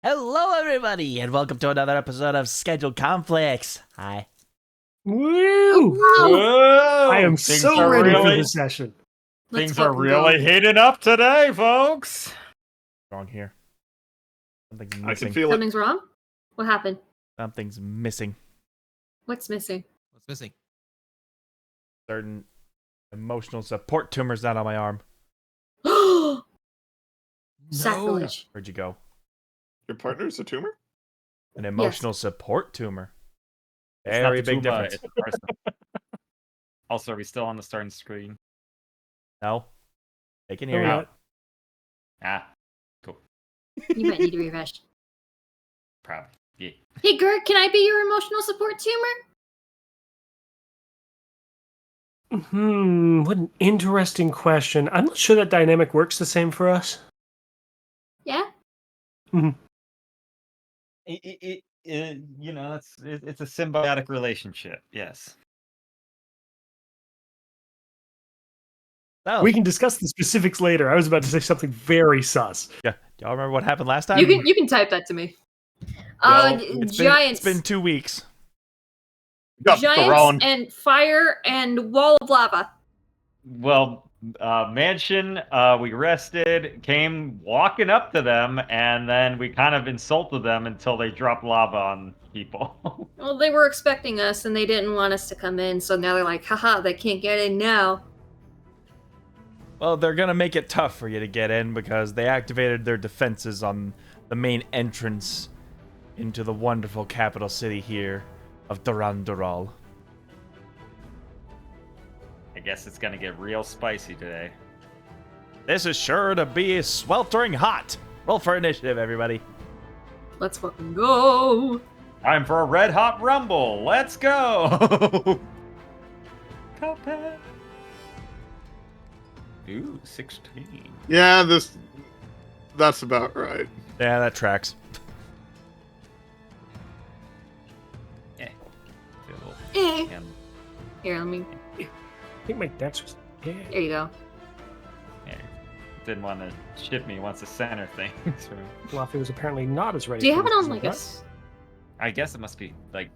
Hello, everybody, and welcome to another episode of Scheduled Conflicts. Hi. Woo! Whoa! I am so ready for this session. Things are really heating up today, folks. Wrong here. Something's I missing. can feel it. Something's wrong? What happened? Something's missing. What's missing? What's missing? Certain emotional support tumors not on my arm. Sacrilege. Where'd you go? Your partner's a tumor? An emotional support tumor. It's not Very the big Tuma, difference. it's the person. Also, are we still on the starting screen? No? They can No, hear we're you. not. Ah, cool. You might need to refresh. Probably. Yeah. Hey, Gert, can I be your emotional support tumor? What an interesting question. I'm not sure that dynamic works the same for us. Yeah? It's a symbiotic relationship. Yes. Oh, We can discuss the specifics later. I was about to say something very sus. yeah. Y'all remember what happened last time? You can type that to me. Giants. It's been 2 weeks. Got Giants thrown. and fire and wall of lava. Well, mansion. We rested, came walking up to them, and then we kind of insulted them until they dropped lava on people. Well, they were expecting us and they didn't want us to come in, so now they're like, haha, they can't get in now. Well, they're gonna make it tough for you to get in because they activated their defenses on the main entrance into the wonderful capital city here of Durandural. I guess it's gonna get real spicy today. This is sure to be sweltering hot. Roll for initiative, everybody. Let's fucking go. Time for a red hot rumble. Let's go. Cuphead. Ooh, 16. Yeah, that's about right. Yeah, that tracks. Eh. Here, let me. I think my dex was... Yeah. There you go. Yeah. Didn't want to ship me once the center thing. Fluffy was apparently not as ready. Do you for have it this on as like I a? thought. I guess it must be like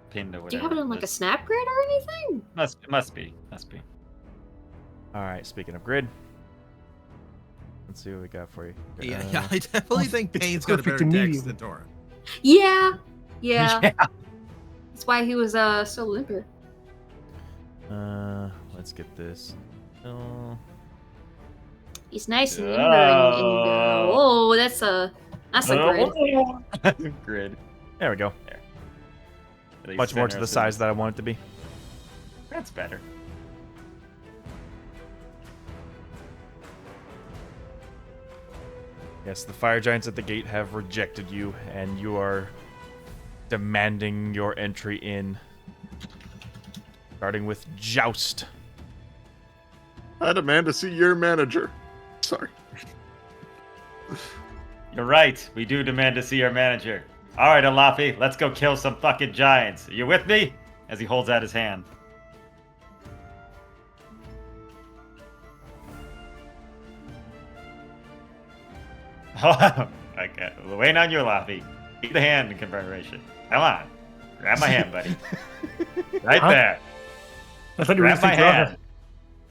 pinned or whatever. Do you have it on like a snap grid or anything? Must be. All right, speaking of grid, let's see what we got for you. Yeah, I definitely think it's Payne's got a perfect better dex immediately. than Torin. Yeah. That's why he was so limper. Let's get this. Oh, He's nice and limber and oh, that's a grid. Grid. there we go. At least Much more to center the is in- size that I want it to be. That's better. Yes, the fire giants at the gate have rejected you, and you are demanding your entry in. Starting with Joust. I demand to see your manager. Sorry. You're right. We do demand to see our manager. All right, Alafi, let's go kill some fucking giants. Are you with me? As he holds out his hand. Okay, we're waiting on you, Alafi. Keep the hand in confederation. Come on. Grab my hand, buddy. Right Huh? there. I thought you were Grab my going to hand.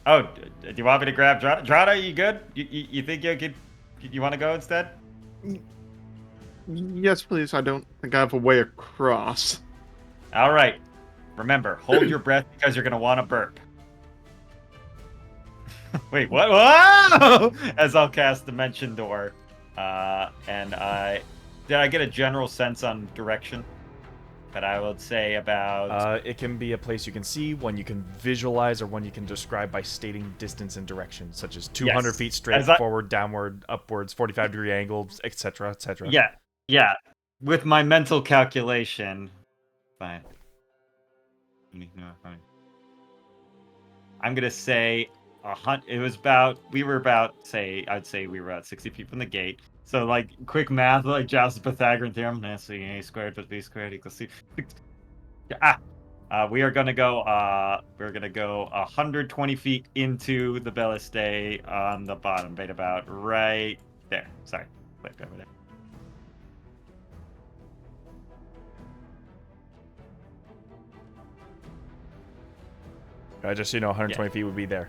Oh, do you want me to grab Drada? Drada, you good? You think you could? You want to go instead? Yes, please. I don't think I have a way across. All right. Remember, hold your breath because you're gonna want to burp. Wait, what? Whoa! As I'll cast Dimension Door, and did I get a general sense on direction? That I would say about. It can be a place you can see, one you can visualize, or one you can describe by stating distance and direction, such as 200 Yes. feet straight, As I- forward, downward, upwards, 45-degree angles, etc., etc. Yeah. With my mental calculation, fine. I'm gonna say it was about. We were about. I'd say we were about 60 feet from the gate. So like quick math, like Joust's Pythagorean theorem. Let's see, a squared plus b squared equals c. We are gonna go. We're gonna go 120 feet into the Balliste on the bottom, right about right there. Sorry. Click over there. Just so you know, 120 feet would be there.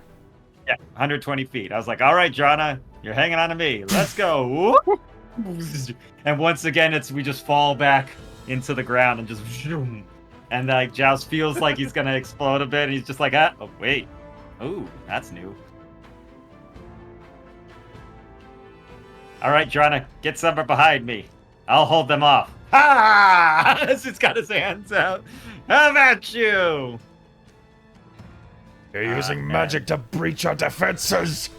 Yeah, 120 feet. I was like, all right, Jonna, you're hanging on to me. Let's go. And once again, we just fall back into the ground and just zoom. And like Joust feels like he's gonna explode a bit, and he's just like, oh wait. Ooh, that's new. All right, Jonna, get somewhere behind me. I'll hold them off. Ha! He's got his hands out. How about you? You're using magic to breach our defenses.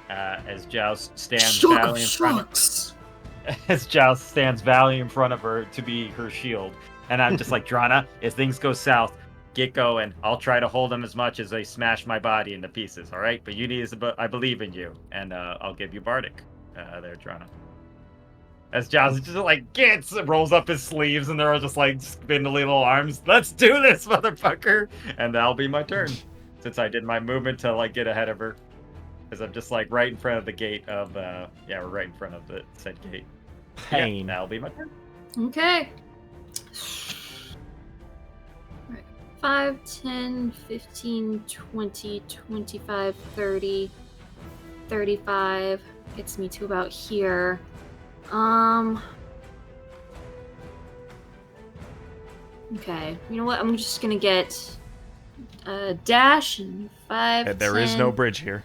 As Joust stands valley in front of her to be her shield, and I'm just like, Drana, if things go south, get going. I'll try to hold them as much as they smash my body into pieces. All right, but you need I believe in you, and I'll give you Bardic. There, Drana. As Joust just like rolls up his sleeves, and they're all just like spindly little arms. Let's do this, motherfucker! And that'll be my turn, since I did my movement to like get ahead of her. Because I'm just like right in front of the gate of we're right in front of the said gate. Pain. Yeah, that'll be my turn. Okay. Right. 5, 10, 15, 20, 25, 30, 35. Gets me to about here. Okay. You know what? I'm just gonna get a dash and 5. There 10. is no bridge here.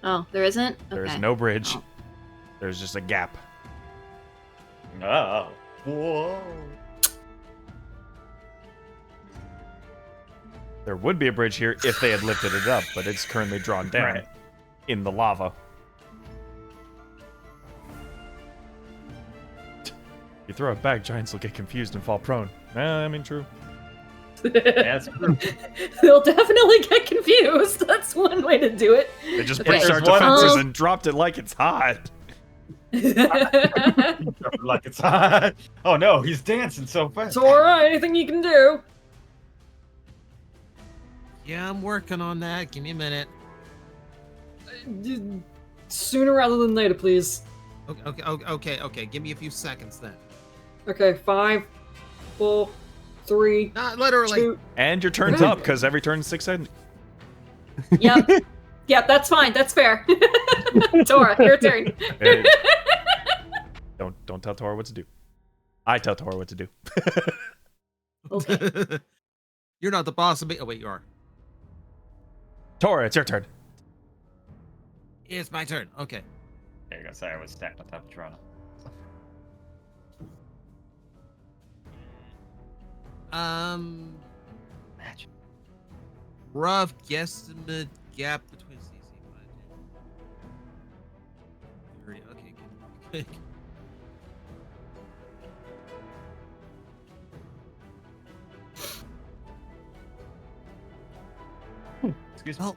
Oh, there isn't? There is Okay. no bridge. Oh. There's just a gap. Oh. Whoa. There would be a bridge here if they had lifted it up, but it's currently drawn down Right. in the lava. You throw it back, giants will get confused and fall prone. I mean, true. That's They'll definitely get confused. That's one way to do it. They just Okay, breached our there's one- defenses and dropped it like it's hot. like it's hot. Oh no, he's dancing so fast. Tora, anything you can do? Yeah, I'm working on that. Give me a minute. Sooner rather than later, please. Okay. Give me a few seconds then. Okay, 5, 4, 3, Not literally. 2. And your turn's up, because every turn's 6 seconds. Yep. Yep, that's fine. That's fair. Tora, your turn. Hey. Don't tell Tora what to do. I tell Tora what to do. Okay. You're not the boss of me. Oh, wait, you are. Tora, it's your turn. It's my turn. Okay. There you go. Sorry, I was stacked on top of Toronto. Magic. Rough guesstimate gap between CC and okay, good. Excuse me. Well,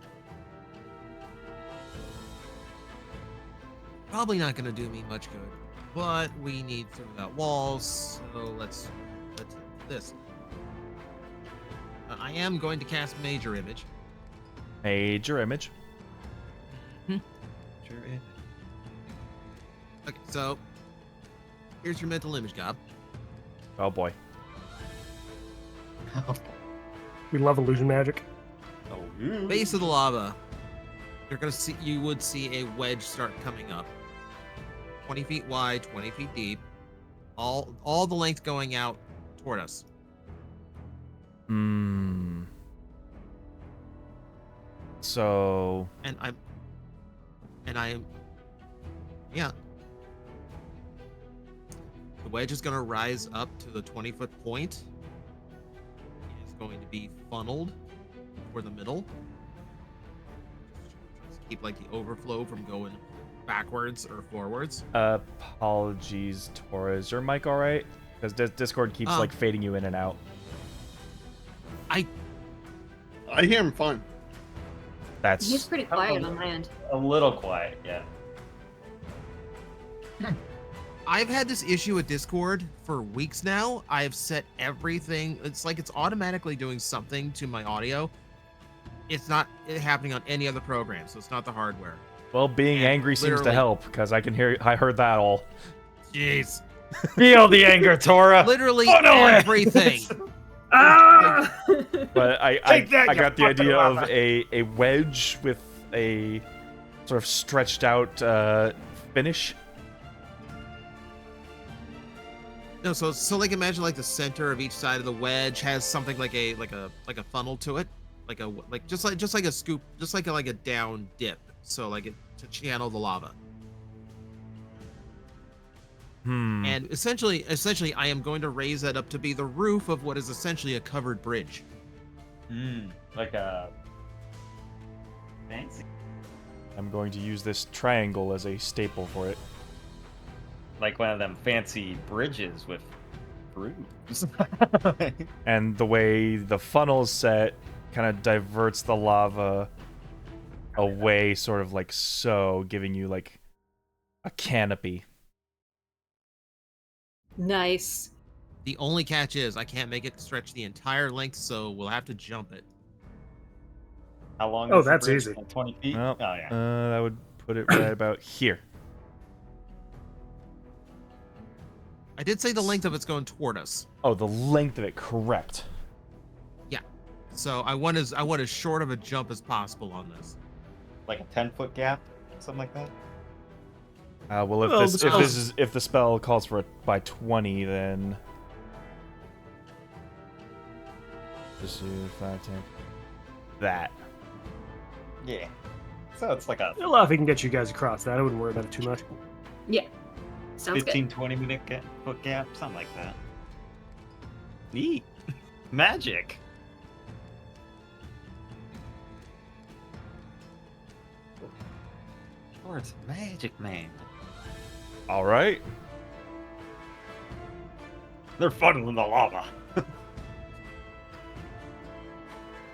probably not going to do me much good, but we need through that walls, so let's do this. I am going to cast Major Image. Major image. Okay, so here's your mental image, Gob. Oh boy. We love illusion magic. Base of the lava. You would see a wedge start coming up. 20 feet wide, 20 feet deep. All the length going out toward us. So And I am yeah. The wedge is gonna rise up to the 20-foot point. It is going to be funneled for the middle. Just keep like the overflow from going backwards or forwards. apologies, Tora. Is your mic all right? Because Discord keeps like fading you in and out. I hear him fine. That's He's pretty quiet on my end. A little quiet, yeah. I've had this issue with Discord for weeks now. I have set everything. It's like it's automatically doing something to my audio. It's not happening on any other program, so it's not the hardware. Well, being And angry seems to literally- help because I heard that all. Jeez. Feel the anger, Tora. Literally Funnel it. everything. Ah! But I Take that, I you got the fucking idea of lava. a wedge with a sort of stretched out finish. No, so like imagine like the center of each side of the wedge has something like a funnel to it, just like a scoop, just like a down dip. So like it to channel the lava. And essentially, I am going to raise that up to be the roof of what is essentially a covered bridge. Like a fancy, I'm going to use this triangle as a staple for it. like one of them fancy bridges with roofs. And the way the funnel's set kind of diverts the lava away, sort of like so, giving you like a canopy. Nice. The only catch is I can't make it stretch the entire length, so we'll have to jump it. How long? Oh, is the that's bridge? easy. Like 20 feet. Well, Oh yeah. that would put it right about here. I did say the length of it's going toward us, Oh, the length of it, correct. so I want as short of a jump as possible on this. Like a 10-foot gap, something like that. Well, if Well, this the if the spell calls for it by 20, then just 5, 10. That. Yeah. So it's like a Well, if we can get you guys across that, I wouldn't worry about it too much. Yeah. Sounds 15, 20 minute foot gap, something like that. Neat. Magic. Or it's magic, man. All right. They're funneling the lava.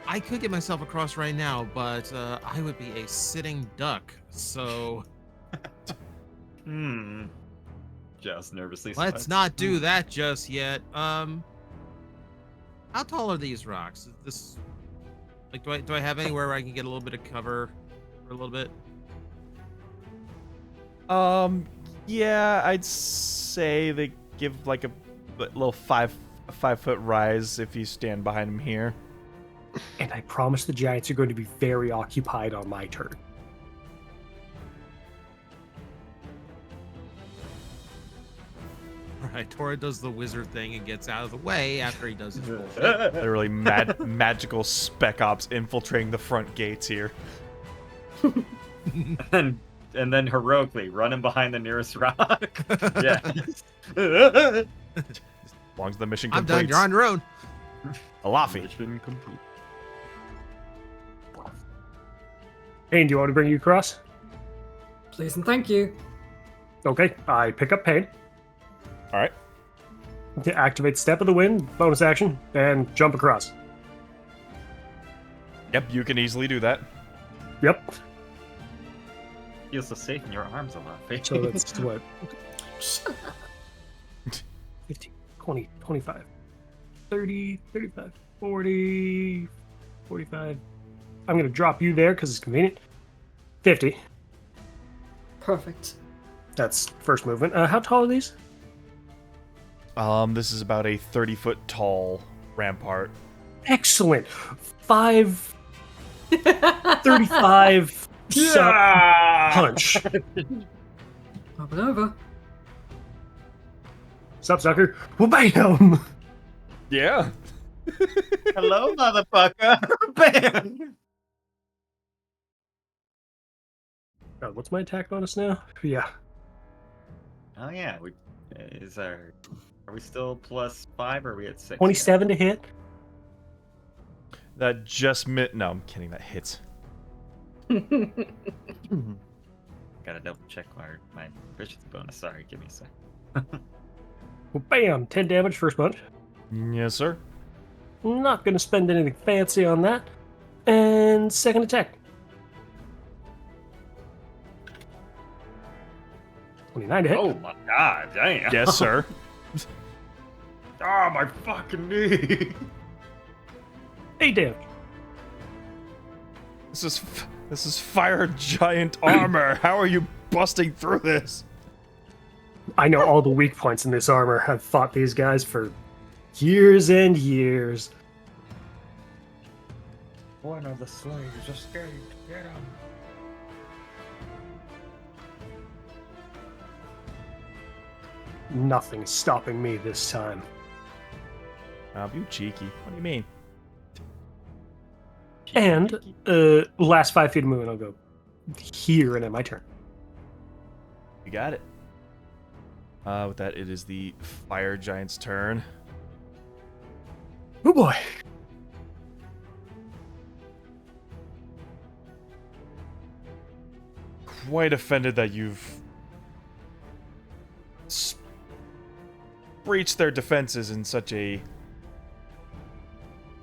I could get myself across right now, but I would be a sitting duck. So Just nervously. let's smiles. not do that just yet. How tall are these rocks? Is this like do I have anywhere where I can get a little bit of cover for a little bit? Yeah, I'd say they give like a little 5-foot rise if you stand behind them here. And I promise the Giants are going to be very occupied on my turn. All right, Tora does the wizard thing and gets out of the way after he does his full thing. Literally magical spec ops infiltrating the front gates here. and then heroically running behind the nearest rock. Yeah. As long as the mission I'm done. completes. You're on your own. Alafi. Mission complete. Payne, do you want to bring you across? Please and thank you. Okay, I pick up Payne, All right. to activate Step of the Wind, bonus action, and jump across. Yep, you can easily do that. Yep. Feels so safe in your arms a lot. So that's what? 15, 20, 25, 30, 35, 40, 45. I'm going to drop you there because it's convenient. 50. Perfect. That's first movement. How tall are these? This is about a 30-foot tall rampart. Excellent. 35 punch. Up and over. Sup, sucker? Well, bam! Yeah. Hello, motherfucker. Bam. What's my attack bonus now? Yeah. Oh yeah. Are we still +5 or are we at 6? 27 to hit. That just no, I'm kidding. That hits. Gotta double check my proficiency bonus. Sorry, give me a sec. Well, bam! 10 damage, first punch. Yes, sir. Not going to spend anything fancy on that. And second attack. 29 to hit. Oh my god, damn. Yes, sir. Oh, my fucking knee. 8 damage. This is This is fire giant armor. How are you busting through this? I know all the weak points in this armor. I've fought these guys for years and years. One of the slaves escaped. Get him. Nothing's stopping me this time. You cheeky. What do you mean? And last 5 feet of movement, I'll go here and end my turn. You got it. With that, it is the fire giant's turn. Oh boy. Quite offended that you've breached their defenses in such a...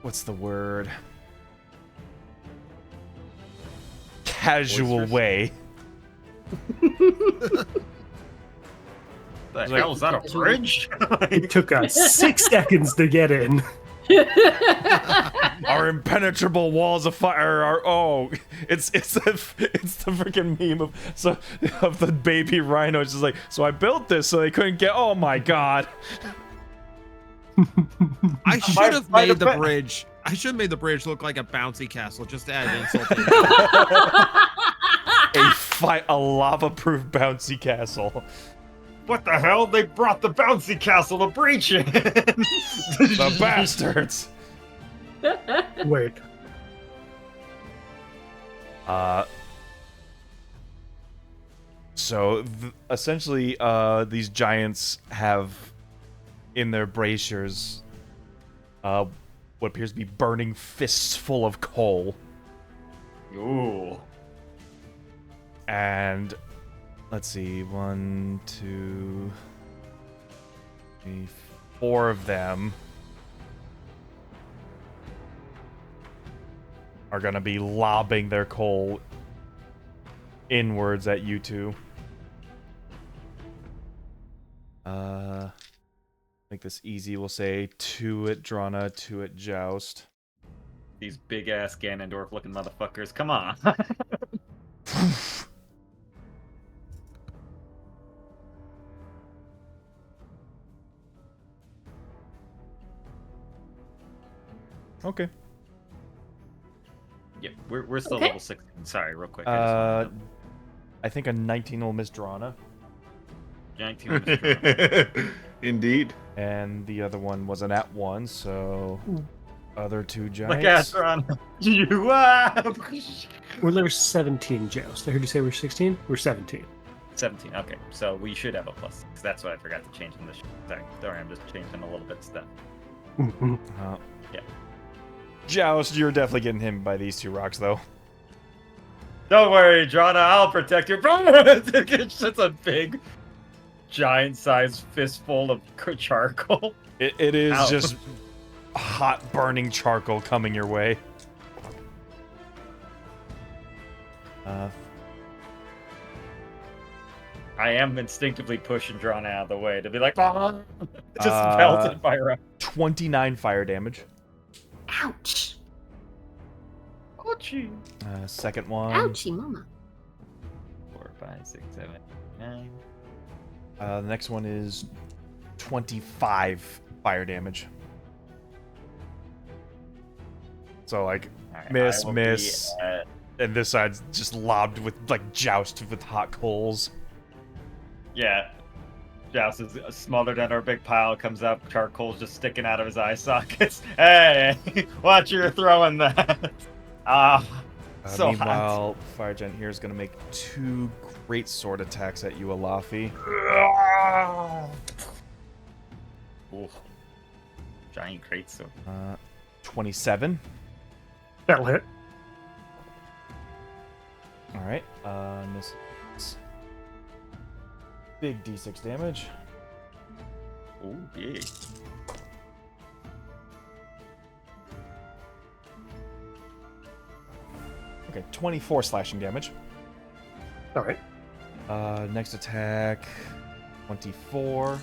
What's the word? Casual Boisterous? way. The hell is that, a bridge? It took us 6 seconds to get in. Our impenetrable walls of fire are... Oh, it's the freaking meme of the baby rhino. It's just like, so I built this so they couldn't get... Oh my god. I should have made the bridge. I should have made the bridge look like a bouncy castle just to add insult. A lava-proof bouncy castle. What the hell? They brought the bouncy castle to breach it! The bastards! Wait. So, essentially, these giants have in their braziers what appears to be burning fists full of coal. Ooh. And let's see, 1, 2, 3, 4 of them are gonna be lobbing their coal inwards at you two. Make this easy. We'll say 2 at Drana, 2 at Joust. These big ass Ganondorf looking motherfuckers. Come on. Okay. Yeah, we're still Okay. level 16. Sorry, real quick. I think a 19 will miss Drana, 19 Indeed. and the other one was an at 1, so other 2 giants. Look at Ron. You are. We're level 17, Joust. I heard you say we're 16? We're 17. 17. Okay, so we should have a plus. 6. That's what I forgot to change in this. Sorry, I'm just changing a little bit of stuff. Yeah. Joust, you're definitely getting hit by these 2 rocks, though. Don't worry, Drana, I'll protect you. It's just a big, giant-sized fistful of charcoal. It is Ow. just hot, burning charcoal coming your way. I am instinctively pushing Drana out of the way to be like, oh, just pelted by rock. 29 fire damage. Ouch. Ouchie. Second one. Ouchie, mama. 4, 5, 6, 7, 9. The next one is 25 fire damage. So, like, Right, miss, I will miss. be at- And this side's just lobbed with, like, joust with hot coals. Yeah. Joust is smothered under a big pile, comes up, charcoal's just sticking out of his eye sockets. Hey, watch you're throwing that. So meanwhile, Fire Giant here is going to make 2 great sword attacks at you, Alafi. hot. Ooh. Giant greatsword. 27. That'll hit. Alright, miss. Big d6 damage. Ooh, big. Okay, 24 slashing damage. All right. Next attack, 24.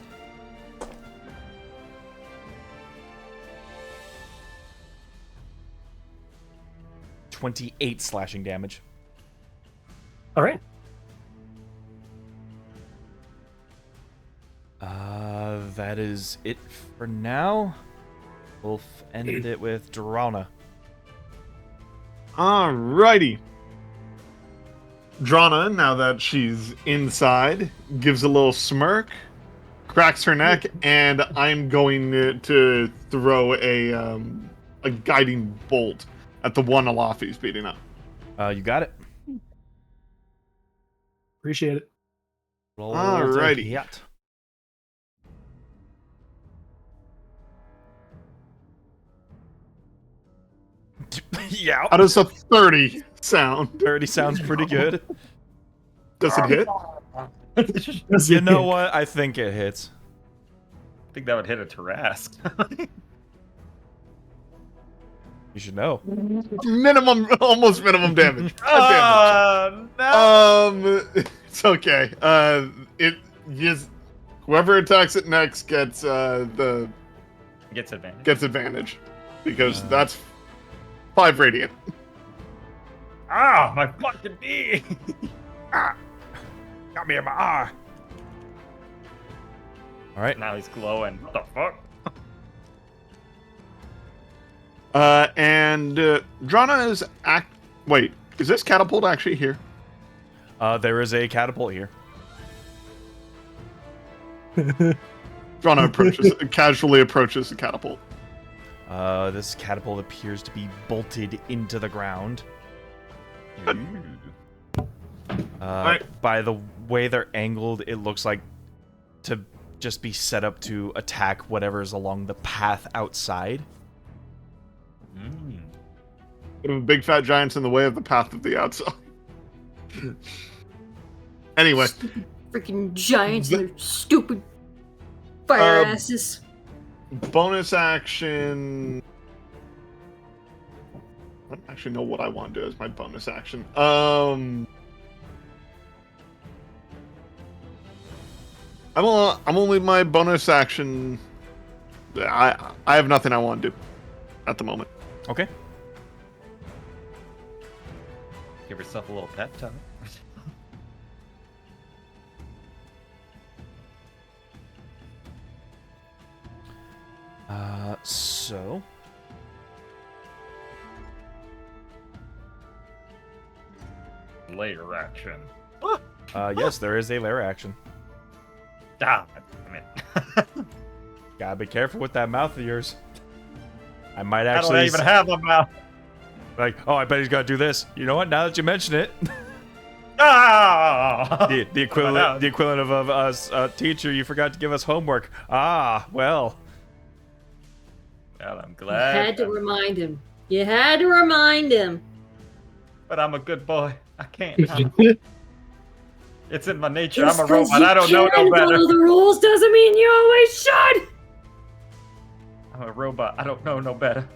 $28 slashing damage. All right. That is it for now. We'll end it with Drana. Alrighty. Drana, now that she's inside, gives a little smirk, cracks her neck, and I'm going to throw a guiding bolt at the one Alafi's beating up. You got it. Appreciate it. Roll Alrighty. the hit. Yeah. How does a 30 sound? 30 sounds pretty good. Does it hit? You know what? I think it hits. I think that would hit a Tarask. You should know. Almost minimum damage. No. It's okay. It just whoever attacks it next gets Gets advantage. gets advantage because that's 5 radiant. Ah, my fucking knee. Got me in my eye. All right. Now he's glowing. What the fuck? And Drana is Wait, is this catapult actually here? There is a catapult here. Drana casually approaches the catapult. This catapult appears to be bolted into the ground. By the way they're angled, it looks like to just be set up to attack whatever's along the path outside. Big fat giants in the way of the path of the outside. Anyway. Freaking giants and their stupid fire asses. Bonus action. I don't actually know what I want to do as my bonus action. I'm only my bonus action. I have nothing I want to do at the moment. Okay. Give yourself a little pep talk. So Layer action. yes, there is a lair action. Ah, damn it. Gotta be careful with that mouth of yours. I might I actually don't even have a mouth. like. Oh, I bet he's gonna do this. You know what? Now that you mention it, Ah! the equivalent of us teacher. You forgot to give us homework. Ah, well. Well, I'm You glad. had to remind him. You had to remind him. But I'm a good boy. I can't help. It's in my nature. Just I'm a 'cause robot. you I don't know can no better. follow the rules doesn't mean you always should. I'm a robot. I don't know no better.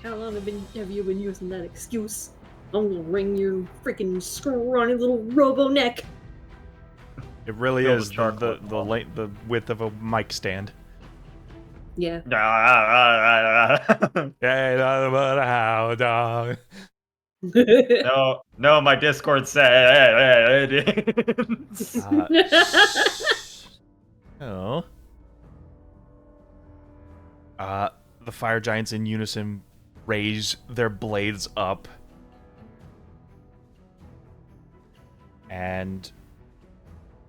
How long have you been using that excuse? I'm gonna wring your freaking scrawny little robo neck. It really Filled is with charcoal. the width of a mic stand. Yeah. Yeah, nothing but a hound dog. No, my Discord said. So, the fire giants in unison raise their blades up and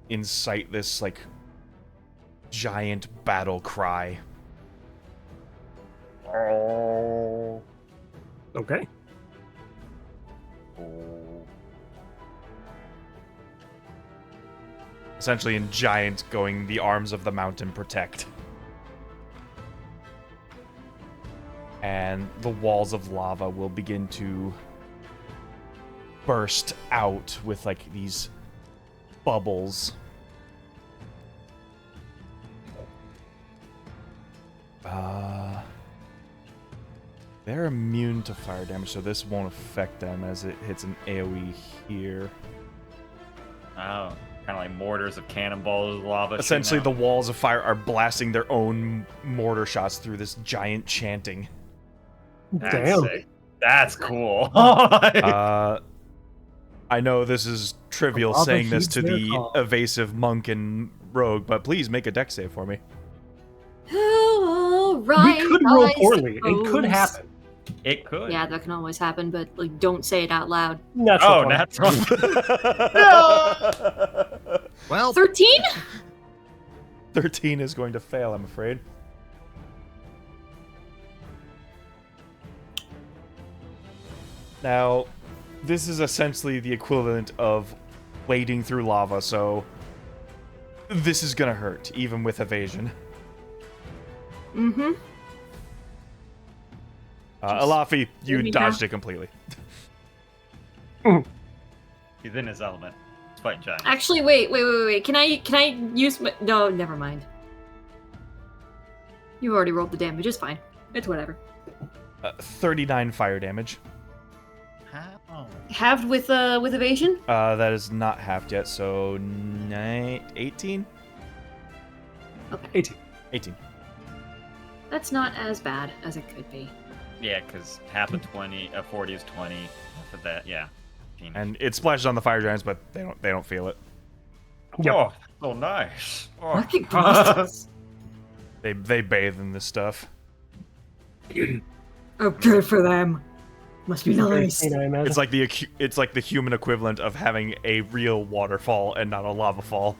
incite this like giant battle cry. Okay. Essentially in giant going, the arms of the mountain protect. And the walls of lava will begin to burst out with like these bubbles. They're immune to fire damage, so this won't affect them as it hits an AoE here. Oh, kind of like mortars of cannonballs, lava. Essentially, shooting the walls of fire are blasting their own mortar shots through this giant chanting. out. That's Damn. sick. That's cool. I know this is trivial Lava saying this heeds to their the call. evasive monk and rogue, but please make a dex save for me. All We right. could roll I poorly. It could suppose. happen. It could. Yeah, that can always happen, but like, don't say it out loud. Natural Oh, 20. that's wrong. Well, 13? 13 is going to fail, I'm afraid. Now, this is essentially the equivalent of wading through lava, so this is gonna hurt, even with evasion. Mm-hmm. Alafi, you let me dodged know. it completely. He's in his element. He's fighting giants. Actually, wait. Can I use my... No, never mind. You already rolled the damage. It's fine. It's whatever. 39 fire damage. How? Halved with evasion? That is not halved yet, so 18? Okay. 18. 18. That's not as bad as it could be. Yeah, because half of 40 is 20. Half of that, yeah. 15. And it splashes on the fire giants, but they don't feel it. Yep. Oh, so nice. Oh. Fucking bastards. They bathe in this stuff. Oh, good for them. Must be nice. 13, I imagine. It's like the human equivalent of having a real waterfall and not a lava fall.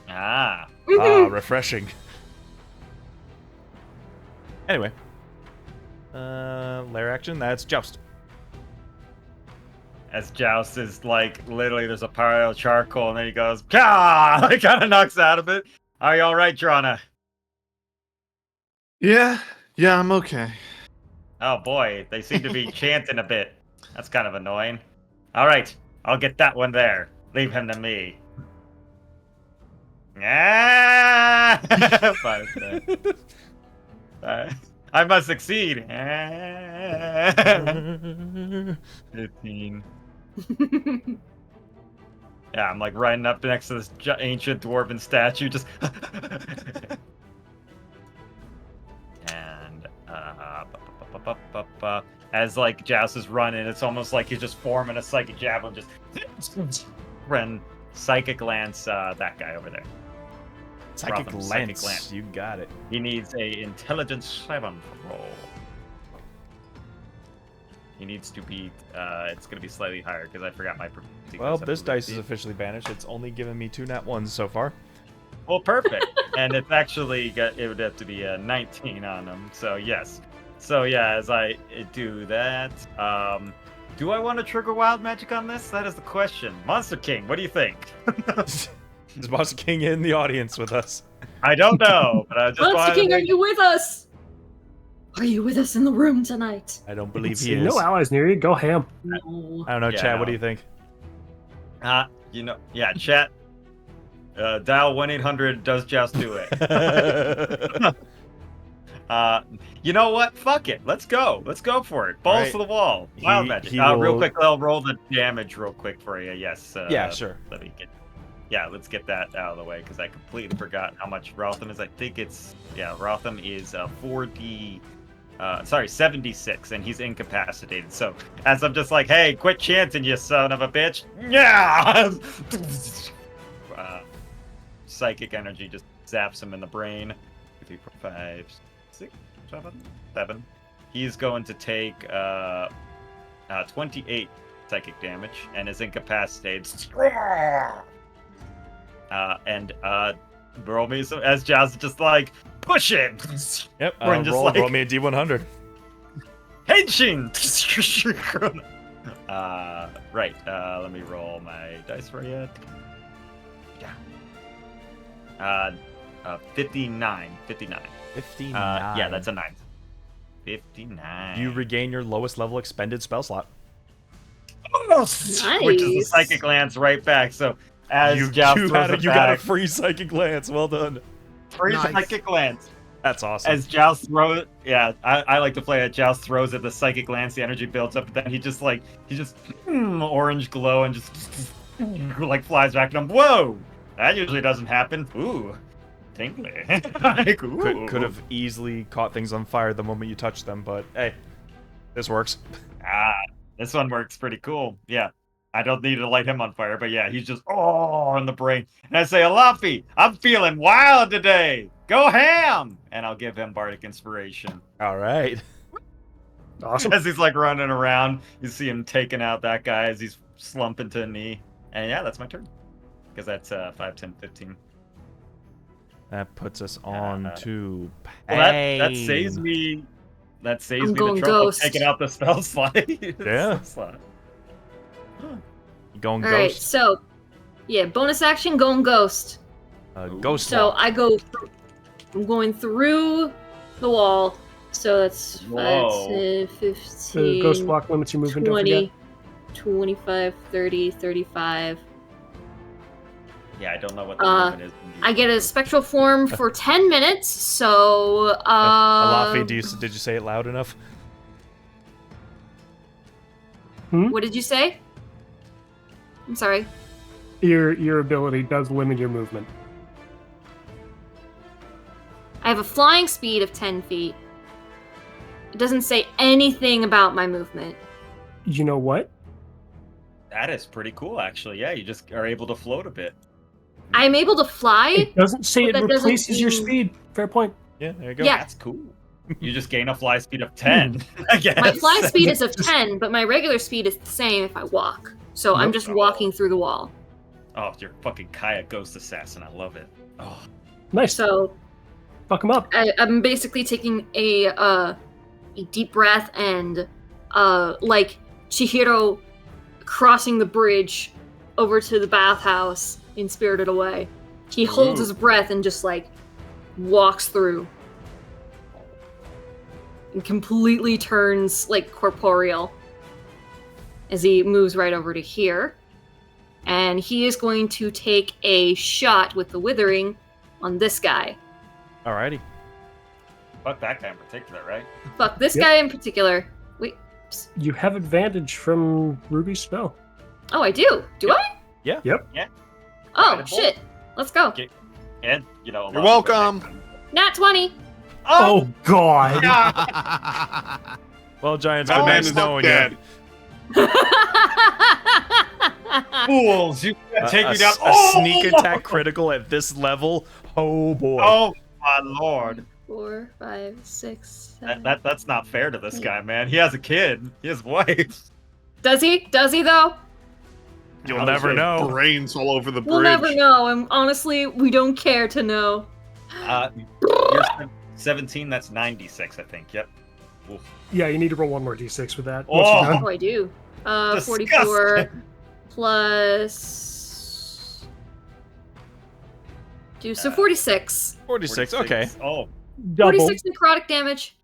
Ah. Refreshing. Anyway. Lair action, that's Joust. As Joust is like, literally, there's a pile of charcoal, and then he goes, Kah! It kind of knocks out of it. Are you alright, Drana? Yeah, I'm okay. Oh boy, they seem to be chanting a bit. That's kind of annoying. Alright, I'll get that one there. Leave him to me. Ah! 5, I must succeed. 15. Yeah, I'm like riding up next to this ancient dwarven statue, just. And as like Joust is running, it's almost like he's just forming a psychic javelin, just run psychic lance that guy over there. Psychic Rotham, lance. psychic lance. You got it. He needs a intelligence 7 roll. He needs to beat. It's gonna be slightly higher because I forgot my. Well, this dice is officially banished. It's only given me 2 nat 1s so far. Well, perfect. And it's actually it would have to be a 19 on him. So yes. So yeah, as I do that, do I want to trigger wild magic on this? That is the question. Monster King, what do you think? Is Monster King in the audience with us? I don't know, but I just Monster wanted King, to are you with us? Are you with us in the room tonight? I don't believe See he is. no allies near you. Go ham. No. I don't know, Yeah, Chad. no. What do you think? Yeah, chat. Dial 1-800. Does Joust do it? You know what? Fuck it. Let's go. Let's go for it. Balls Right. to the wall. Wild He- magic. he Real will- quick, I'll roll the damage real quick for you. Yes. Yeah, sure. Let me get. Yeah, let's get that out of the way because I completely forgot how much Rotham is. I think it's Rotham is 4D. 76, and he's incapacitated. So as I'm just like, hey, quit chanting, you son of a bitch. Yeah. Psychic energy just zaps him in the brain. 2, 3, 4, 5, 6, 7. He's going to take 28 psychic damage and is incapacitated. And roll me some, as Jazz is just like, push it. Yep. We're just like- Roll me a D100. Henshin. Right. Let me roll my dice for you. Yeah. 59. 59. 59. Yeah, that's a 9. 59. You regain your lowest level expended spell slot. Which is a Nice. psychic lance right back. So as You Joust got throws a, it you got a back, free psychic lance. Well done. free Nice. psychic lance. That's awesome. As Joust throws it, yeah, I like to play it. Joust throws it, the psychic lance, the energy builds up, but then he just orange glow and just like flies back and I'm, whoa! That usually doesn't happen. Ooh, tingly. Like, ooh. Could have easily caught things on fire the moment you touched them, but hey, this works. Ah, this one works pretty cool. Yeah. I don't need to light him on fire, but yeah, he's just in the brain. And I say, Alafi, I'm feeling wild today. Go ham! And I'll give him bardic inspiration. All right. Awesome. As he's like running around, you see him taking out that guy as he's slumping to a knee. And yeah, that's my turn. Because that's 5, 10, 15. That puts us on to Well, that saves me. That saves I'm me going the trouble ghost. of taking out the spell slot. Yeah. Slot. You going All right, ghost? so yeah, bonus action going ghost. Ghost So walk. I go. I'm going through the wall. So that's 5, Whoa. 10, 15, Ghost walk limits your movement. 20, 25, 30, 35. Yeah, I don't know what the movement is. I get a spectral form for 10 minutes, so Alafi, did you say it loud enough? What did you say? I'm sorry. Your ability does limit your movement. I have a flying speed of 10 feet. It doesn't say anything about my movement. You know what? That is pretty cool, actually. Yeah, you just are able to float a bit. I'm able to fly. It doesn't say But it that doesn't replaces your mean- speed. Fair point. Yeah, there you go. Yeah. That's cool. You just gain a fly speed of 10, I guess. My flying speed is of 10, but my regular speed is the same if I walk. So I'm just walking through the wall. Oh, you're fucking Kaya Ghost Assassin. I love it. Oh, Nice. So Fuck him up. I'm basically taking a deep breath and like Chihiro crossing the bridge over to the bathhouse in Spirited Away. He holds his breath and just like walks through and completely turns like corporeal as he moves right over to here. And he is going to take a shot with the withering on this guy. Alrighty. fuck that guy in particular, right? Fuck this Yep. guy in particular. Wait. You have advantage from Ruby's spell. Oh, I do. Do I? Yeah. Yep. Oh, Incredible. shit. Let's go. Okay. And, you know, a You're lot of welcome. good Nat 20. Oh, God. Well, Giants, That been man nice is knowing dead. you. fools! You can't take me down. A sneak attack critical at this level. Oh boy. Oh my lord! 4, 5, 6, 7. That's not fair to this guy, man. He has a kid. He has a wife. Does he? Does he though? You'll never know. Brains all over the bridge. We'll never know. And honestly, we don't care to know. You're 17. That's 96, I think. Yep. Oof. Yeah, you need to roll one more d6 with that. Oh. Once you're done. Oh, I do. 44 Disgusting. plus. So 46. 46. Okay. Oh, Double, 46 necrotic damage.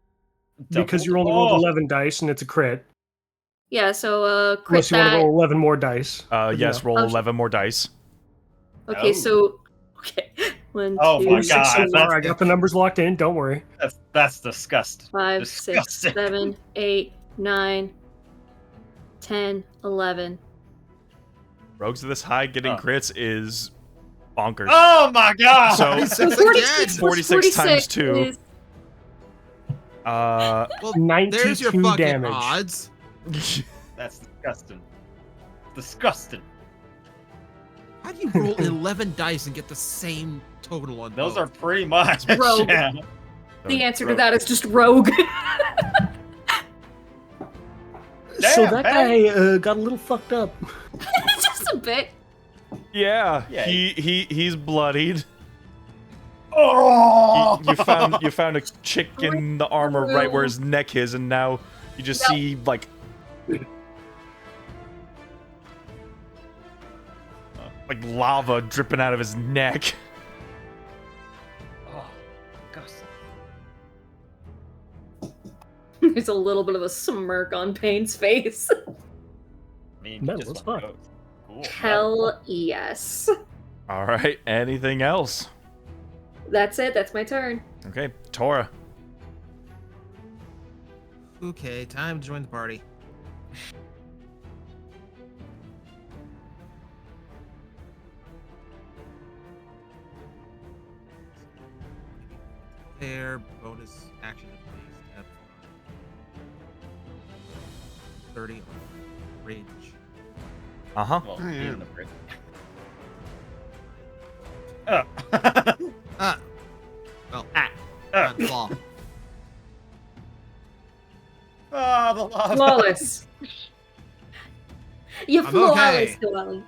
because you double. only rolled Oh. 11 dice and it's a crit. Yeah, so crit Unless you want to that. roll 11 more dice. Yes, roll Oh, 11 more dice. Okay, Oh. so. Okay. 1, Oh 2, my 46 God, so far. that's- I got the numbers locked in. Don't worry. That's disgusting. 5, 6, Disgusting. 7, 8, 9, 10, 11. Rogues of this high getting Oh. crits is bonkers. Oh my god! So, So 46 46 again. 46 times 2. is- Well, 92 there's your fucking damage. odds. That's disgusting. Disgusting. How do you roll 11 dice and get the same total on Those both? are pretty much. Rogue. Yeah. The answer to Rogue. that is just rogue. So Damn, that hey. guy got a little fucked up. Just a bit. yeah, Yeah. he's bloodied. Oh! You found a chick in the armor right where his neck is, and now you just No. see like lava dripping out of his neck. Oh, disgusting. There's a little bit of a smirk on Payne's face. I mean, No, just let's let fuck. go. Cool. Hell yes. All right, anything else? That's it. That's my turn. Okay, Tora. Okay, time to join the party. There, bonus action of phase step. 30 on range. Uh-huh. Well, Oh, yeah. in the bridge. Ah. Well, fall. Oh, the lava. Flawless. You I'm flawless, okay. Dwelly.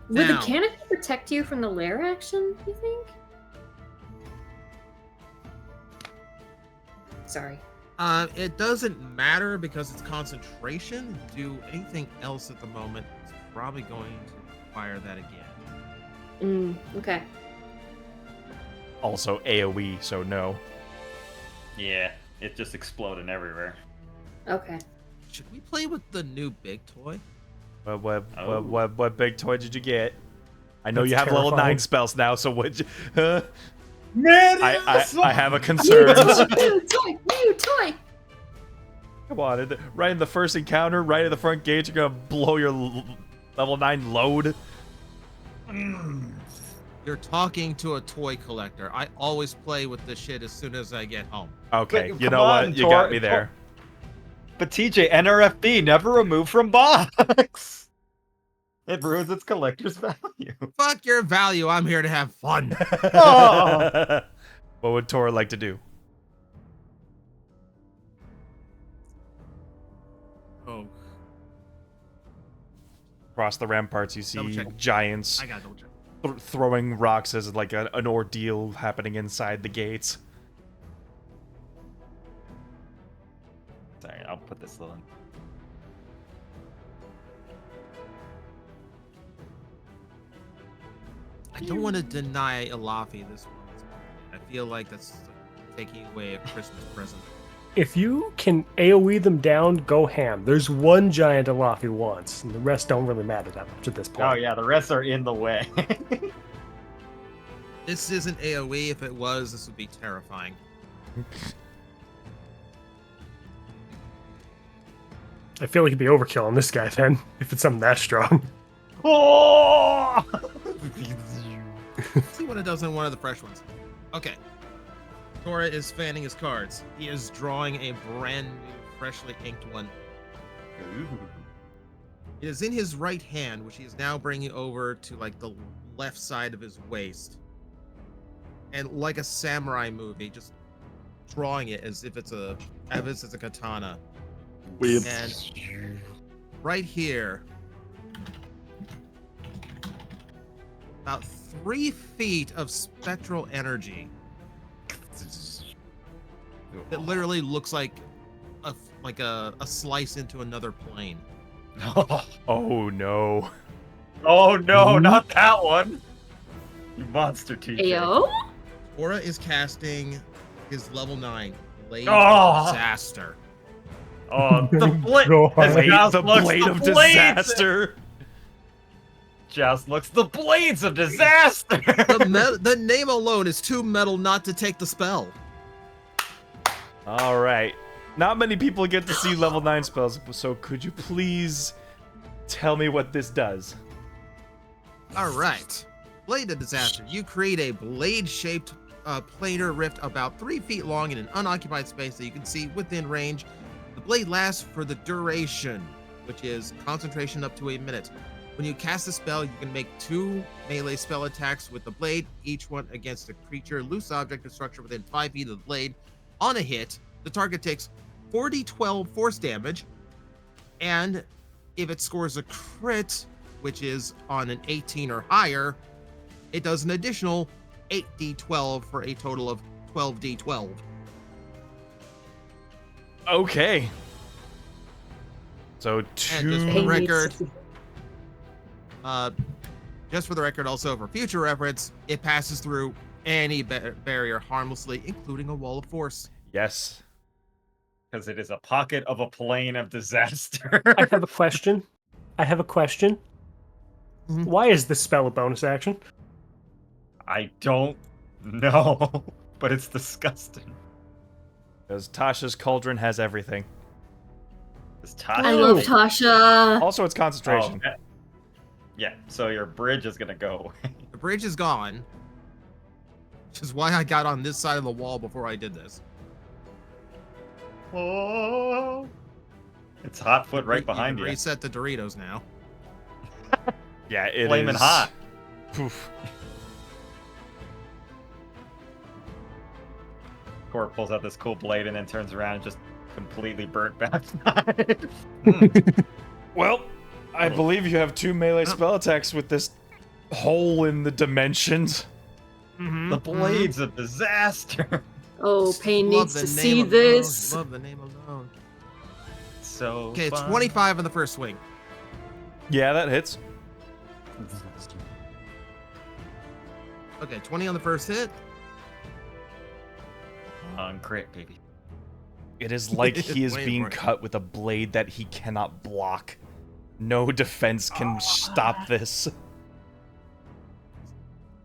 Would the Now. canopy protect you from the lair action, you think? Sorry. It doesn't matter because it's concentration. Do anything else at the moment is probably going to require that again. Okay. Also AoE, so no. Yeah, it just exploded everywhere. Okay. Should we play with the new big toy? What big toy did you get? I know That's you have level terrifying. 9 spells now, so what? Man, I have a concern. New toy! Come on, right in the first encounter, right at the front gate, you're gonna blow your level 9 load. You're talking to a toy collector. I always play with this shit as soon as I get home. Okay, But you come know on, what? You got me Tor- there. But TJ, NRFB never removed from box. It ruins its collector's value. Fuck your value. I'm here to have fun. Oh. What would Tora like to do? Oh, Across the ramparts, you see Double check. giants I got double check. throwing rocks as like an ordeal happening inside the gates. Sorry, I'll put this little. I don't want to deny Alafi this one. I feel like that's taking away a Christmas present. If you can AoE them down, go ham. There's one giant Alafi once, and the rest don't really matter that much at this point. Oh yeah, the rest are in the way. This isn't AoE. If it was, this would be terrifying. I feel like it'd be overkill on this guy then, if it's something that strong. Oh! See what it does on one of the fresh ones. Okay. Tora is fanning his cards. He is drawing a brand new, freshly inked one. It is in his right hand, which he is now bringing over to like the left side of his waist. And like a samurai movie, just drawing it as if it's a katana. And right here, about 3 feet of spectral energy. It literally looks like a slice into another plane. Oh no. Oh no, not that one! You monster TJ. Ayo? Tora is casting his level 9 Blade Oh! Disaster. Oh, the blade! God. The blade of disaster. Just looks the blades of disaster. The name alone is too metal not to take the spell. All right. Not many people get to see level 9 spells, so could you please tell me what this does? All right. Blade of Disaster. You create a blade-shaped planar rift about 3 feet long in an unoccupied space that you can see within range. The blade lasts for the duration, which is concentration up to a minute. When you cast a spell, you can make 2 melee spell attacks with the blade, each one against a creature, loose object, or structure within 5 feet of the blade. On a hit, the target takes 4d12 force damage, and if it scores a crit, which is on an 18 or higher, it does an additional 8d12 for a total of 12d12. Okay. So And just 2 for the record, also for future reference, it passes through any barrier harmlessly, including a wall of force. Yes. Because it is a pocket of a plane of disaster. I have a question. Mhm. Why is this spell a bonus action? I don't know, but it's disgusting. Because Tasha's cauldron has everything. It's I love Tasha. Also, it's concentration. Oh, yeah, so your bridge is gonna go away. The bridge is gone, which is why I got on this side of the wall before I did this. Oh. It's hot foot right behind can you. Reset the Doritos now. Yeah, it is Flaming hot. Poof. Cor pulls out this cool blade and then turns around and just completely burnt backside. Well, I believe you have 2 melee spell attacks with this hole in the dimensions. Mm-hmm. The blade's a disaster. Oh, Pain Love needs the to name see alone. this. Love the name alone. So Okay, it's fun. 25 on the first swing. Yeah, that hits. Okay, 20 on the first hit. On crit, baby. It is like he is Wait being for it. cut with a blade that he cannot block. No defense can stop this. For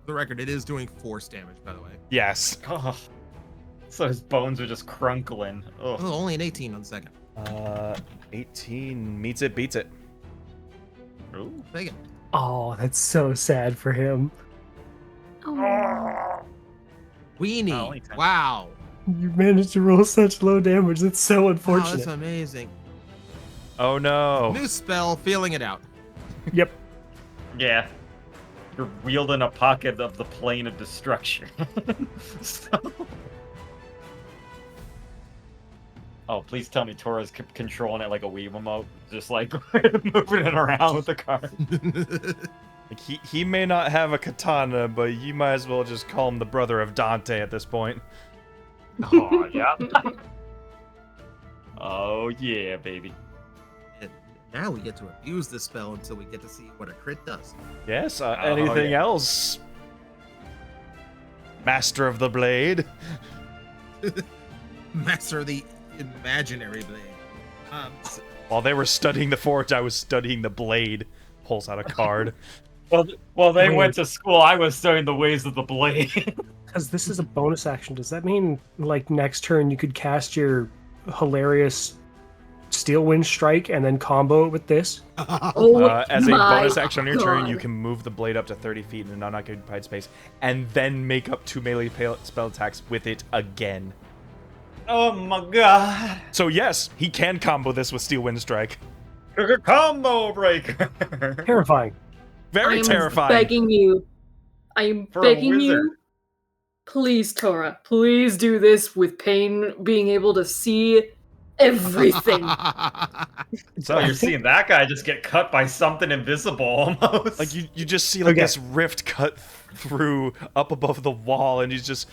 the record, it is doing force damage, by the way. Yes. Oh. So his bones are just crunkling. Oh, Oh. only an 18 on the second. 18 meets it, beats it. Ooh. Take it. Oh, that's so sad for him. Oh. Weenie. only 10. Wow. You managed to roll such low damage. That's so Wow, unfortunate. that's amazing. Oh no. New spell, feeling it out. Yep. Yeah. You're wielding a pocket of the plane of destruction. So... Oh, please tell me Tora's controlling it like a Wii remote. Just like moving it around with the card. Like, he may not have a katana, but you might as well just call him the brother of Dante at this point. Oh, yeah. Oh, yeah, baby. And now we get to abuse the spell until we get to see what a crit does. Yes, Oh, anything yeah. else? Master of the Blade? Master of the imaginary blade. While they were studying the forge, I was studying the blade. Pulls out a card. Well, they Wait. went to school. I was studying the ways of the blade. Because this is a bonus action. Does that mean, like, next turn you could cast your hilarious Steel Wind Strike and then combo it with this? Oh, As a my bonus action on your turn, you God. can move the blade up to 30 feet in an unoccupied space, and then make up 2 melee spell attacks with it again. Oh my god. So yes, he can combo this with Steel Wind Strike. Combo breaker. Terrifying. Very I am terrifying. begging you. I am For a begging wizard. you. Please, Tora, please do this with Pain being able to see everything. So Oh, you're seeing that guy just get cut by something invisible almost. like you just see like Okay. this rift cut through up above the wall, and he's just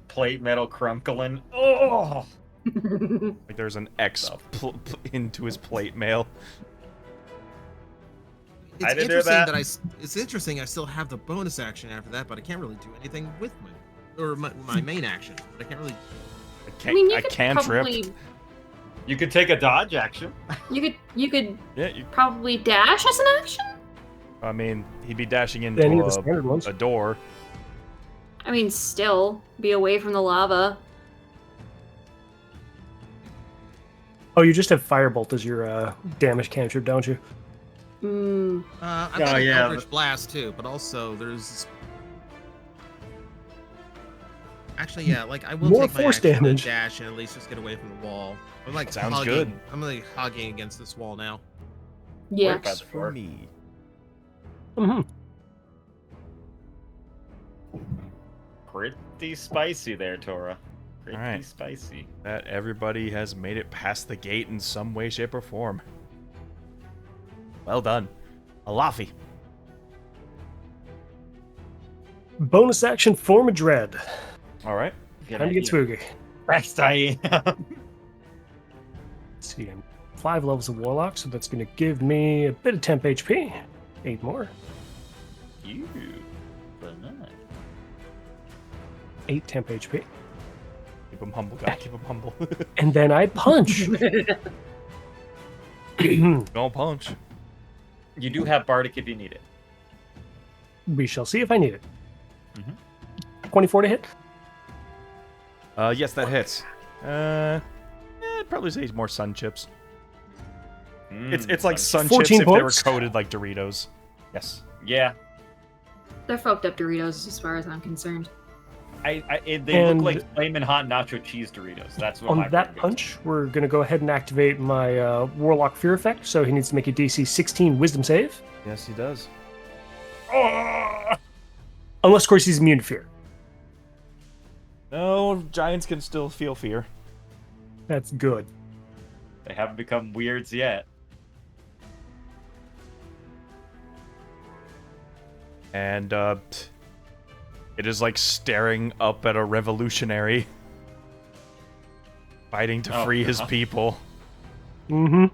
plate metal crunkling. Oh. like there's an X into his plate mail. It's I didn't do interesting that. it's interesting I still have the bonus action after that, but I can't really do anything with my main action. But I can't really. I mean, you I could can probably, trip. You could take a dodge action. you could Yeah, probably dash as an action. I mean, he'd be dashing into Any of the standard ones. a door. I mean, still be away from the lava. Oh, you just have Firebolt as your damage cantrip, don't you? Mm, I've Oh, got an yeah. Eldritch Blast too, but also there's. Actually, yeah, like I will More take my force action to damage. dash and at least just get away from the wall. I'm like Sounds hugging. good. I'm like hugging against this wall now. yeah. Work by the door. me. Mm-hmm. Pretty spicy there, Tora. Pretty Alright. spicy. That everybody has made it past the gate in some way, shape, or form. Well done. Alafi. Bonus action, Form of Dread. All right. Time to get spooky. Best I am. Let's see, I'm 5 levels of Warlock, so that's going to give me a bit of temp HP. 8 more. You. But not. 8 temp HP. Keep him humble, guy. Keep him humble. And then I punch. Don't punch. You do have Bardic if you need it. We shall see if I need it. Mhm. 24 to hit. Yes, that hits. I'd probably say more sun chips. It's like sun chips 14 if they were points? coated like Doritos. Yes. Yeah. They're fucked up Doritos as far as I'm concerned. They And- look like flaming hot nacho cheese Doritos. That's what my On that brain goes. punch, we're going to go ahead and activate my Warlock Fear effect, so he needs to make a DC 16 Wisdom save. Yes, he does. Unless, of course, he's immune to fear. No, giants can still feel fear. That's good. They haven't become weirds yet. And it is like staring up at a revolutionary fighting to Oh, free his God. people. Mm-hmm.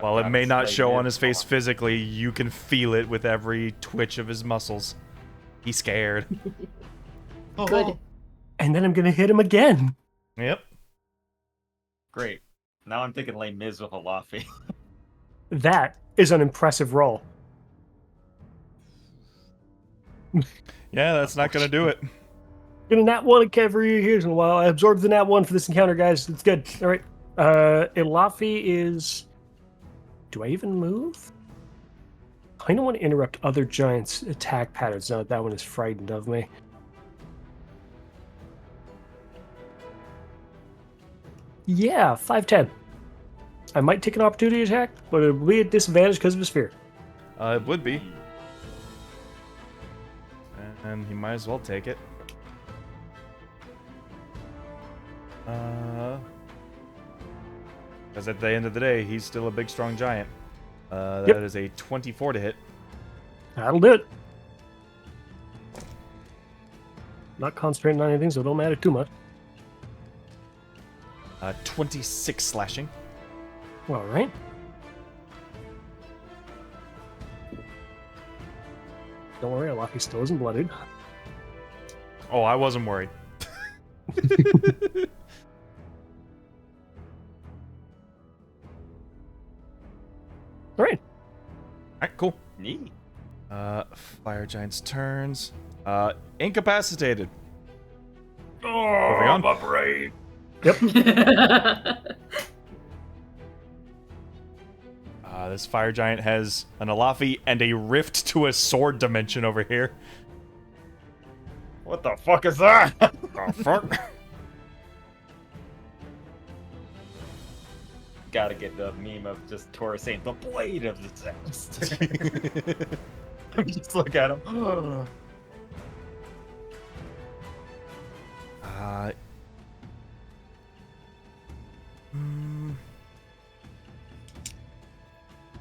While it God, may it's not like show on it. his face physically, you can feel it with every twitch of his muscles. He's scared. Good. And then I'm going to hit him again. Yep. Great. Now I'm thinking Les Mis with a Laffy. That is an impressive roll. Yeah, that's not gonna do it. Get a nat 1 every year in a while. I absorbed the nat 1 for this encounter, guys. It's good. All right. Ilafi is... Do I even move? I don't want to interrupt other giants' attack patterns now that that one is frightened of me. Yeah, 5'10". I might take an opportunity attack, but it will be at disadvantage because of his fear. It would be. And he might as well take it. Because at the end of the day, he's still a big, strong giant. That Yep. is a 24 to hit. That'll do it. Not concentrating on anything, so it don't matter too much. 26 slashing. All right. Don't worry, Ilafi still isn't blooded. Oh, I wasn't worried. All right. Alright, cool. Neat. Fire giant's turns. Incapacitated. Oh, Moving on. my brain. This fire giant has an Alafi and a rift to a sword dimension over here. What the fuck is that? Oh, fuck. Gotta get the meme of just Taurus saying the blade of the disaster. Just look at him.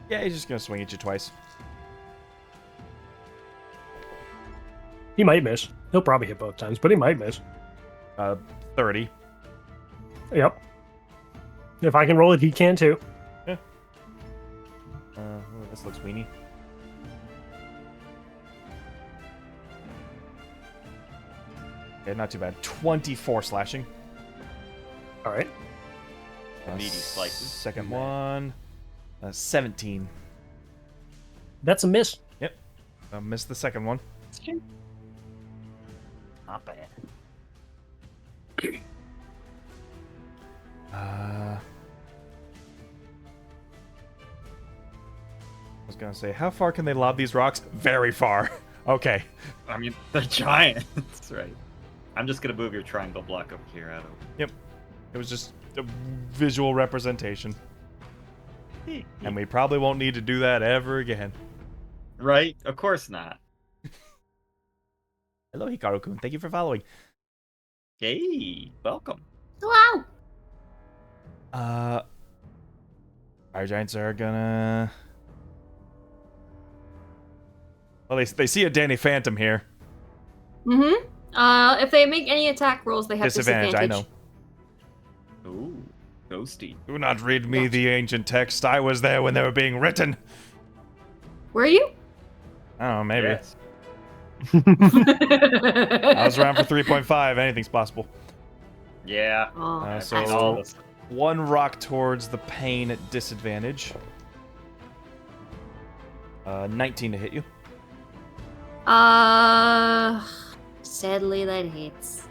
Yeah, he's just gonna swing at you twice. He might miss. He'll probably hit both times, but he might miss. 30. Yep. If I can roll it, he can too. This looks weenie. Okay, not too bad. 24 slashing. All right. Meaty slices. Second one. 17. That's a miss. Yep. I missed the second one. Not bad. I was gonna say, how far can they lob these rocks? Very far. Okay. I mean, they're giant. That's right. I'm just gonna move your triangle block over here out of. Yep. It was just a visual representation. And we probably won't need to do that ever again. Right? Of course not. Hello, Hikaru-kun. Thank you for following. Hey, welcome. Wow. Fire giants are gonna... Well, they see a Danny Phantom here. Mm-hmm. If they make any attack rolls, they have Disadvantage, I know. Ooh, ghosty. Do not read me the ancient text. I was there when they were being written. Were you? I don't know, maybe. Yes. I was around for 3.5. Anything's possible. Yeah. Oh, Uh, that's so- And all this. One rock towards the pain at disadvantage. 19 to hit you. Sadly that hits.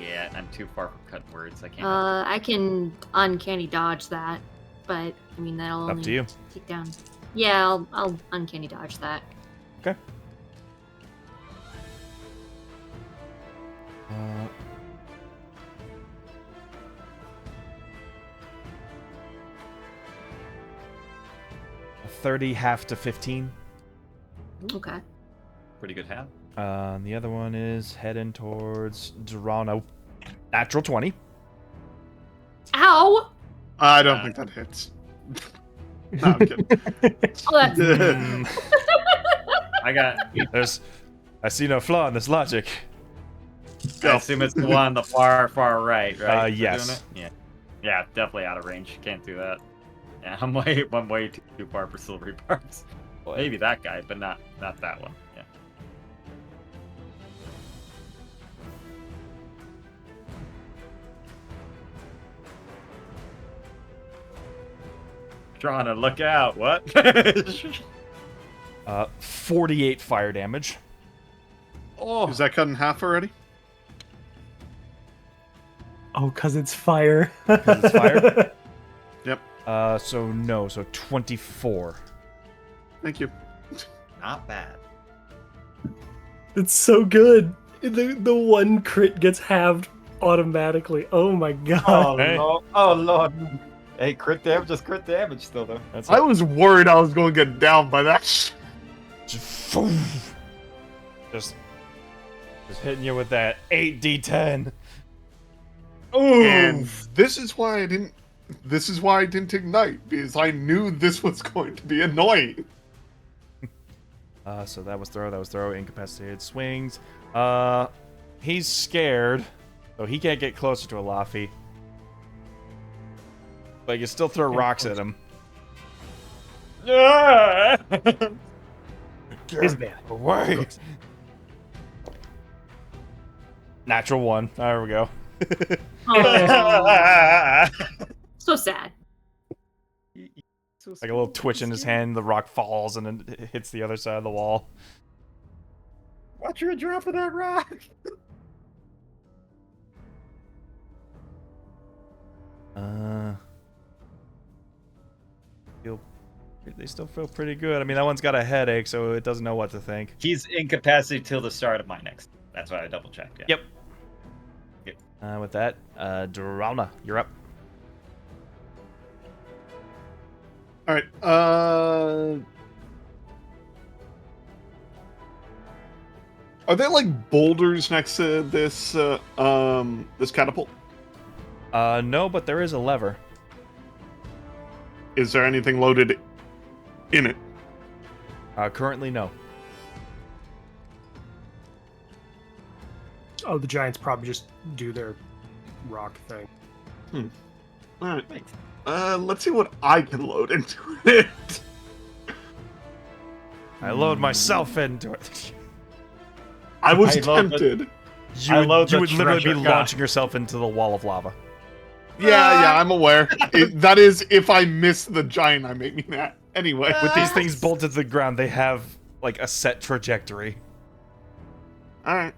Yeah, I'm too far from cutting words. I can't. I can uncanny dodge that, but I mean that'll Up only to you. take down. Yeah, I'll uncanny dodge that. Okay. Uh, 30 half to 15. Okay. Pretty good half. And the other one is heading towards Durandural. Natural 20. Ow! I don't think that hits. No, I'm kidding. Oh, that's Hmm. I got. I see no flaw in this logic. I assume it's the one on the far right? Right? Yes. Doing it? Yeah. Yeah, definitely out of range. Can't do that. Yeah, I'm way too far for silvery parts. Maybe that guy, but not that one. Yeah. Trying to look out. What? 48 fire damage. Oh, Is that cut in half already? Oh, because it's fire. 'Cause it's fire? Yep. So no, so 24. Thank you. not bad. It's so good. The one crit gets halved automatically. Oh my god. Oh Hey. lord! Oh lord! Hey, crit damage, just crit damage still though. That's I was worried I was going to get down by that. Just hitting you with that 8d10. And this is why I didn't. This is why I didn't ignite, because I knew this was going to be annoying. So that was throw, incapacitated swings. He's scared, so he can't get closer to Alafi. But you can still throw rocks at him. Here's bad. Away! Natural 1. There we go. oh, so sad. Like a little twitch in his hand, the rock falls and then it hits the other side of the wall. Watch your drop of that rock. They still feel pretty good. I mean, that one's got a headache, so it doesn't know what to think. He's incapacitated till the start of my next. That's why I double checked. Yeah. Yep. With that, Duralna, you're up. All right. Are there like boulders next to this this catapult? No, but there is a lever. Is there anything loaded in it? Currently, no. Oh, the giants probably just do their rock thing. All right. Let's see what I can load into it. I load myself into it. I was I love tempted. You I would, load you the would literally be treasure. God. launching yourself into the wall of lava. Yeah, I'm aware. That is if I miss the giant I'm aiming at. Anyway. With these things bolted to the ground, they have like a set trajectory. All right.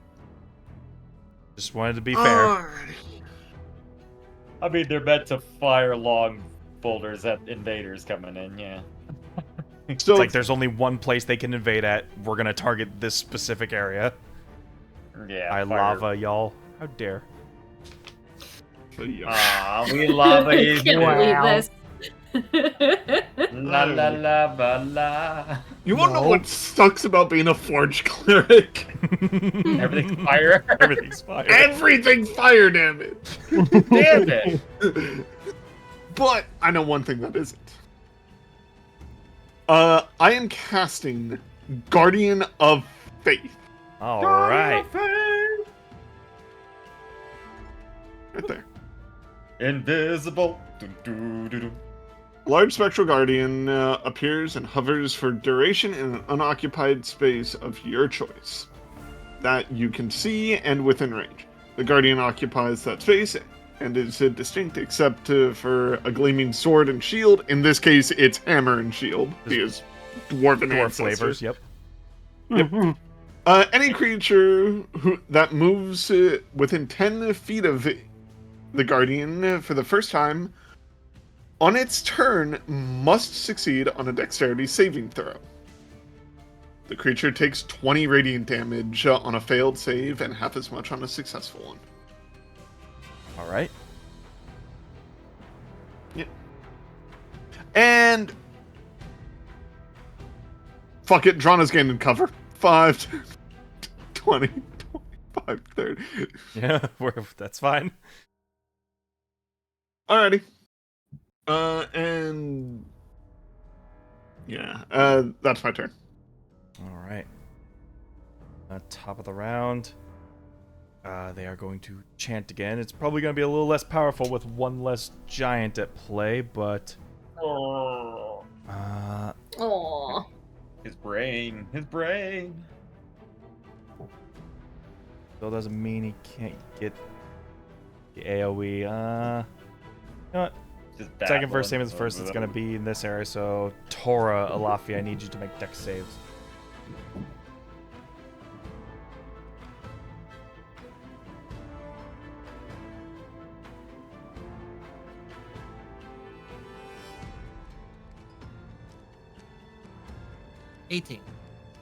Just wanted to be fair. I mean, they're meant to fire long boulders at invaders coming in. Yeah. It's So like there's only one place they can invade at. We're gonna target this specific area. Yeah. I fire. lava y'all. How dare. Ah, we lava you. Can't believe this. La la la ba la. you want to know what sucks about being a forge cleric? Everything's fire. Everything's fire. Everything fire damage. Damn it. But I know one thing that isn't. I am casting Guardian of Faith. All right. Right there. Invisible. Dun, dun, dun, dun. Large spectral guardian appears and hovers for duration in an unoccupied space of your choice that you can see and within range. The guardian occupies that space and is distinct except for a gleaming sword and shield. In this case, it's hammer and shield because dwarven Dwarf ancestors. flavors. Yep. Any creature that moves within 10 feet of the guardian for the first time on its turn must succeed on a dexterity saving throw. The creature takes 20 radiant damage on a failed save and half as much on a successful one. All right. And fuck it, Drana's gaining cover. 5, 20, 25, 30. Yeah, that's fine. Alrighty. And yeah, that's my turn. All right. Top of the round. They are going to chant again. It's probably going to be a little less powerful with one less giant at play, but Oh. Aww. His brain. His brain. still doesn't mean he can't get the AoE. You know what? Just Second verse, same baffling. as first. It's going to be in this area. So, Tora, Alafi, I need you to make dex saves. $18.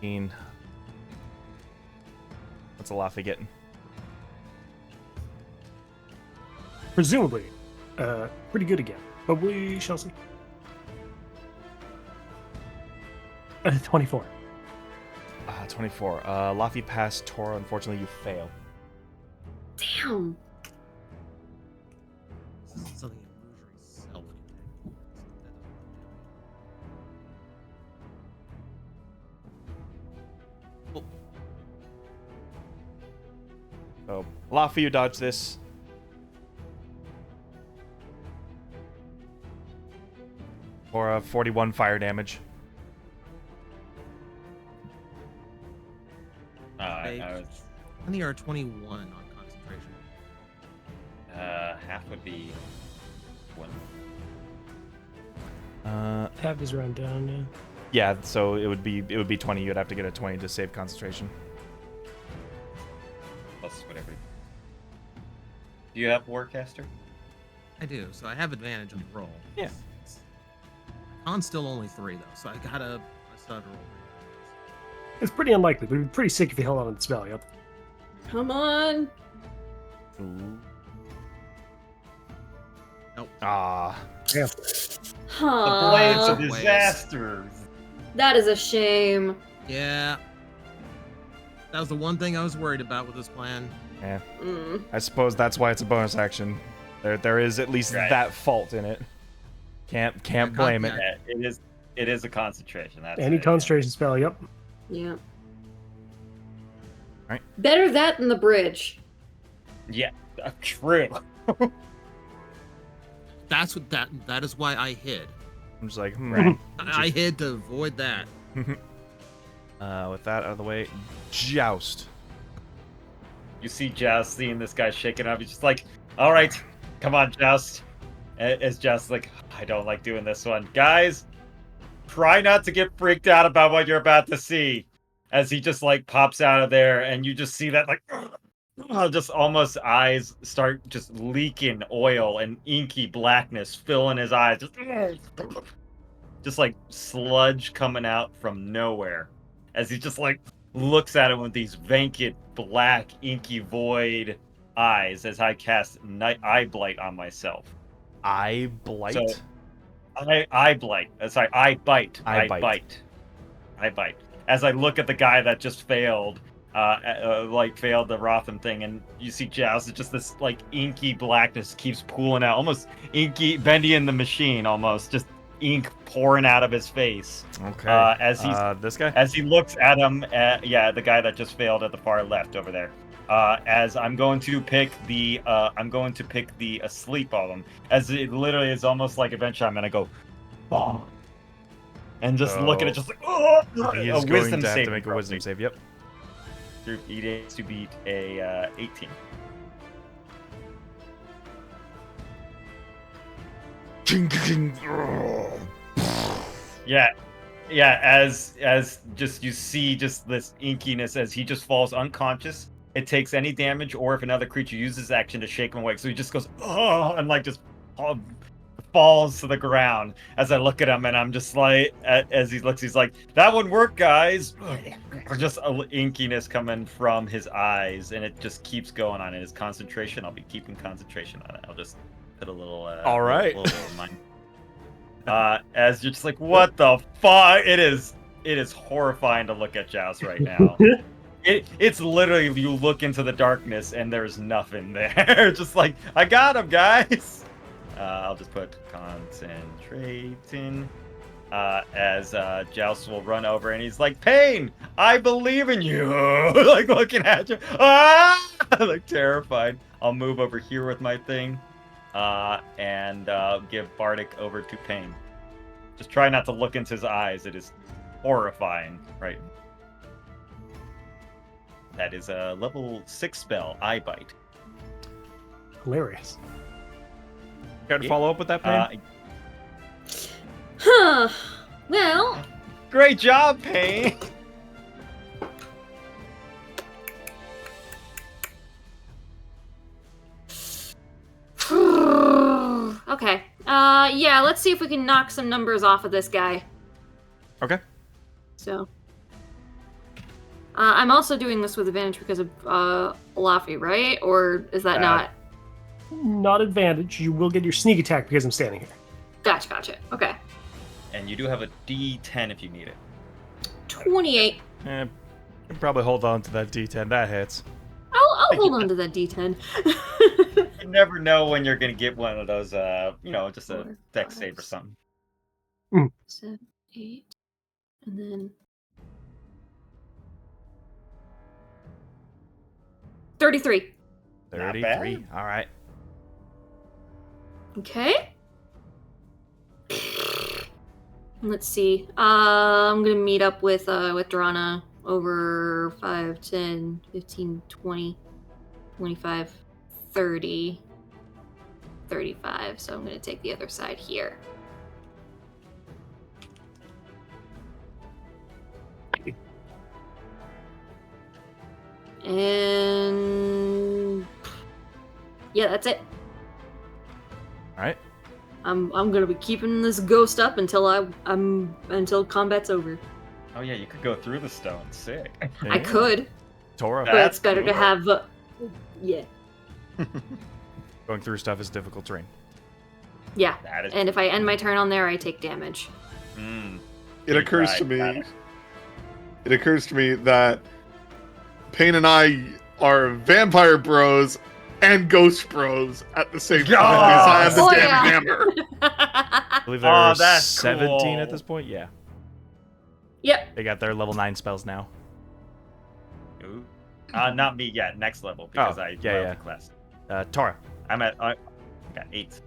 18. What's Alafi getting? Presumably, pretty good again, but we shall see. 24. 24. Lafi passed Tora. Unfortunately, you fail. Damn. Something illusory self. So, Lafi, you dodge this. Tora, 41 fire damage. I was 20 or 21 on concentration. half would be one. Half is round down, yeah. Yeah, so it would be 20. You'd have to get a 20 to save concentration. Plus whatever. Do you have Warcaster? I do, so I have advantage on the roll. Yeah. Con's still only 3 though, so I still have to roll. It's pretty unlikely, but it'd be pretty sick if he held on to the spell, yep. Come on. Ooh. Nope. Ah. Yeah. The Blades of Ways. Disaster. That is a shame. Yeah. That was the one thing I was worried about with this plan. Yeah. Mm. I suppose that's why it's a bonus action. There is at least Right. that fault in it. Can't blame it. Yeah, it is a concentration. That's Any it, concentration spell, yep. Yeah. Right. Better that than the bridge. Yeah, true. That's what that is why I hid. I'm just like, Right. I hid to avoid that. with that out of the way, joust. You see Joust seeing this guy shaking up. He's just like, all right, come on, Joust. As Joust like, I don't like doing this one. Guys, try not to get freaked out about what you're about to see. As he just like pops out of there and you just see that like, just almost eyes start just leaking oil and inky blackness filling his eyes. Just like sludge coming out from nowhere. As he just like looks at him with these vacant, black, inky void eyes as I cast Eye Blight on myself. Eye blight. So, I blight. Sorry, I bite. Eye I bite. bite. I bite. As I look at the guy that just failed, failed the Rotham thing, and you see Joust, it's just this like inky blackness keeps pooling out, almost inky, Bendy in the machine, almost just ink pouring out of his face. Okay. As he's this guy. as he looks at him, the guy that just failed at the far left over there. As I'm going to pick the asleep of him. As it literally is almost like eventually I'm gonna go, oh, and just look at it, just like, oh, He a is going wisdom to have save to make a wisdom save. Yep. He needs to beat a 18. Yeah, as just you see just this inkiness as he just falls unconscious. It takes any damage, or if another creature uses action to shake him awake. So he just goes, oh, and like just falls to the ground as I look at him, and I'm just like, as he looks, he's like, "That wouldn't work, guys." Just a inkiness coming from his eyes, and it just keeps going on. And his concentration, I'll be keeping concentration on it. I'll just put a little, All right. little reminder. As you're just like, what the fuck? It is horrifying to look at Joust right now. It's literally, you look into the darkness and there's nothing there. Just like, I got him, guys. I'll just put concentrating. As Joust will run over and he's like, Pain, I believe in you. Like looking at you. Ah! Like terrified. I'll move over here with my thing. And give Bardic over to Pain. Just try not to look into his eyes. It is horrifying, right? That is a level 6 spell, Eye Bite. Hilarious. Care to follow up with that, Pain? Huh. Well, Great job, Pain! okay. Yeah, let's see if we can knock some numbers off of this guy. Okay. So. I'm also doing this with advantage because of Laffy, right? Or is that not? Not advantage. You will get your sneak attack because I'm standing here. Gotcha. Okay. And you do have a D10 if you need it. 28. You can probably hold on to that D10. That hits. I'll hold on to that D10. You never know when you're gonna get one of those, just a 4, dex 5, save or something. 7, 8, and then 33. Not 33. bad. All right. Okay. Let's see. I'm gonna meet up with Drana over 5, 10, 15, 20, 25, 30, 35. So I'm gonna take the other side here. And yeah, that's it. All right. I'm gonna be keeping this ghost up until until combat's over. Oh yeah, you could go through the stone. Sick. I could, Tora. but it's better to cool. have. Yeah, Going through stuff is difficult terrain. yeah. That is. And if I end my turn on there, I take damage. It occurs to Right, got me. it. It occurs to me that Payne and I are vampire bros and ghost bros at the same time. Because I have this Oh, damn yeah. hammer. I believe Oh, they're that's 17 cool. at this point. Yeah. Yep. They got their level 9 spells now. Ooh. Not me yet. Next level because Oh, I yeah, love yeah. the class. Tora. I'm at. I got 8.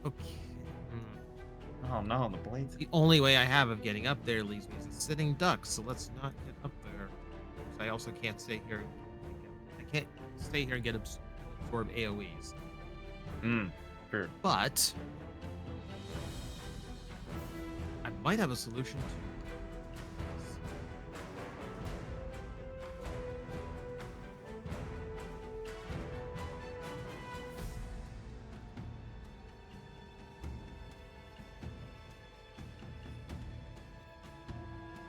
Okay. Oh no, the blades. The only way I have of getting up there leaves me as a sitting duck, so let's not get up there. I also can't stay here. I can't stay here and get absorb AoEs. Sure. But I might have a solution to.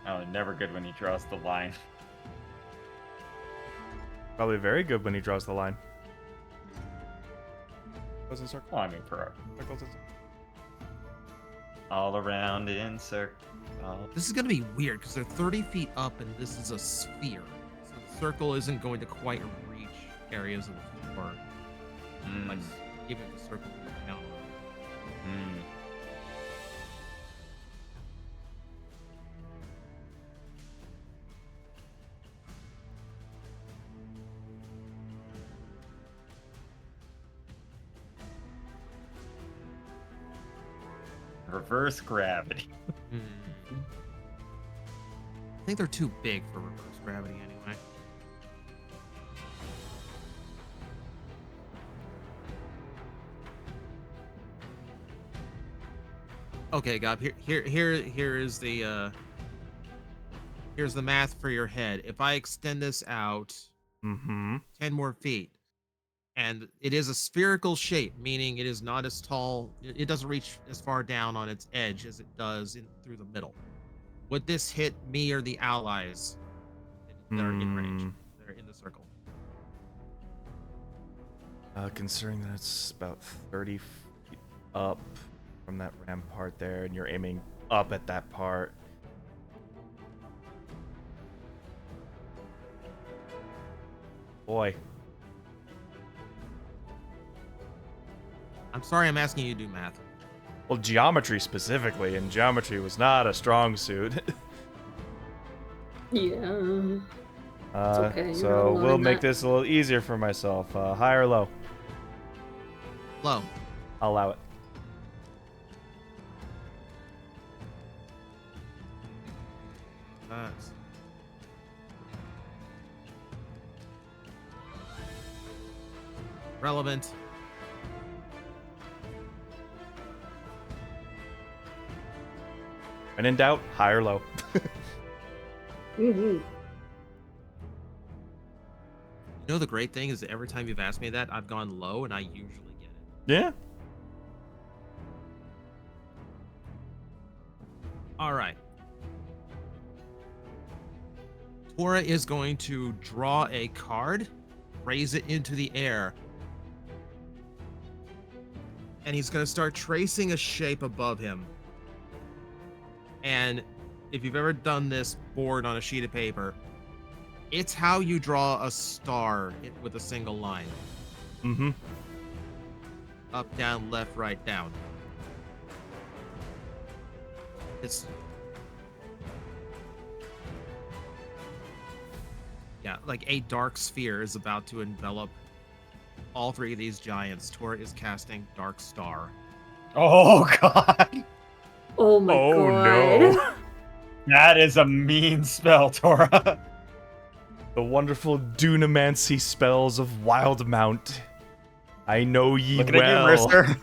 Oh, never good when he draws the line. Probably very good when he draws the line. Goes in circle. Well, I mean, for Circles in circle. all around in circle. This is going to be weird because they're 30 feet up and this is a sphere. So the circle isn't going to quite reach areas of the floor. Like, even the circle goes down. Reverse gravity. I think they're too big for reverse gravity anyway. Okay, Gob. Here is the here's the math for your head. If I extend this out 10 more feet, And it is a spherical shape, meaning it is not as tall. It doesn't reach as far down on its edge as it does through the middle. Would this hit me or the allies that are in range? That are in the circle. Considering that it's about 30 feet up from that rampart there, and you're aiming up at that part. Boy. I'm sorry I'm asking you to do math. Well, geometry specifically, and geometry was not a strong suit. Yeah. okay, you're So not alone we'll in make that. this a little easier for myself. High or low? Low. I'll allow it. Nice. Relevant. When in doubt, high or low. Mm-hmm. You know the great thing is that every time you've asked me that, I've gone low and I usually get it. Yeah. All right. Tora is going to draw a card, raise it into the air, and he's going to start tracing a shape above him. And if you've ever done this board on a sheet of paper, it's how you draw a star with a single line. Mm-hmm. Up, down, left, right, down. It's... Yeah, like a dark sphere is about to envelop all three of these giants. Tora is casting Dark Star. Oh god, Oh my god. that is a mean spell, Tora. The wonderful Dunamancy spells of Wildmount. I know ye Looking at you, well. Mercer.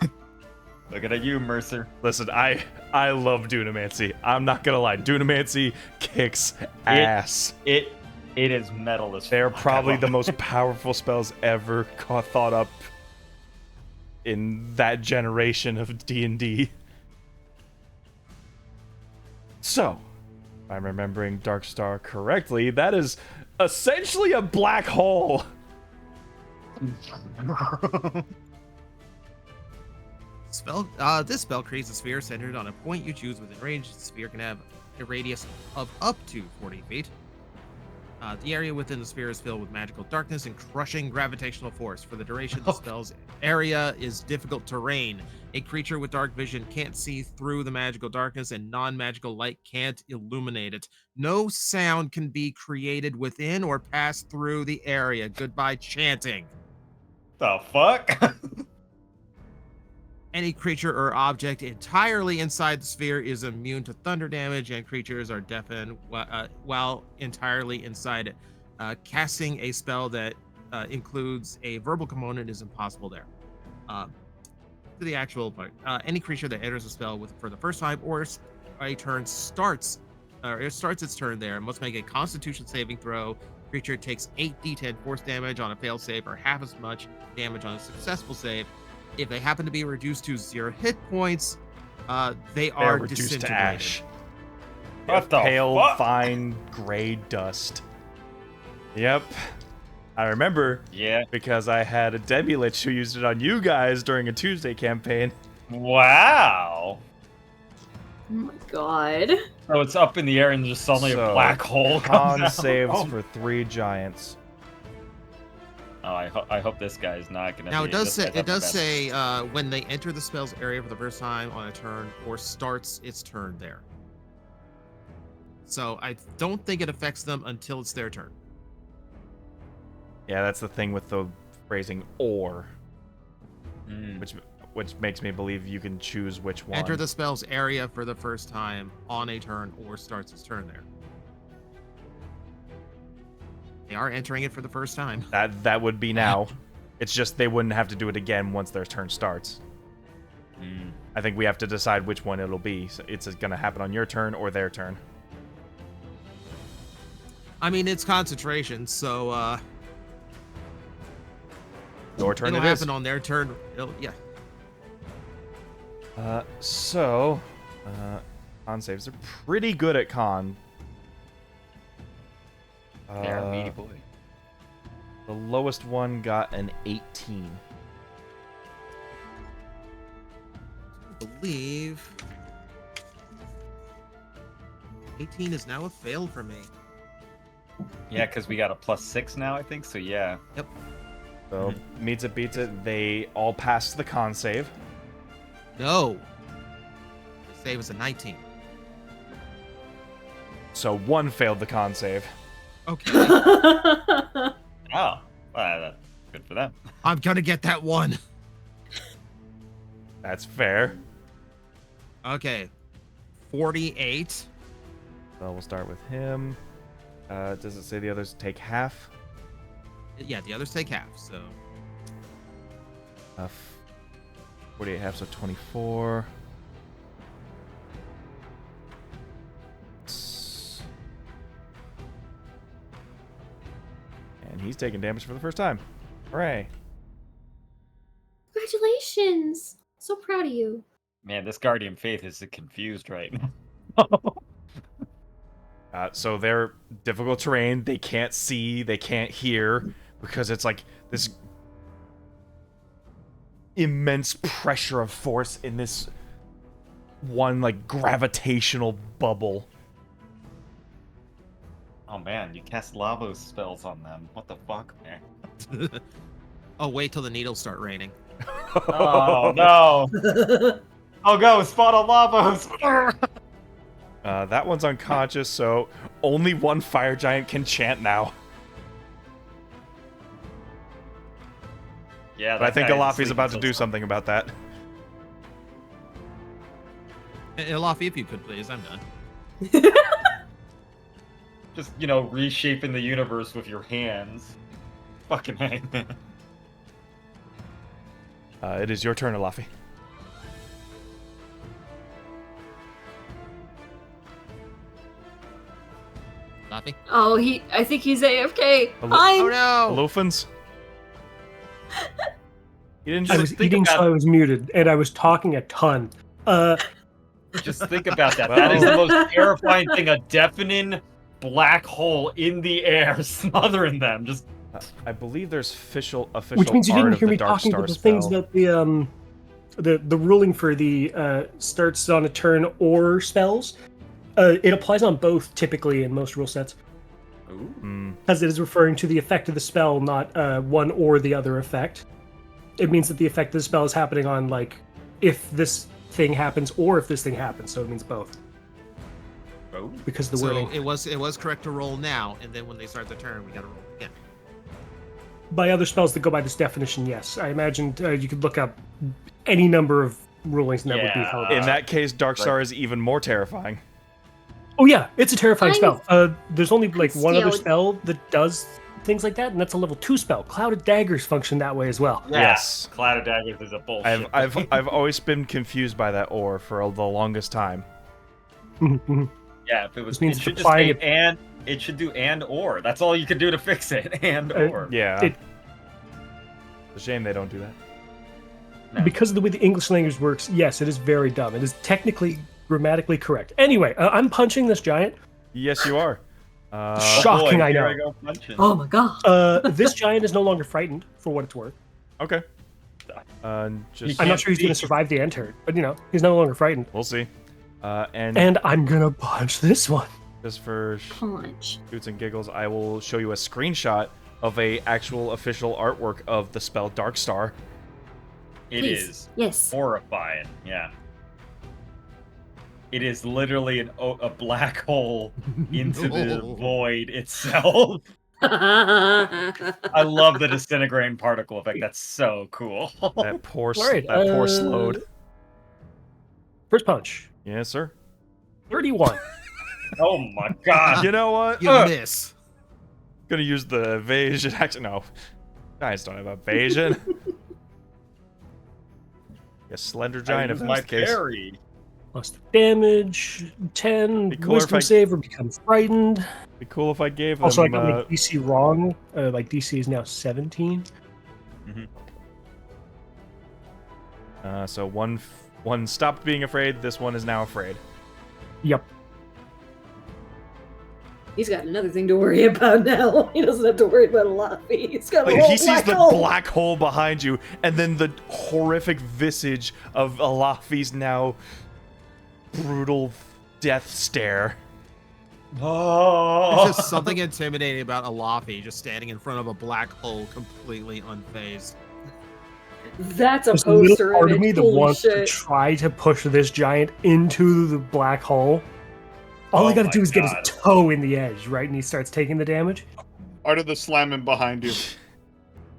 Looking at you, Mercer. Listen, I love Dunamancy. I'm not gonna lie. Dunamancy kicks ass. It is metal as They're fuck. probably I love the it. most powerful spells ever thought up in that generation of D&D. So, if I'm remembering Darkstar correctly, that is essentially a black hole. This spell creates a sphere centered on a point you choose within range. The sphere can have a radius of up to 40 feet. The area within the sphere is filled with magical darkness and crushing gravitational force. For the duration, the spell's area is difficult terrain. A creature with dark vision can't see through the magical darkness, and non-magical light can't illuminate it. No sound can be created within or pass through the area. Goodbye chanting. The fuck? Any creature or object entirely inside the sphere is immune to thunder damage, and creatures are deafened while entirely inside it. Casting a spell that includes a verbal component is impossible there. To the actual part, any creature that enters a spell for the first time or a turn starts its turn there must make a Constitution saving throw. Creature takes 8d10 force damage on a failed save, or half as much damage on a successful save. If they happen to be reduced to 0 hit points, they are reduced to disintegrated. ash. What the Pale, fuck? fine, gray dust. Yep. I remember Yeah. because I had a Debbie Lich who used it on you guys during a Tuesday campaign. Wow. Oh my god. So it's up in the air and just suddenly So, a black hole comes Con out. saves Oh. for 3 giants. Oh, I hope this guy's not gonna. Now be, it does this say guy's not the best. when they enter the spell's area for the first time on a turn or starts its turn there. So I don't think it affects them until it's their turn. Yeah, that's the thing with the phrasing "or," Mm. which makes me believe you can choose which one. Enter the spell's area for the first time on a turn or starts its turn there. They are entering it for the first time. That would be now. It's just they wouldn't have to do it again once their turn starts. Mm. I think we have to decide which one it'll be. So it's going to happen on your turn or their turn. I mean, it's concentration, so Your turn It'll it is. happen on their turn. Yeah. Con saves are pretty good at con. They're a meaty boy. The lowest one got an 18. I believe 18 is now a fail for me. Yeah, because we got a +6 now, I think. So yeah. Yep. So meets it, beats it. They all passed the con save. No. The save is a 19. So one failed the con save. Okay. Oh, well, that's good for them. I'm gonna get that one. That's fair. Okay. 48. So we'll start with him. Does it say the others take half? Yeah, the others take half, so 48 half, so 24. And he's taking damage for the first time. Hooray. Congratulations! So proud of you. Man, this Guardian Faith is confused right now. So they're difficult terrain. They can't see, they can't hear, because it's like this immense pressure of force in this one like gravitational bubble. Oh man, you cast lava spells on them. What the fuck, man? oh, wait till the needles start raining. Oh no! Oh go, spot on lavos! That one's unconscious, so only one fire giant can chant now. Yeah, But I think that guy is Alafi's sleeping about to till do something about that. Elafi, if you could please, I'm done. Just, you know, reshaping the universe with your hands. Fucking hang. It is your turn, Alafi. Elafi? Oh, I think he's AFK. Hello- Fine. Oh no! Lofins? You didn't I just was think eating, so about- I was muted, and I was talking a ton. Just think about that. Well- That is the most terrifying thing. A deafening black hole in the air smothering them. Just I believe there's official Which means you art didn't of hear the me Dark talking Star about the things spell. about the ruling for the starts on a turn or spells. It applies on both typically in most rule sets, because it is referring to the effect of the spell, not one or the other effect. It means that the effect of the spell is happening on like if this thing happens or if this thing happens. So it means both. Because of the So wording. it was correct to roll now, and then when they start their turn, we gotta roll again. By other spells that go by this definition, yes. I imagined you could look up any number of rulings and that would be Yeah. held. In that case, Dark Star is even more terrifying. Oh yeah, it's a terrifying I'm- spell. There's only like one other scared. spell that does things like that, and that's a level 2 spell. Clouded Daggers function that way as well. Yes. Cloud of Daggers is a bullshit. I've always been confused by that ore for the longest time. Yeah, if it was, This means it should just applying say it- and. It should do and or. That's all you can do to fix it. And or. Yeah. It- It's a shame they don't do that. No. Because of the way the English language works, yes, it is very dumb. It is technically, grammatically correct. Anyway, I'm punching this giant. Yes, you are. Shocking, I here know. I go punching. Oh my god. This giant is no longer frightened, for what it's worth. Okay. Just I'm can't not sure he's going to see. survive the end turn, but you know, he's no longer frightened. we'll see. And And I'm going to punch this one. just for Punch. shoots and giggles, I will show you a screenshot of a actual official artwork of the spell Dark Star. It Please. is Yes. horrifying. Yeah. It is literally a black hole into the No. void itself. I love the disintegrating particle effect. That's so cool. That poor, Alright, that poor slowed. First punch. Yes, sir. 31. Oh my god. You know what? You miss. Gonna use the evasion. Actually, no. Giants don't have evasion. A slender giant, if I that's my the case. parry. Plus the damage, 10. Be cooler if Wisdom I- save or become frightened. Be cool if I gave them. Also, I got my DC wrong. Like DC is now 17. So one stopped being afraid. This one is now afraid. Yep. He's got another thing to worry about now. He doesn't have to worry about a lot. He's got a Like, whole he sees black the hole. black hole behind you, and then the horrific visage of Alafi's now brutal death stare. Oh. There's just something intimidating about Alafi just standing in front of a black hole completely unfazed. That's a There's a little poster part of image. me that Holy wants to shit. try to push this giant into the black hole. All Oh he got to my do is get God. his toe in the edge, right? And he starts taking the damage. Art of the slamming behind you.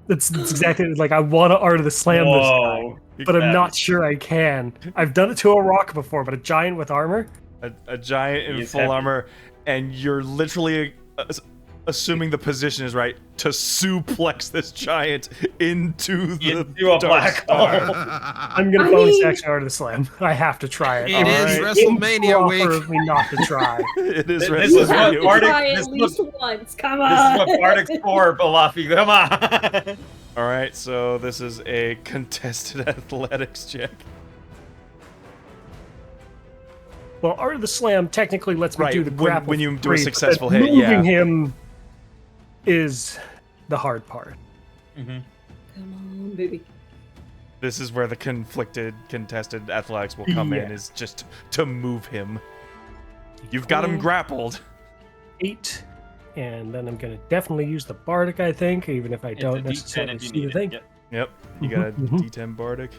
That's exactly like I want to Art of the Slam this guy, Whoa. but I'm That not is- sure I can. I've done it to a rock before, but a giant with armor? A giant in He is full heavy. armor, and you're literally assuming the position is right to suplex this giant into the Into a Dark black Star. hole. I'm gonna I bonus mean- action Art of the Slam. I have to try it. It is Alright. WrestleMania Offer week. of me not to try. It is This Red is what Sonja. Bardic- Try this at was- least once. Come This on. is what Bardic's for, Balafi. Come on. All right, so this is a contested athletics check. Well, Art of the Slam technically lets me Right, do the when- grapple when you for do a free, but successful then hit, yeah. moving him is the hard part. Come on, baby. This is where the contested athletics will come in, Yeah. is just to move him. You've got him grappled. 8, and then I'm gonna definitely use the Bardic, I think, even if I It's don't a D10 necessarily if you see the need thing. it. Yep, you got a Mhm. D10 Bardic.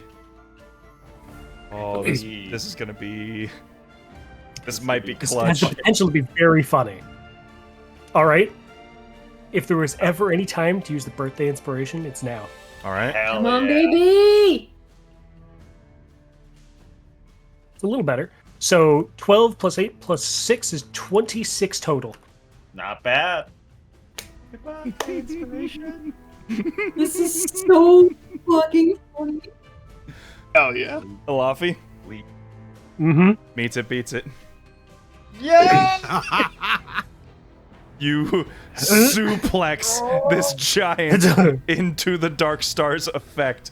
Oh, this is gonna be. This might be This clutch. has the potential to be very funny. All right. If there was ever any time to use the birthday inspiration, it's now. All right. Hell Come on, yeah. baby. It's a little better. So 12 plus 8 plus 6 is 26 total. Not bad. Goodbye, inspiration. This is so fucking funny. Hell yeah. Alafi Mm-hmm. meets it, beats it. Yeah. You suplex this giant into the Dark Star's effect.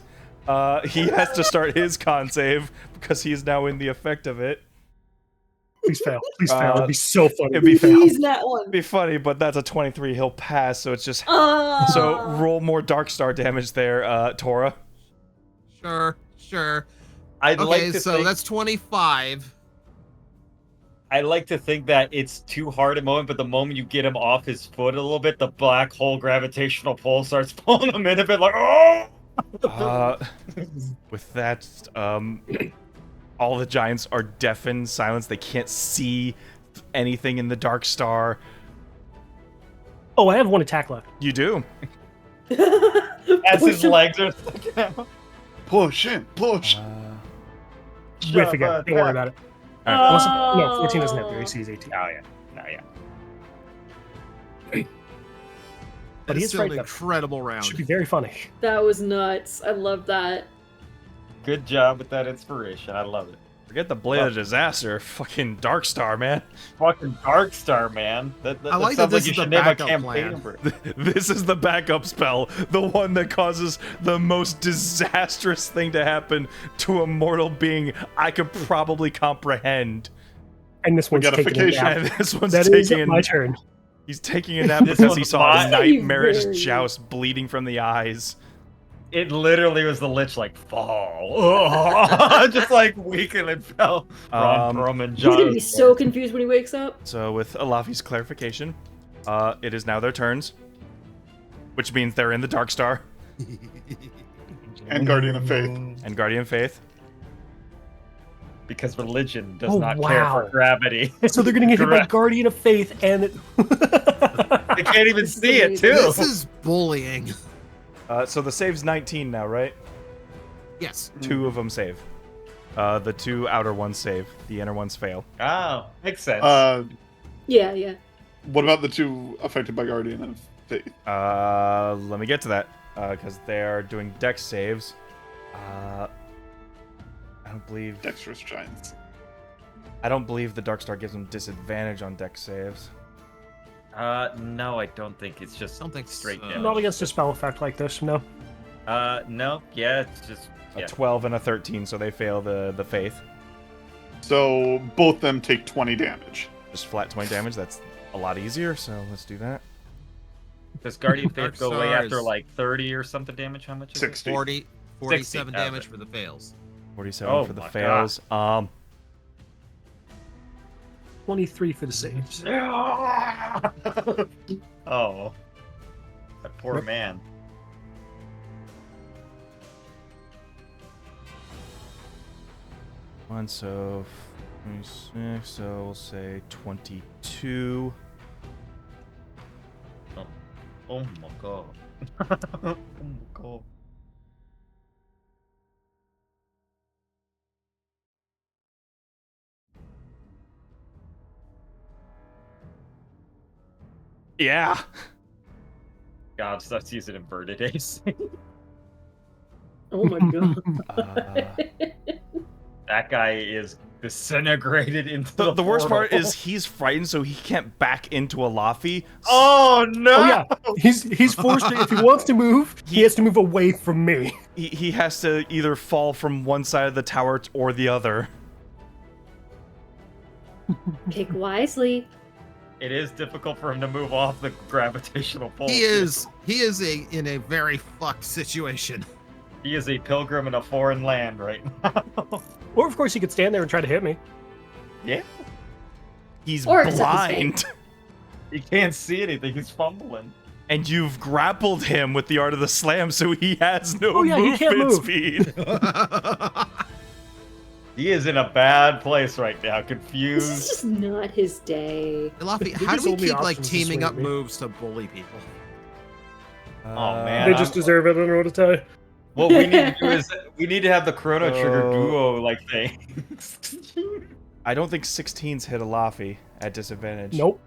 He has to start his con save because he is now in the effect of it. Please fail. Please fail. It'd be so funny. It'd be if you fail. He's that one. It'd be funny, but that's a 23. He'll pass, so it's just. Ah. So roll more Dark Star damage there, Tora. Sure. I'd Okay, like to so think, that's 25. I like to think that it's too hard a moment, but the moment you get him off his foot a little bit, the black hole gravitational pull starts pulling him in a bit like, oh! With that, all the giants are deafened, silenced. They can't see anything in the Dark Star. Oh, I have one attack left. You do. As his legs are sticking out. Push in, push. Whiff again. Don't worry about it. All right. Unless no, 14 doesn't have the AC is 18. Oh, yeah. No, yeah. But That he is is still right, an though. incredible round. Should be very funny. That was nuts. I love that. Good job with that inspiration. I love it. Forget the Blade of Disaster. Fucking Dark Star, man. Fucking Dark Star, man. That I like that sounds this you is the should name a backup campaign plan. for. This is the backup spell. The one that causes the most disastrous thing to happen to a mortal being I could probably comprehend. And this one's taking a Forgetification. nap. And this one's That is taking my turn. He's taking a nap This because he one's saw a mine. nightmarish Very- joust bleeding from the eyes. It literally was the Lich like fall. Oh, just like weakened and fell. Ron Perlman, He's gonna be John. so confused when he wakes up. So with Alafi's clarification, it is now their turns, which means they're in the Dark Star And Guardian of Faith. and Guardian Faith. Because religion does Oh, not care wow. for gravity. So they're gonna get hit by Correct. Guardian of Faith and it... They can't even This is see it amazing. too. This is bullying. So the save's 19 now, right? Yes. Two of them save. The two outer ones save. The inner ones fail. Oh, makes sense. Yeah. What about the two affected by Guardian of Faith? Let me get to that because they are doing dex saves. I don't believe Dexterous Giants. the Dark Star gives them disadvantage on dex saves. No, I don't think it's just Something straight so- damage. Not against a spell effect like this, no. No, yeah, it's just A Yeah. 12 and a 13, so they fail the faith. So both them take 20 damage. Just flat 20 damage. That's a lot easier, so let's do that. Does Guardian Dark Faith go away Star after is- like 30 or something damage? How much is 60. 47 60, damage okay. for the fails. 47 Oh for the my fails. 23 for the saves. it? Oh. That poor Yep. man. One, so 26, so we'll say 22. Oh my god. Oh my god. Yeah. God, starts using inverted ace. Oh my god. That guy is disintegrated into The worst part portal. is he's frightened, so he can't back into a Laffy. Oh no! Oh yeah, he's forced to, if he wants to move, he has to move away from me. He has to either fall from one side of the tower or the other. Pick wisely. It is difficult for him to move off the gravitational pull. He is in a very fucked situation. He is a pilgrim in a foreign land right now. Or of course he could stand there and try to hit me. Yeah. He's Or accept his blind. He can't see anything. He's fumbling. And you've grappled him with the art of the slam, so he has no Oh, yeah, he can't movement move. speed. He is in a bad place right now, This is confused. just not his day. Luffy, They how just do we only keep like options this teaming way, up right? moves to bully people? Oh, man. They I'm- just deserve it. I don't know what to tell you. What we need to do is we need to have the Chrono Trigger Oh. duo like thing. I don't think 16s hit a Laffy at disadvantage. Nope.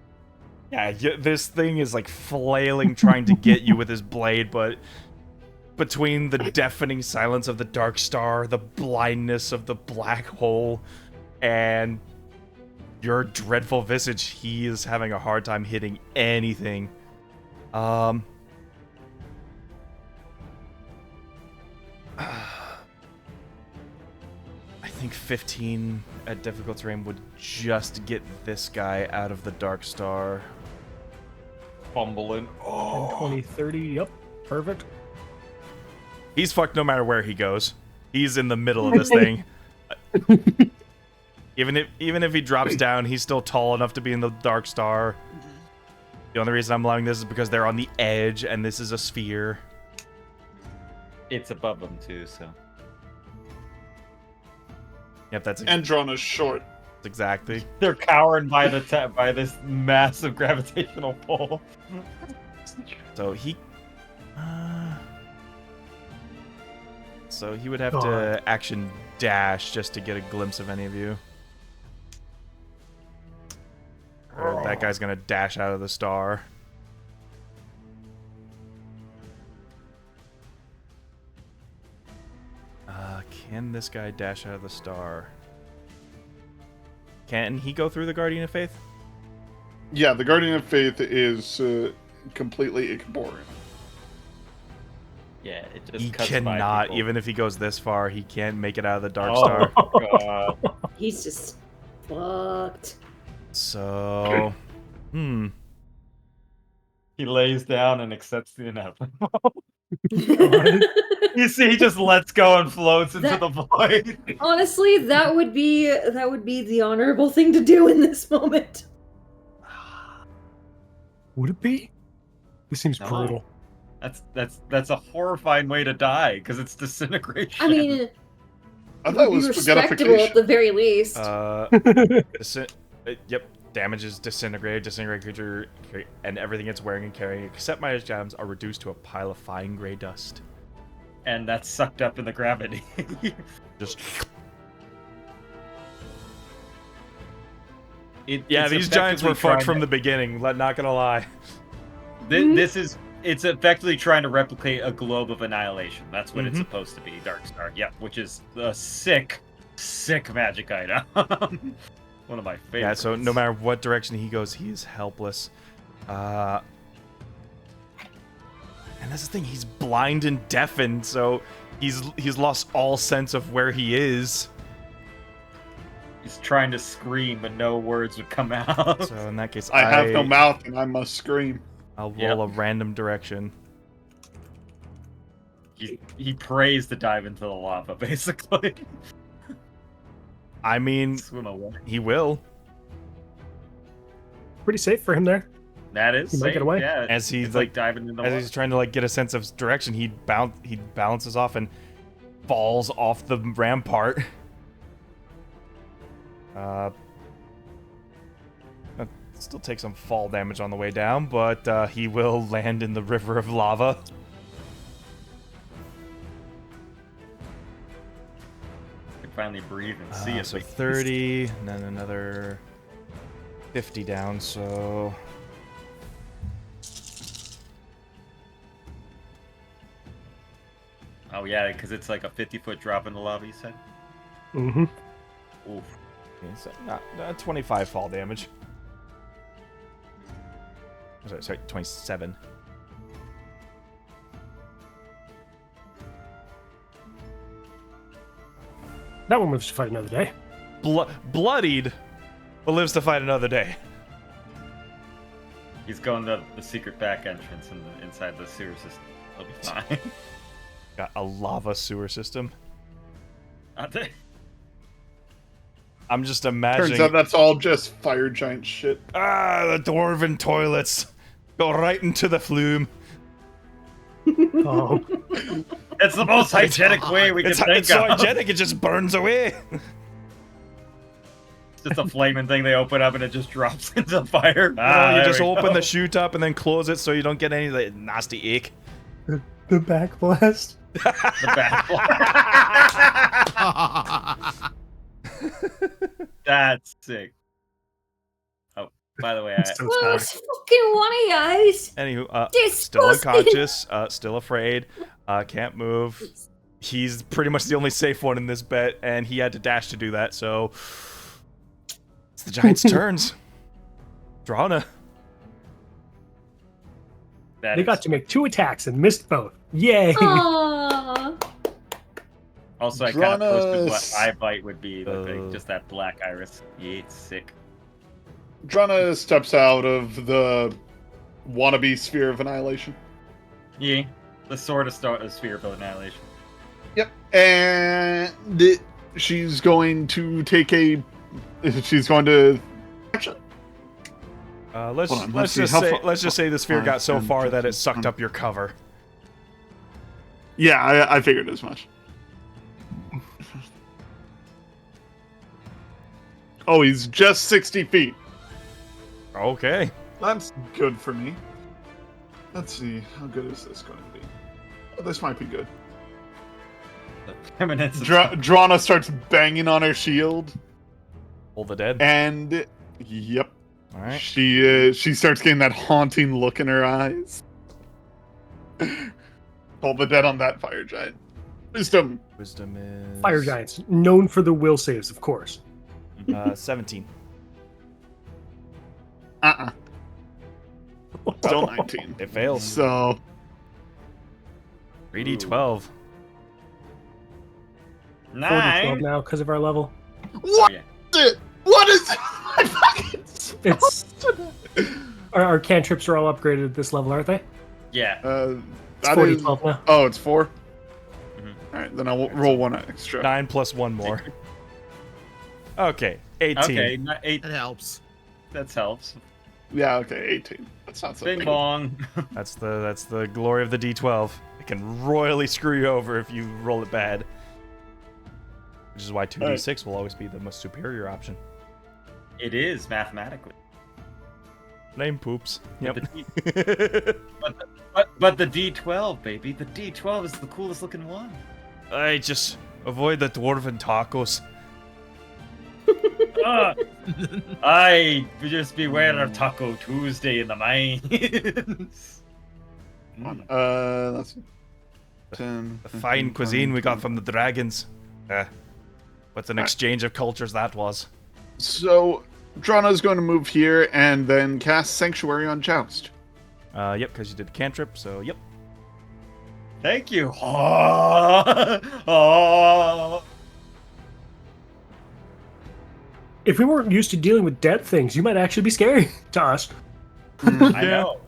Yeah, this thing is like flailing, trying to get you with his blade, but between the deafening silence of the Dark Star, the blindness of the black hole, and your dreadful visage, he is having a hard time hitting anything. I think 15 at difficult terrain would just get this guy out of the Dark Star. Fumbling. Oh. 20, 30. Yep. Perfect. He's fucked no matter where he goes. He's in the middle of this thing. Even if he drops down, he's still tall enough to be in the Dark Star. The only reason I'm allowing this is because they're on the edge, and this is a sphere. It's above them too, so. Yep, that's Androna's short. exactly. They're cowering by the by this massive gravitational pull. So he... so he would have to God. action dash just to get a glimpse of any of you. Or that guy's gonna dash out of the star. Can this guy dash out of the star? Can he go through the Guardian of Faith? Yeah, the Guardian of Faith is completely incorporeal. Yeah, it just He cuts by cannot, people. even if he goes this far, he can't make it out of the Dark Oh, Star. God. He's just fucked. So, He lays down and accepts the inevitable. You see, he just lets go and floats into That- the void. Honestly, that would be the honorable thing to do in this moment. Would it be? This seems No. brutal. That's a horrifying way to die because it's disintegration. I mean, I it thought it would be was respectable at spaghettification. the very least. yep, damage is disintegrated creature, and everything it's wearing and carrying except my items are reduced to a pile of fine gray dust. And that's sucked up in the gravity. Just It- yeah, it's these giants were effectively fucked trying from the beginning. Not gonna lie. It's effectively trying to replicate a globe of annihilation. That's what it's Mhm. supposed to be, Dark Star. Yeah, which is a sick magic item. One of my favorites. Yeah, so no matter what direction he goes, he is helpless. And that's the thing, he's blind and deafened, so he's lost all sense of where he is. He's trying to scream, but no words would come out. So in that case, I have no mouth and I must scream. I'll roll a random direction. He prays to dive into the lava, basically. I mean, Swim away. he will. Pretty safe for him there. That is He might get safe, away. Yeah, As he's it's like diving in the as water. he's trying to like get a sense of direction, he balances off and falls off the rampart. That still takes some fall damage on the way down, but he will land in the river of lava. I can finally breathe and see it. So 30, and then another 50 down, so... Oh yeah, because it's like a 50-foot drop in the lava, you said? Mm-hmm. Oof. Okay, so not 25 fall damage. Sorry, 27. That one lives to fight another day. Bloodied, but lives to fight another day. He's going to the secret back entrance inside the sewer system. He'll be fine. Got a lava sewer system. I'm just imagining. Turns out that's all just fire giant shit. The dwarven toilets go right into the flume. Oh, It's the most hygienic way we can It's think so of. hygienic, it just burns away. It's just a flaming thing they open up and it just drops into the fire. You There just we open go. the chute up and then close it so you don't get any like, nasty ache. the back blast. The back. That's sick. Oh, by the way, So Well, sorry. it's fucking one of yous. Anywho, still Disgusting. unconscious, still afraid, can't move. He's pretty much the only safe one in this bet, and he had to dash to do that, so... It's the Giants' turns. Drana. that They is- got to make 2 attacks and missed both. Yay! Aww. Also, I kind of posted what Dranas- eye bite would be, like, Uh. just that black iris. Yeah, it's sick. Drana steps out of the wannabe sphere of annihilation. Yeah, the sword of sphere of annihilation. Yep. And she's going to take a. She's going to. Actually, Let's Hold on, let's see, just how say far- let's just say the sphere got so 10, far that it 15, sucked up your cover. yeah, I figured as much. Oh, he's just 60 feet. Okay. That's good for me. Let's see, how good is this going to be? Oh, this might be good. The permanence. of- Drana starts banging on her shield, Hold the dead. and yep, All right. she starts getting that haunting look in her eyes. Hold the dead on that fire giant. Wisdom. Wisdom is Fire giants, known for the will saves, of course. 17. Still 19. It fails. So 3d12. 4d12 9. now because of our level. what? Yeah. It? What is? I fucking It's our cantrips are all upgraded at this level, aren't they? Yeah. It's that 4d12 now. Oh, it's 4. Mhm. All right, then I'll roll one extra. 9 plus 1 more. Okay. 18. Okay, not 8. That helps. That helps. Yeah, okay, 18. That's not so Bing bad. bong. That's the glory of the d12. It can royally screw you over if you roll it bad. Which is why 2d6 will always be the most superior option. It is mathematically. Name poops. Yep. But the D12, baby. The D12 is the coolest looking one. I just avoid the dwarven tacos. I just beware of Taco Tuesday in the mines. Let's see. 10, The fine cuisine we got from the dragons. What an exchange of cultures that was. So, Drana's going to move here and then cast Sanctuary on Joust. Yep, because you did the cantrip, so yep. Thank you. Oh. If we weren't used to dealing with dead things, you might actually be scary to us. I know.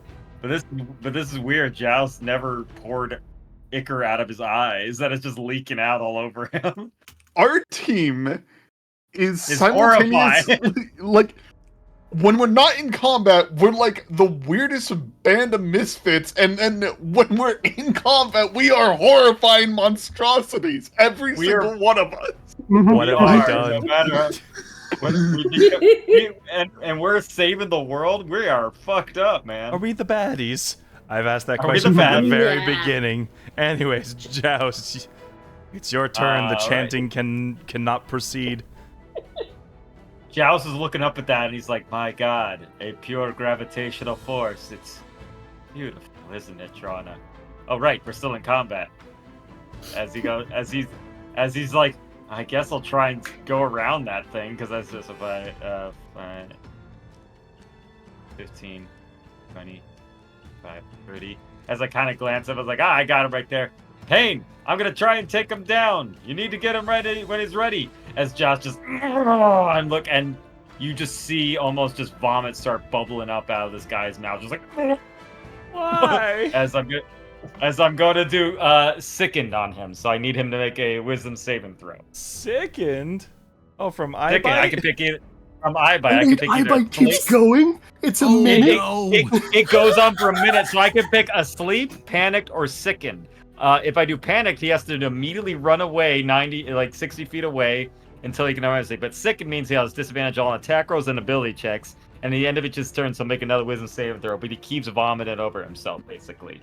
But this is weird. Joust never poured ichor out of his eyes. That is just leaking out all over him. Our team is It's simultaneously like when we're not in combat, we're like the weirdest band of misfits, and when we're in combat, we are horrifying monstrosities. Every We single are- one of us. What have I are, done? No matter and we're saving the world. We are fucked up, man. Are we the baddies? I've asked that Are we question the from the baddies? very Yeah. beginning. Anyways, Joust, it's your turn. The All right. chanting cannot proceed. Joust is looking up at that and he's like, "My God, a pure gravitational force. It's beautiful, isn't it, Trana?" Oh right, we're still in combat. As he's like, I guess I'll try and go around that thing because that's just a 15, 20, 25, 30. As I kind of glance up, I was like, I got him right there. Pain, I'm gonna try and take him down. You need to get him ready when he's ready. As Josh just and look, and you just see almost just vomit start bubbling up out of this guy's mouth, just like Why? as I'm going to do sickened on him. So I need him to make a wisdom saving throw. Sickened? Oh, from eye Sickened, I bite? can pick it from eye bite. I can pick either Eyebite keeps sleep- going. It's a Oh, minute. no. It goes on for a minute, so I can pick asleep, panicked, or sickened. If I do panicked, he has to immediately run away 60 feet away until he can obviously. But sickened means he has disadvantage on attack rolls and ability checks. And at the end of each turn, so make another wisdom saving throw. But he keeps vomiting over himself, basically,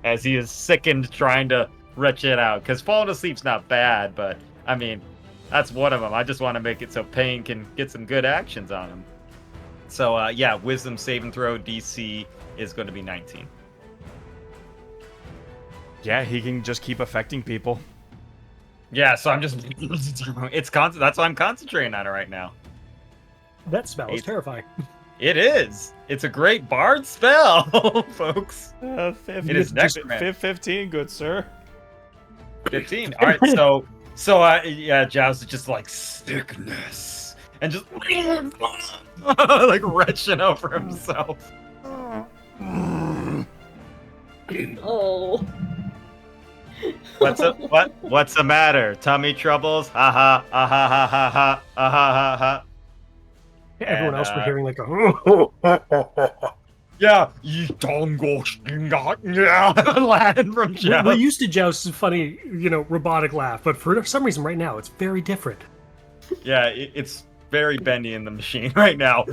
as he is sickened, trying to retch it out. Because falling asleep's not bad, but I mean, that's one of them. I just want to make it so Pain can get some good actions on him. So yeah, wisdom saving throw DC is going to be 19. Yeah, he can just keep affecting people. Yeah, so I'm just that's why I'm concentrating on it right now. That spell is terrifying. It is. It's a great bard spell, folks. 15, It is necromancy. 15, good sir. 15. All right, so yeah, Joust is just like sickness and just like retching over himself. Oh. What's the matter? Tummy troubles? Ha ha ha ha ha ha ha ha ha ha. Everyone else were hearing like a. Yeah, you don't go yeah, Latin from We're Joust. used to Joust's funny, robotic laugh, but for some reason right now it's very different. Yeah, it's very bendy in the machine right now.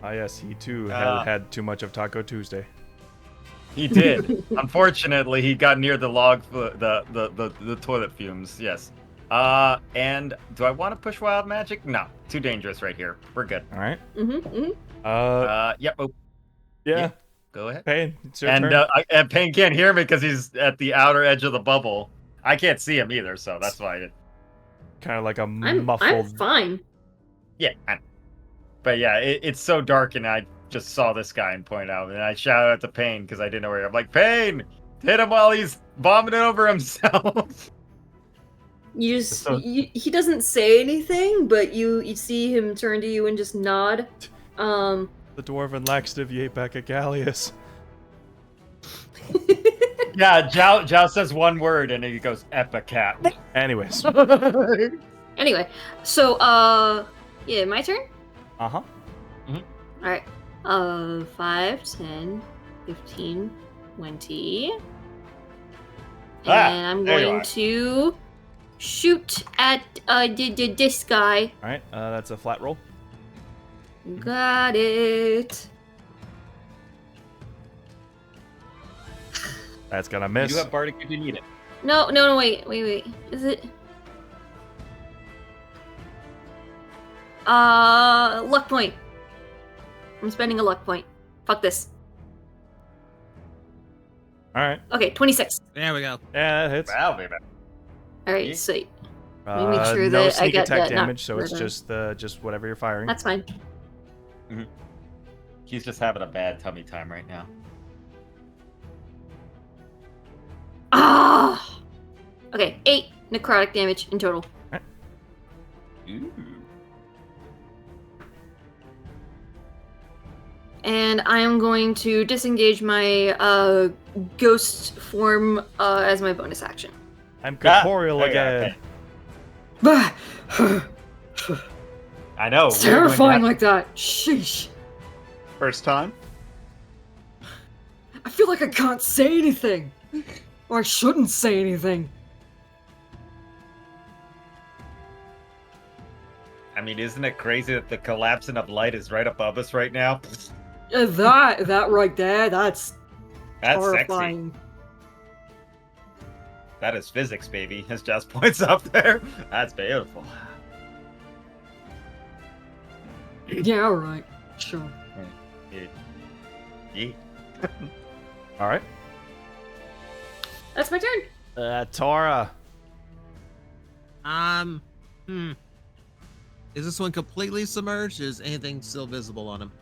Ah, yes, he too had too much of Taco Tuesday. He did. Unfortunately, he got near the the toilet fumes. Yes. And do I want to push wild magic? No, too dangerous right here. We're good. All right. Yep. Oh, Yeah. go ahead. Pain, it's your And turn. and Pain can't hear me because he's at the outer edge of the bubble. I can't see him either, so that's why. Kind of like a I'm muffled. fine. Yeah. But yeah, it's so dark, and I just saw this guy and point out, and I shouted out to Pain because I didn't know where. I'm like, Pain, hit him while he's vomiting over himself. You just So- he doesn't say anything, but you see him turn to you and just nod. The dwarven laxative you ate back at Gallius. Yeah, Zhao says one word, and he goes, Epicat. Anyways. Anyway, so yeah, my turn. Uh-huh. All right. 5, 10, 15, 20. Ah, And I'm there you going are. to shoot at this guy. All right, that's a flat roll. Got it. That's gonna miss. You have Bardic if you need it. No, wait. Is it? Luck point. I'm spending a luck point. Fuck this. All right. Okay, 26. There we go. Yeah, that hits. Wow, baby. All right, Yeah. so Let me make sure no that I sneak get attack that not damage, so it's murder. just whatever you're firing. that's fine. He's just having a bad tummy time right now. Ah. Okay, 8 necrotic damage in total. Ooh. And I am going to disengage my ghost form as my bonus action. I'm corporeal Ah, again. okay. I know. It's weird when you terrifying have- like that. Sheesh. First time. I feel like I can't say anything. Or I shouldn't say anything. I mean, isn't it crazy that the collapsing of light is right above us right now? That right there, that's That's horrifying. sexy. That is physics, baby. As Jazz points up there. That's beautiful. Yeah, alright. Sure. Yeah. All right. That's my turn. Tora. Is this one completely submerged? Is anything still visible on him?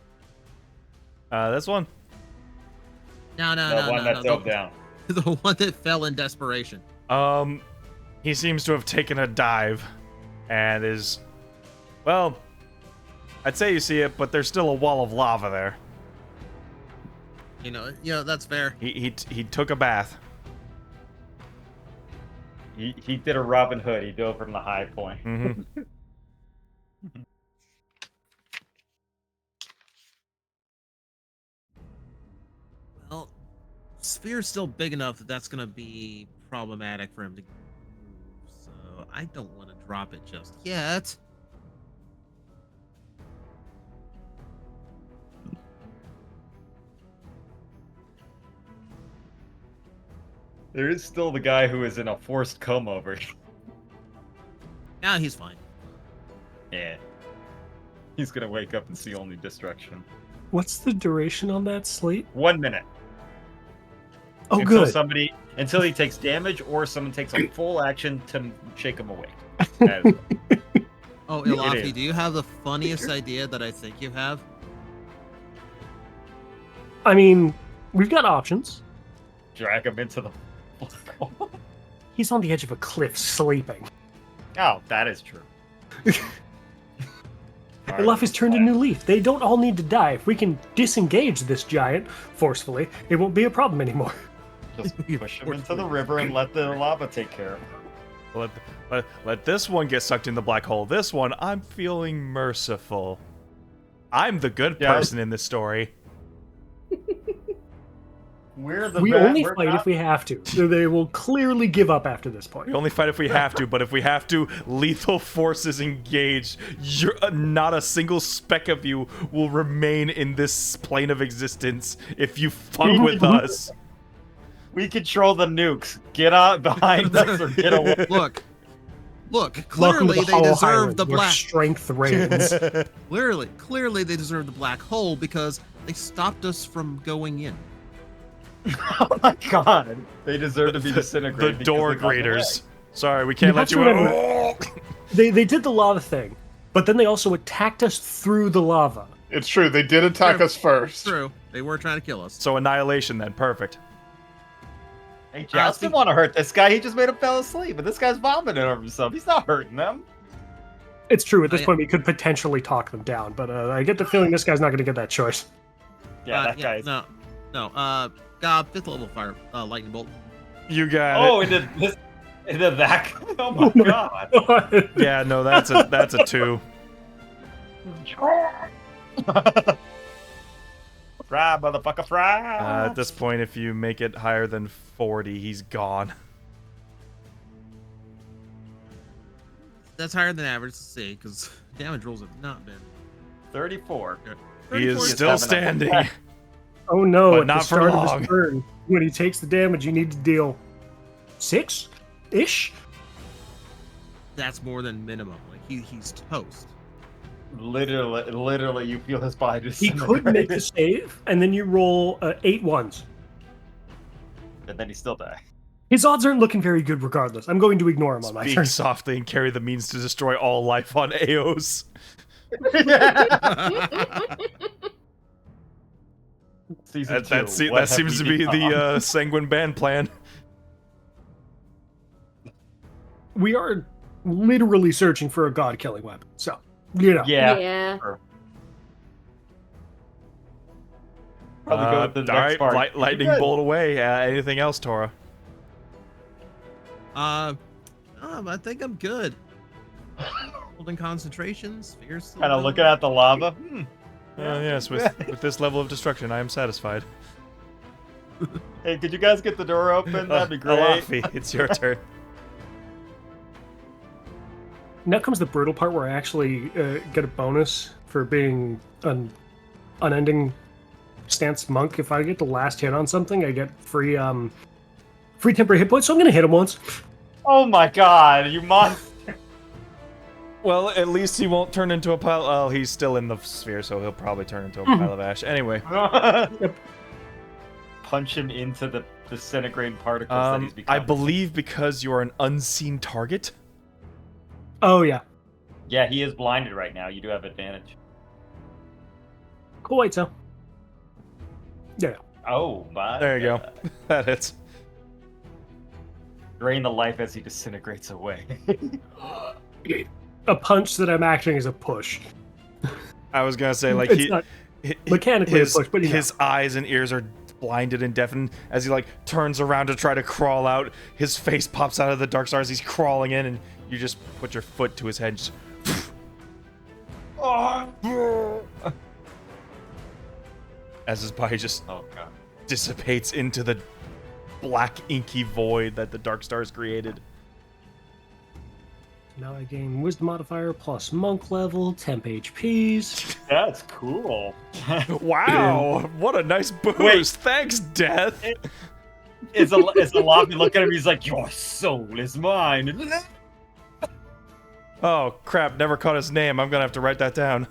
This one. No. The one that dove down. The one that fell in desperation. He seems to have taken a dive, and is, well, I'd say you see it, but there's still a wall of lava there. You know, that's fair. He took a bath. He did a Robin Hood. He dove from the high point. Mm-hmm. Well, sphere's still big enough that that's gonna be problematic for him to move, so I don't want to drop it just yet. There is still the guy who is in a forced comb over. Now he's fine. Yeah. He's gonna wake up and see only destruction. What's the duration on that sleep? 1 minute. Oh, until good. Until he takes damage or someone takes a full action to shake him awake. That is- Oh, It Ilafi, is. do you have the funniest idea that I think you have? I mean, we've got options. Drag him into the black hole. He's on the edge of a cliff sleeping. Oh, that is true. And life has turned a new leaf. They don't all need to die. If we can disengage this giant forcefully, it won't be a problem anymore. Just push him into the river and let the lava take care of him. Let this one get sucked in the black hole. This one, I'm feeling merciful. I'm the good Yeah. person in this story. We only fight if we have to. So they will clearly give up after this point. We only fight if we have to, but if we have to, lethal forces engaged. Not a single speck of you will remain in this plane of existence if you fuck with us. We control the nukes. Get out behind us or get away. Look, Welcome clearly to they Hollow deserve Highlands, the where black. strength reigns. Clearly they deserve the black hole because they stopped us from going in. Oh my god. They deserve to be The disintegrated. because door they got in the way. graders. Sorry, we can't You let have you to in. remember- They did the lava thing, but then they also attacked us through the lava. It's true. They did attack True. us first. True, they were trying to kill us. So annihilation then, perfect. Hey, Josh didn't want to hurt this guy. He just made him fell asleep. But this guy's vomiting over himself. He's not hurting them. It's true. At this yeah. point, we could potentially talk them down, but I get the feeling this guy's not going to get that choice. Yeah, that guy's. No. God, 5th level fire, lightning bolt. You got Oh, it. into that. Oh my god. Yeah, no, that's a 2. Fry, motherfucker, fry. At this point, if you make it higher than 40, he's gone. That's higher than average to see because damage rolls have not been. 34. He is 34 still having a- standing. Oh no, But at not the for start of long. his turn, when he takes the damage, you need to deal 6-ish? That's more than minimum. Like he's toast. Literally, you feel his body just. He could make the save, and then you roll 8 ones. And then he still die. His odds aren't looking very good regardless. I'm going to ignore him on my Speak turn. softly and carry the means to destroy all life on Aos. Season That 2, what seems to have be we the Sanguine Band plan. we are literally searching for a god-killing weapon. So, you know. Yeah. Yeah. Sure. Probably go with the all next right, part. lightning Good. bolt away. Anything else, Tora? I think I'm good. Holding concentration, spheres. still Kind of going. looking at the lava. Yes, with this level of destruction, I am satisfied. Hey, could you guys get the door open? That'd be great. Alafi, it's your turn. Now comes the brutal part where I actually get a bonus for being an unending stance monk. If I get the last hit on something, I get free temporary hit points. So I'm gonna hit him once. Oh my god, you monster. Well, at least he won't turn into a pile. Oh, he's still in the sphere, so he'll probably turn into a pile of ash. Anyway, Punch him into the disintegrating particles that he's becoming. I believe because you are an unseen target. Oh yeah. Yeah, he is blinded right now. You do have advantage. Cool. Wait, so. Yeah. Oh my. There you God. go. That hits. Drain the life as he disintegrates away. A punch that I'm acting as a push. I was gonna say, like, It's not mechanically a push, but you know. his eyes and ears are blinded and deafened as he like turns around to try to crawl out. His face pops out of the dark star as he's crawling in, and you just put your foot to his head. Just, as his body just Oh god. dissipates into the black inky void that the dark stars created. Now I gain wisdom modifier plus monk level, temp HPs. That's cool. Wow, what a nice boost! Wait. Thanks, Death. Is a lobby look at him? He's like, "Your soul is mine." Oh crap! Never caught his name. I'm gonna have to write that down.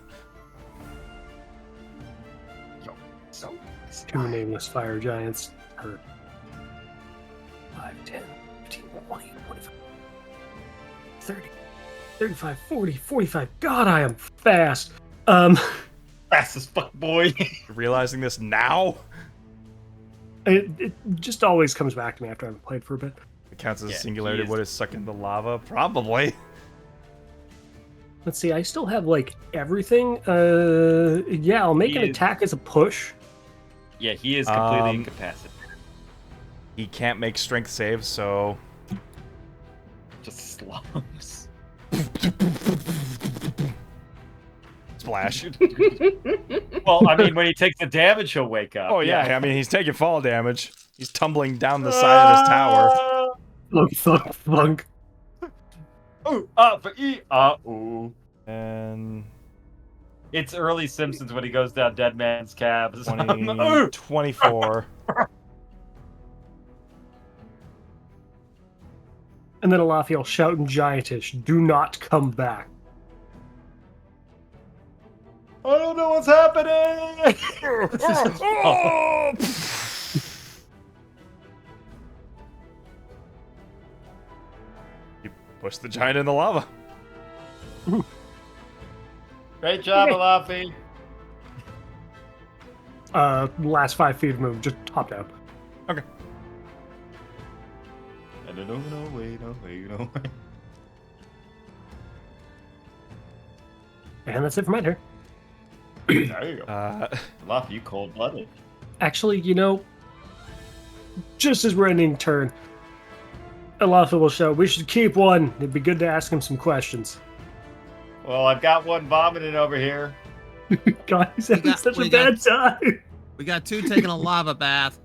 Your soul is Two mine. nameless fire giants hurt. 5, 10, 15, 20, 25, 30, 35, 40, 45. God, I am fast. Fast as fuck, boy. Realizing this now, It just always comes back to me after I've played for a bit. it counts as a Yeah, singularity. he is- What is sucking the lava? Probably. Let's see, I still have like everything. Yeah, I'll make He an is- attack as a push. Yeah, he is completely Um, incapacitated. He can't make strength saves, so Just slumps. splash. Well, I mean, when he takes the damage, he'll wake up. Oh yeah, I mean he's taking fall damage. He's tumbling down the side of this tower. Thunk, thunk, thunk. Ooh, for E. Ooh. And It's early Simpsons when he goes down Dead Man's Cabs. 20, 24. And then Alafi will shout in Giantish, "Do not come back." I don't know what's happening. Oh! You push the giant in the lava. Great job, Okay. Alafi. Last 5 feet of move, just hop down. Okay. No. And that's it for my turn. There you go. Alafi, you cold-blooded. Actually, you know, just as we're ending turn, Alafi will shout, "We should keep one. It'd be good to ask him some questions." Well, I've got one vomiting over here. God, he's having such a bad time. We got two taking a lava bath.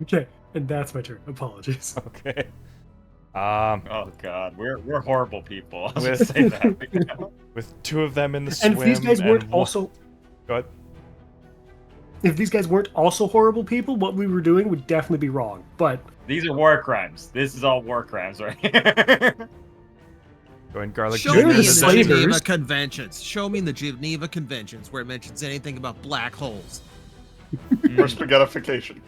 Okay, and that's my turn. Apologies. Okay. Oh God, we're horrible people. I'll With- just say that. With two of them in the swim. And if these guys weren't one- also, Go ahead. if these guys weren't also horrible people, what we were doing would definitely be wrong. But These are war crimes. This is all war crimes right here. Go ahead, garlic. Show They're me the in the slavers. Geneva Conventions. Show me in the Geneva Conventions where it mentions anything about black holes. Or spaghettification.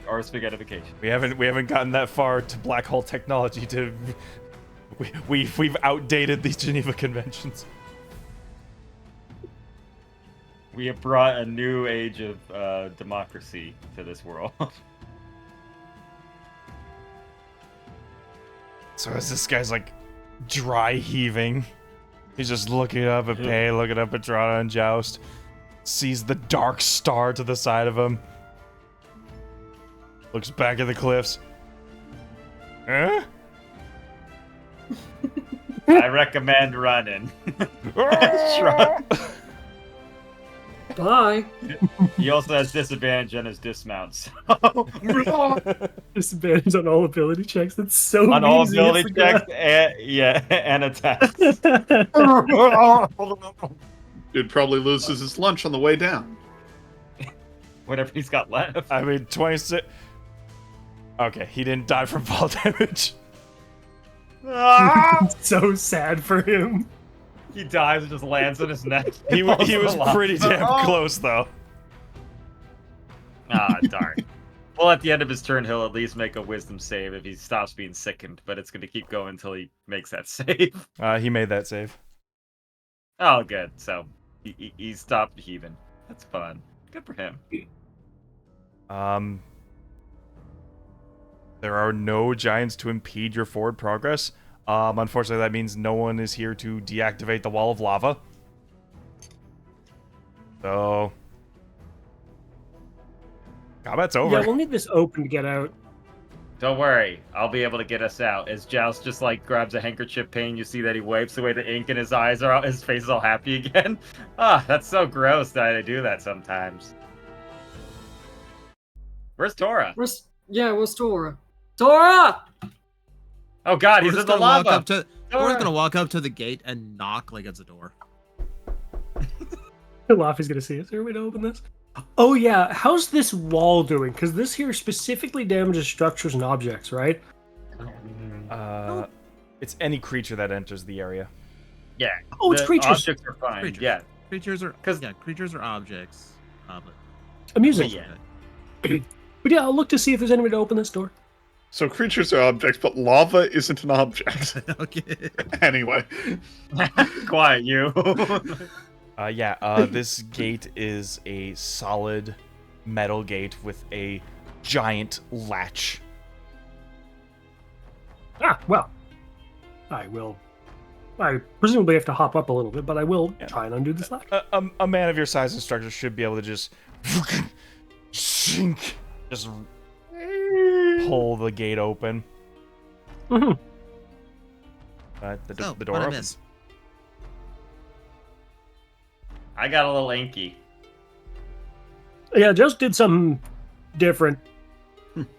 Or spaghettification. We haven't gotten that far to black hole technology to. We've outdated these Geneva Conventions. We have brought a new age of democracy to this world. So as this guy's like dry heaving, he's just looking up at Pei, looking up at Drana and Joust, sees the dark star to the side of him, looks back at the cliffs. Huh? I recommend running. Shrug. Bye. He also has disadvantage on his dismounts. So. Disadvantage on all ability checks. That's so On all easy, I ability forgot. checks, and attacks. Dude probably loses his lunch on the way down. Whatever he's got left. I mean, 26. Okay, he didn't die from fall damage. So sad for him. He dies and just lands on his neck. He Falls was to the lava. pretty damn close, though. Ah, darn. Well, at the end of his turn, he'll at least make a wisdom save if he stops being sickened, but it's going to keep going until he makes that save. He made that save. Oh, good. So he stopped heaving. That's fun. Good for him. There are no giants to impede your forward progress. Unfortunately, that means no one is here to deactivate the wall of lava. So, combat's over. Yeah, we'll need this open to get out. Don't worry, I'll be able to get us out. As Joust just like grabs a handkerchief pain, you see that he wipes away the ink and his eyes are his face is all happy again. Ah, that's so gross that I do that sometimes. Where's Tora? Where's Tora? Tora! Oh god, he's We're in just the gonna walk lava. up to. We're Tora! just gonna walk up to the gate and knock like it's a door. Laffy's gonna see us. Is there a way to open this? Oh yeah, how's this wall doing? Because this here specifically damages structures and objects, right? It's any creature that enters the area. Yeah. Oh, it's the creatures. Objects are fine. Creatures. Yeah. Creatures are 'Cause- creatures are objects. But Amusing. Yeah. But yeah, I'll look to see if there's any way to open this door. So creatures are objects, but lava isn't an object. okay. Anyway. Quiet, you. This gate is a solid metal gate with a giant latch. Ah, well. I presumably have to hop up a little bit, but I will try and undo this latch. A man of your size and structure should be able to just sink, just pull the gate open. Mm-hmm. The So, door what I opens. miss? I got a little inky. Yeah, just did something different.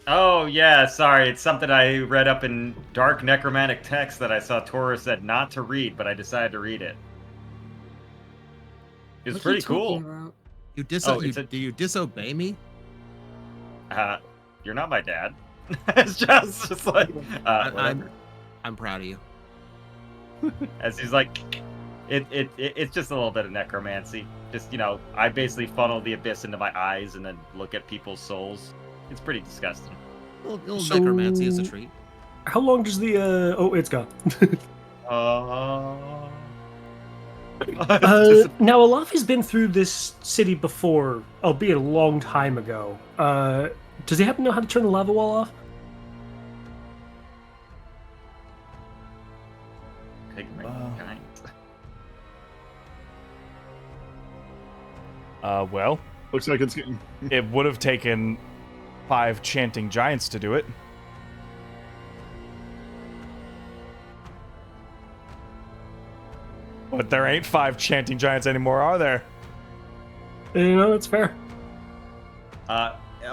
Oh yeah, sorry. It's something I read up in dark necromantic text that I saw Tora said not to read, but I decided to read it. It was What are pretty you talking cool. about? it's Do you disobey me? You're not my dad. It's just like whatever. I'm proud of you. As he's like, it's just a little bit of necromancy. Just I basically funnel the abyss into my eyes and then look at people's souls. It's pretty disgusting. Little So- necromancy is a treat. How long does the oh, it's gone. Now, Olaf has been through this city before, albeit a long time ago. Does he happen to know how to turn the lava wall off? Take my kind. Well, Looks like it's getting. it would have taken 5 chanting giants to do it. But there ain't 5 chanting giants anymore, are there? You know, that's fair.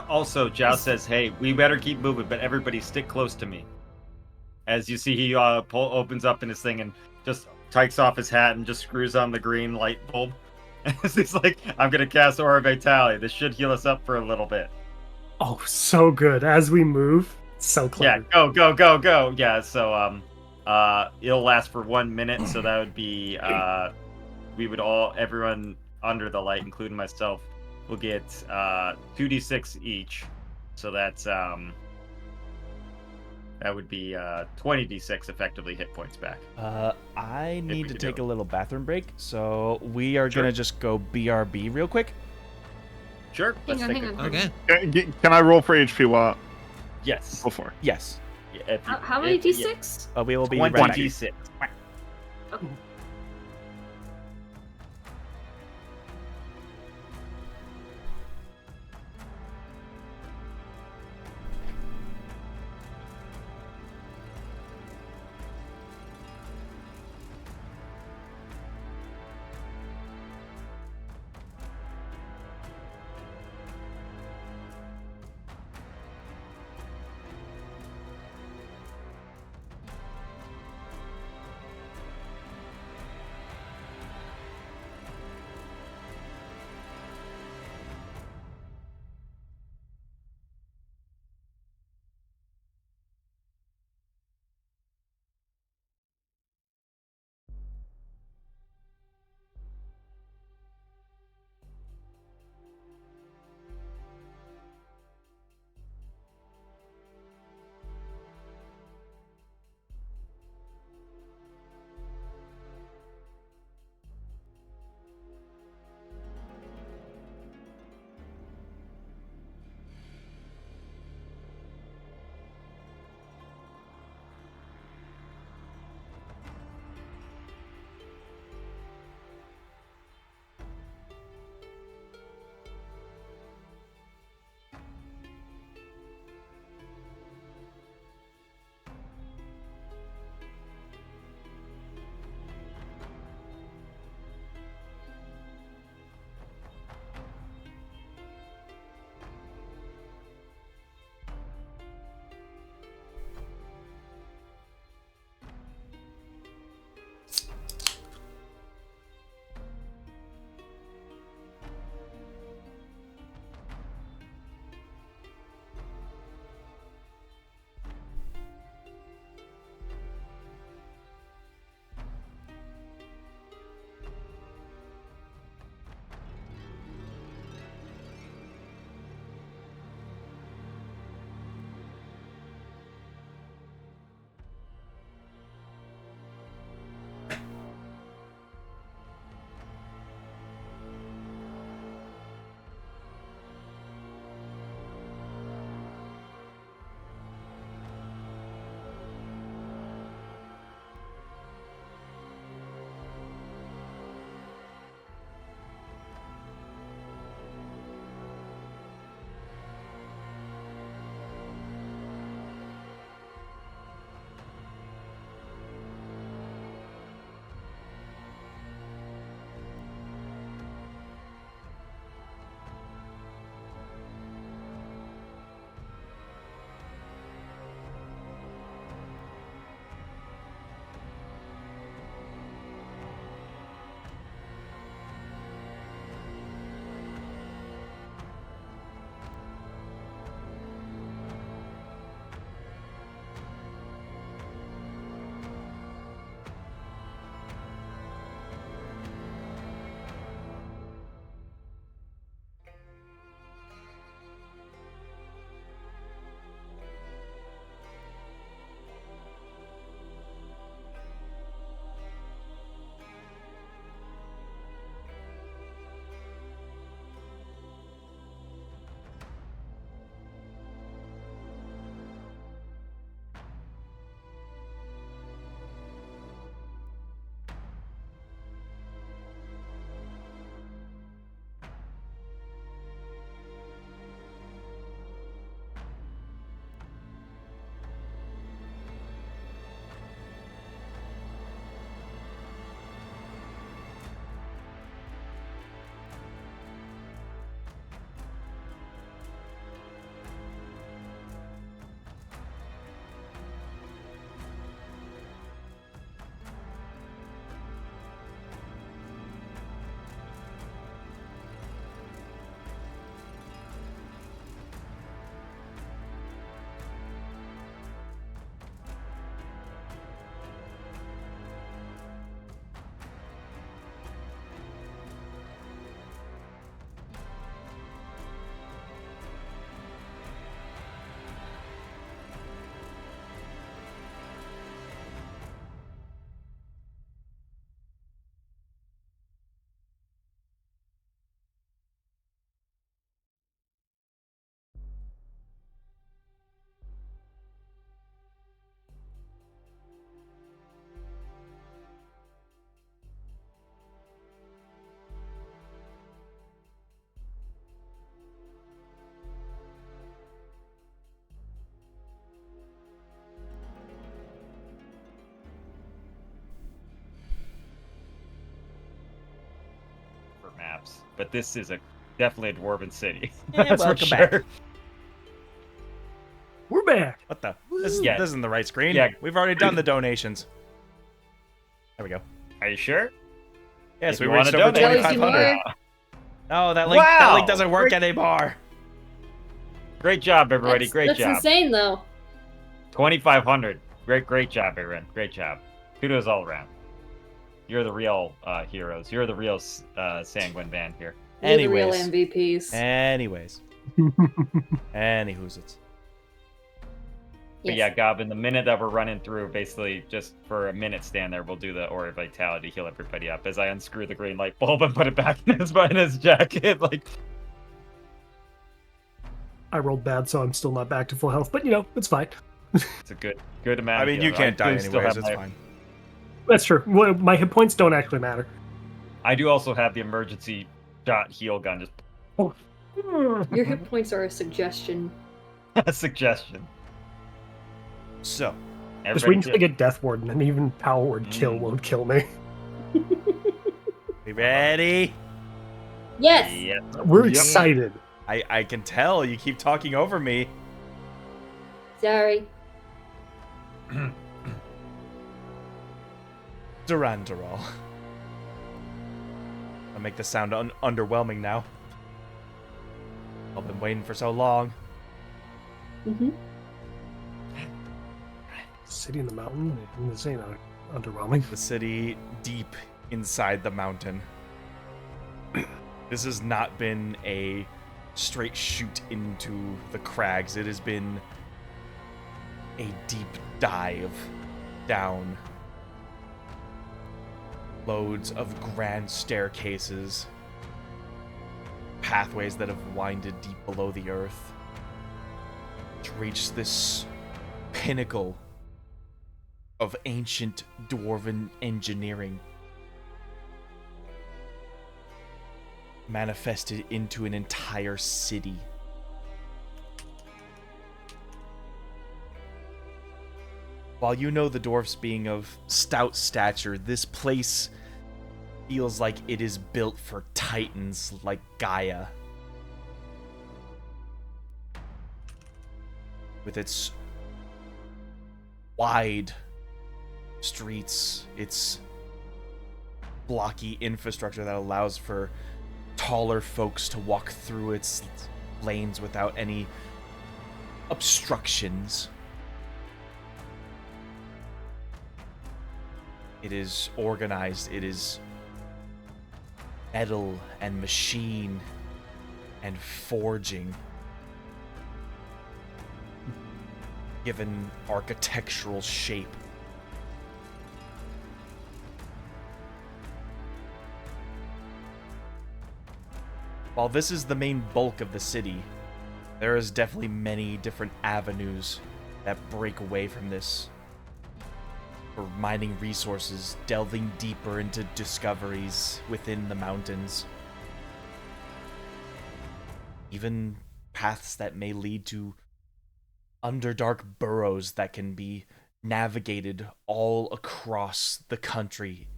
Also, Joust says, "Hey, we better keep moving, but everybody stick close to me." As you see, he opens up in his thing and just takes off his hat and just screws on the green light bulb. He's like, "I'm gonna cast Aura Vitality. This should heal us up for a little bit." Oh, so good. As we move, so Yeah, clever. go. Yeah, so it'll last for 1 minute, so that would be everyone under the light, including myself, will get 2d6 each. So that's that would be 20d6 effectively hit points back. I we need to could take do a little bathroom break, so we are gonna just go BRB real quick. Sure. Hang on. Okay. Can I roll for HP while Yes. before? Yes. Yeah. How many d6? We will be 20 ready. d6. Okay. but this is definitely a dwarven city. Yeah, That's for welcome back. sure. We're back. What the? This Yeah. isn't the right screen. Yeah. We've already done the donations. There we go. Are you sure? Yes, If we you wanna reached over donate- Tells you 2,500. more. No, that link Wow! doesn't work Great- anymore. Great job, everybody. Great That's job. insane, though. 2,500. Great job, Aaron. Great job. Kudos all around. You're the real heroes. You're the real Sanguine Band here. You're the real Anyways. MVPs. Anyways. Anyhoos it's. But Yes. yeah, Goblin, the minute that we're running through, basically just for a minute stand there, we'll do the Aura of Vitality, heal everybody up as I unscrew the green light bulb and put it back in his jacket. Like, I rolled bad, so I'm still not back to full health, but it's fine. it's a good amount. I mean, you can't die still anyways. have It's my- fine. That's true. Well, my hit points don't actually matter. I do also have the emergency shot heal gun. Just Your hit points are a suggestion. a suggestion. So, Just Everybody wait until I good? get Death Ward, and even Power Word kill won't kill me. we ready? Yes. Yeah. We're Yep. excited. I can tell you keep talking over me. Sorry. Durandural. I'll make this sound underwhelming now. I've been waiting for so long. Mm-hmm. City in the mountain. This ain't underwhelming. The city deep inside the mountain. This has not been a straight shoot into the crags. It has been a deep dive down. Loads of grand staircases, pathways that have winded deep below the earth to reach this pinnacle of ancient dwarven engineering, manifested into an entire city. While you know the dwarfs being of stout stature, this place feels like it is built for titans like Gaia. With its wide streets, its blocky infrastructure that allows for taller folks to walk through its lanes without any obstructions. It is organized, it is metal and machine and forging, given architectural shape. While this is the main bulk of the city, there is definitely many different avenues that break away from this. For mining resources, delving deeper into discoveries within the mountains. Even paths that may lead to underdark burrows that can be navigated all across the country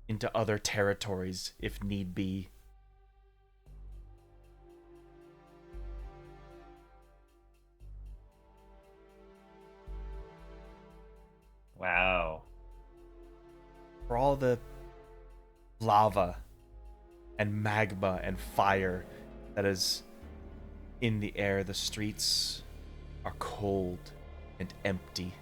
into other territories if need be. Wow. For all the lava and magma and fire that is in the air, the streets are cold and empty.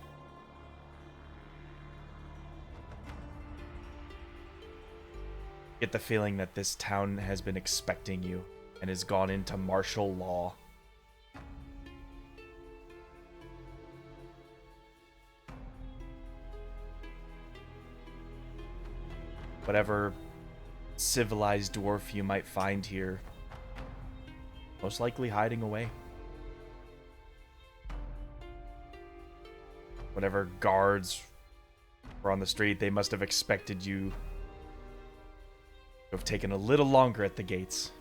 Get the feeling that this town has been expecting you and has gone into martial law. Whatever civilized dwarf you might find here, most likely hiding away. Whatever guards were on the street, they must have expected you to have taken a little longer at the gates,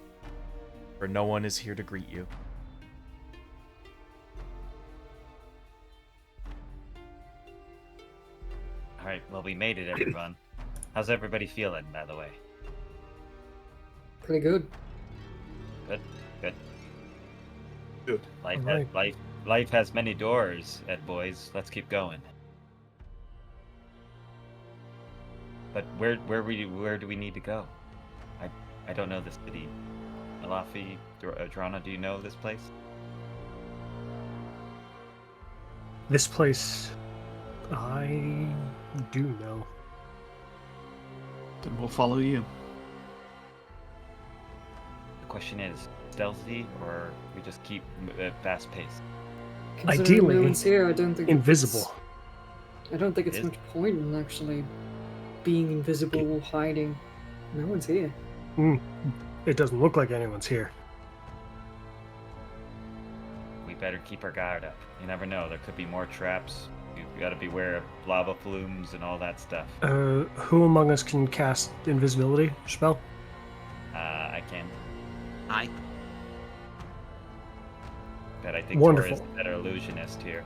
for no one is here to greet you. All right, well, we made it, everyone. How's everybody feeling, by the way? Pretty good. Good. Good. Life has many doors, Ed boys. Let's keep going. But where do we need to go? I don't know this city. Alafi, Drana, do you know this place? This place, I do know. Then we'll follow you. The question is, stealthy or we just keep fast paced? Considering Ideally, no one's here, I don't think invisible. I don't think it's Is- much point in actually being invisible, hiding. No one's here. It doesn't look like anyone's here. We better keep our guard up. You never know. There could be more traps. You gotta beware of lava flumes and all that stuff. Who among us can cast invisibility spell? I can. Hi. But I think Wonderful. Tor is the better illusionist here.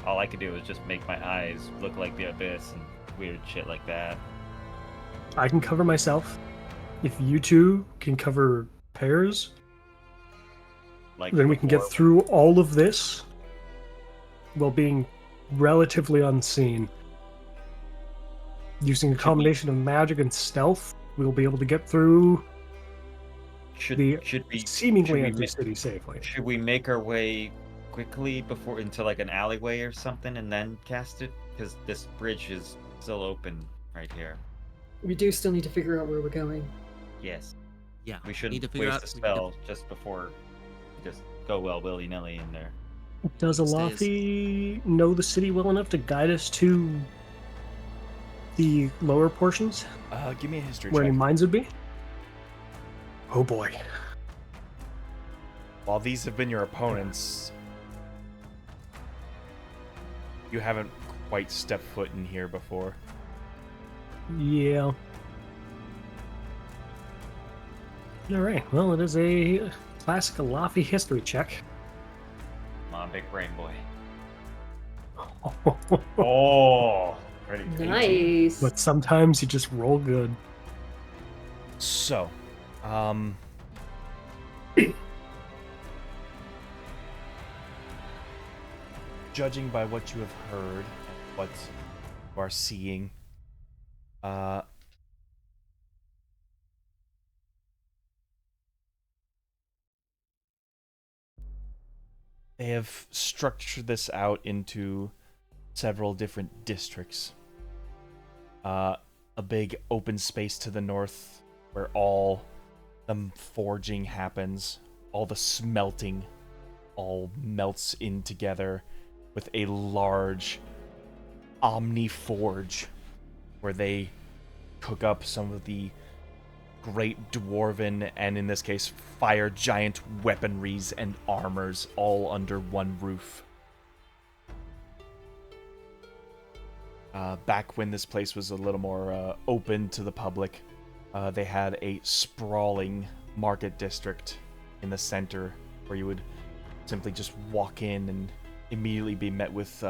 All I could do is just make my eyes look like the abyss and weird shit like that. I can cover myself. If you two can cover pairs, Like then we can get before, through all of this while being relatively unseen. Using a combination of magic and stealth, we'll be able to get through Should the we seemingly should empty we, city safely. should we make our way quickly before into like an alleyway or something and then cast it? Because this bridge is still open right here. We do still need to figure out where we're going. Yes. Yeah. We need shouldn't to figure waste out- a spell just before we just go willy nilly in there. Does Alafi know the city well enough to guide us to the lower portions Give me a history where check. any mines would be? Oh boy. While these have been your opponents, you haven't quite stepped foot in here before. Yeah. Alright, well, it is a classic Alafi history check. Come on, big brain boy. Oh, pretty Nice. But sometimes you just roll good. So, judging by what you have heard, and what you are seeing, they have structured this out into several different districts. A big open space to the north where all the forging happens, all the smelting all melts in together, with a large omni forge where they cook up some of the great dwarven, and in this case fire giant weaponries and armors all under one roof. Back when this place was a little more open to the public, they had a sprawling market district in the center where you would simply just walk in and immediately be met with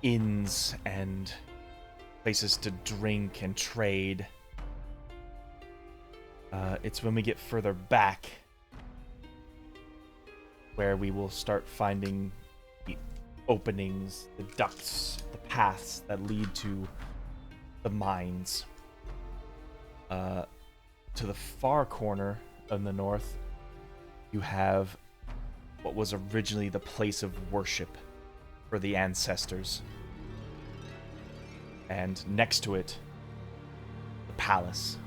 inns and places to drink and trade. It's when we get further back where we will start finding the openings, the ducts, the paths that lead to the mines. To the far corner of the north, you have what was originally the place of worship for the ancestors. And next to it, the palace.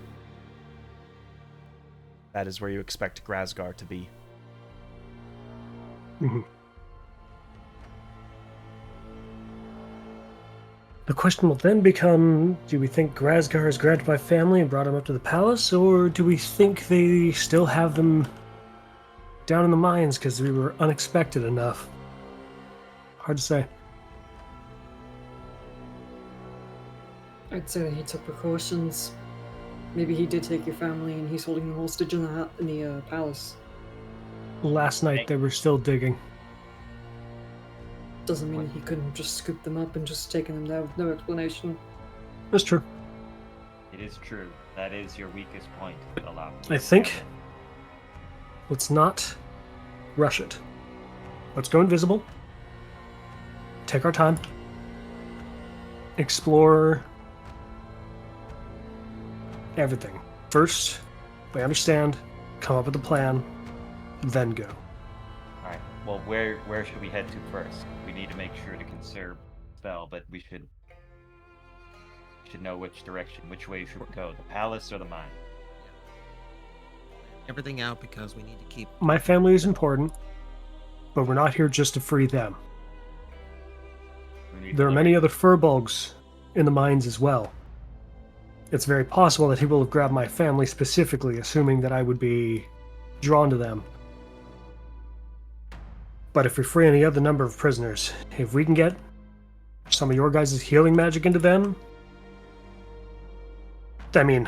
That is where you expect Grazgar to be. Mhm. The question will then become, do we think Grazgar is grabbed by family and brought him up to the palace, or do we think they still have them down in the mines because we were unexpected enough? Hard to say. I'd say that he took precautions. Maybe he did take your family and he's holding them hostage in the palace. Last night they were still digging. Doesn't mean he couldn't just scoop them up and just taken them down with no explanation. That's true. It is true. That is your weakest point, Alap. I think let's not rush it. Let's go invisible. Take our time. Explore everything. First, we understand, come up with a plan, then go. All right. Well, where should we head to first? We need to make sure to conserve spell, but we should know which direction, which way should we go, the palace or the mine? Everything out because we need to keep. My family is important, but we're not here just to free them. We need There are to many liberate- other furbolgs in the mines as well. It's very possible that he will have grabbed my family specifically, assuming that I would be drawn to them. But if we free any other number of prisoners, if we can get some of your guys' healing magic into them, I mean,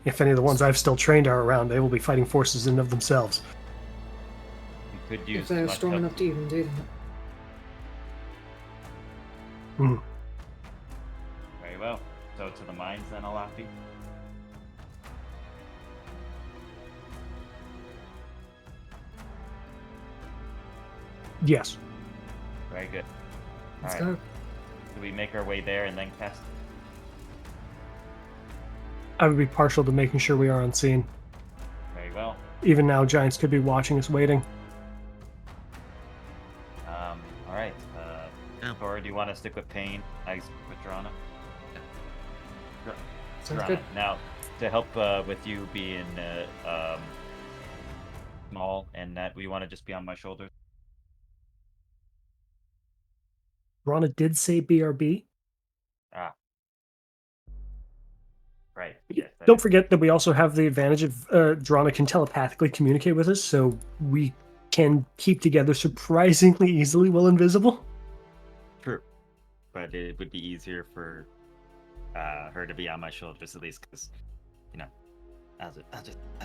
if any of the ones I've still trained are around, they will be fighting forces in and of themselves. We could use If they're much strong help. enough to even do that. Very well. So to the mines then, Alafi? Yes. Very good. Let's All right. go. Do we make our way there and then cast? I would be partial to making sure we are unseen. Very well. Even now, giants could be watching us waiting. All right. Yeah. Cora, do you want to stick with Pain? I stick with Drana. Sounds Drana. good. Now, to help with you being small and that we want to just be on my shoulders. Rana did say BRB. Ah. Right. Yes. that Don't is- forget that we also have the advantage of Drana can telepathically communicate with us, so we can keep together surprisingly easily while invisible. True. But it would be easier for her to be on my shoulders at least, because, you know, I'll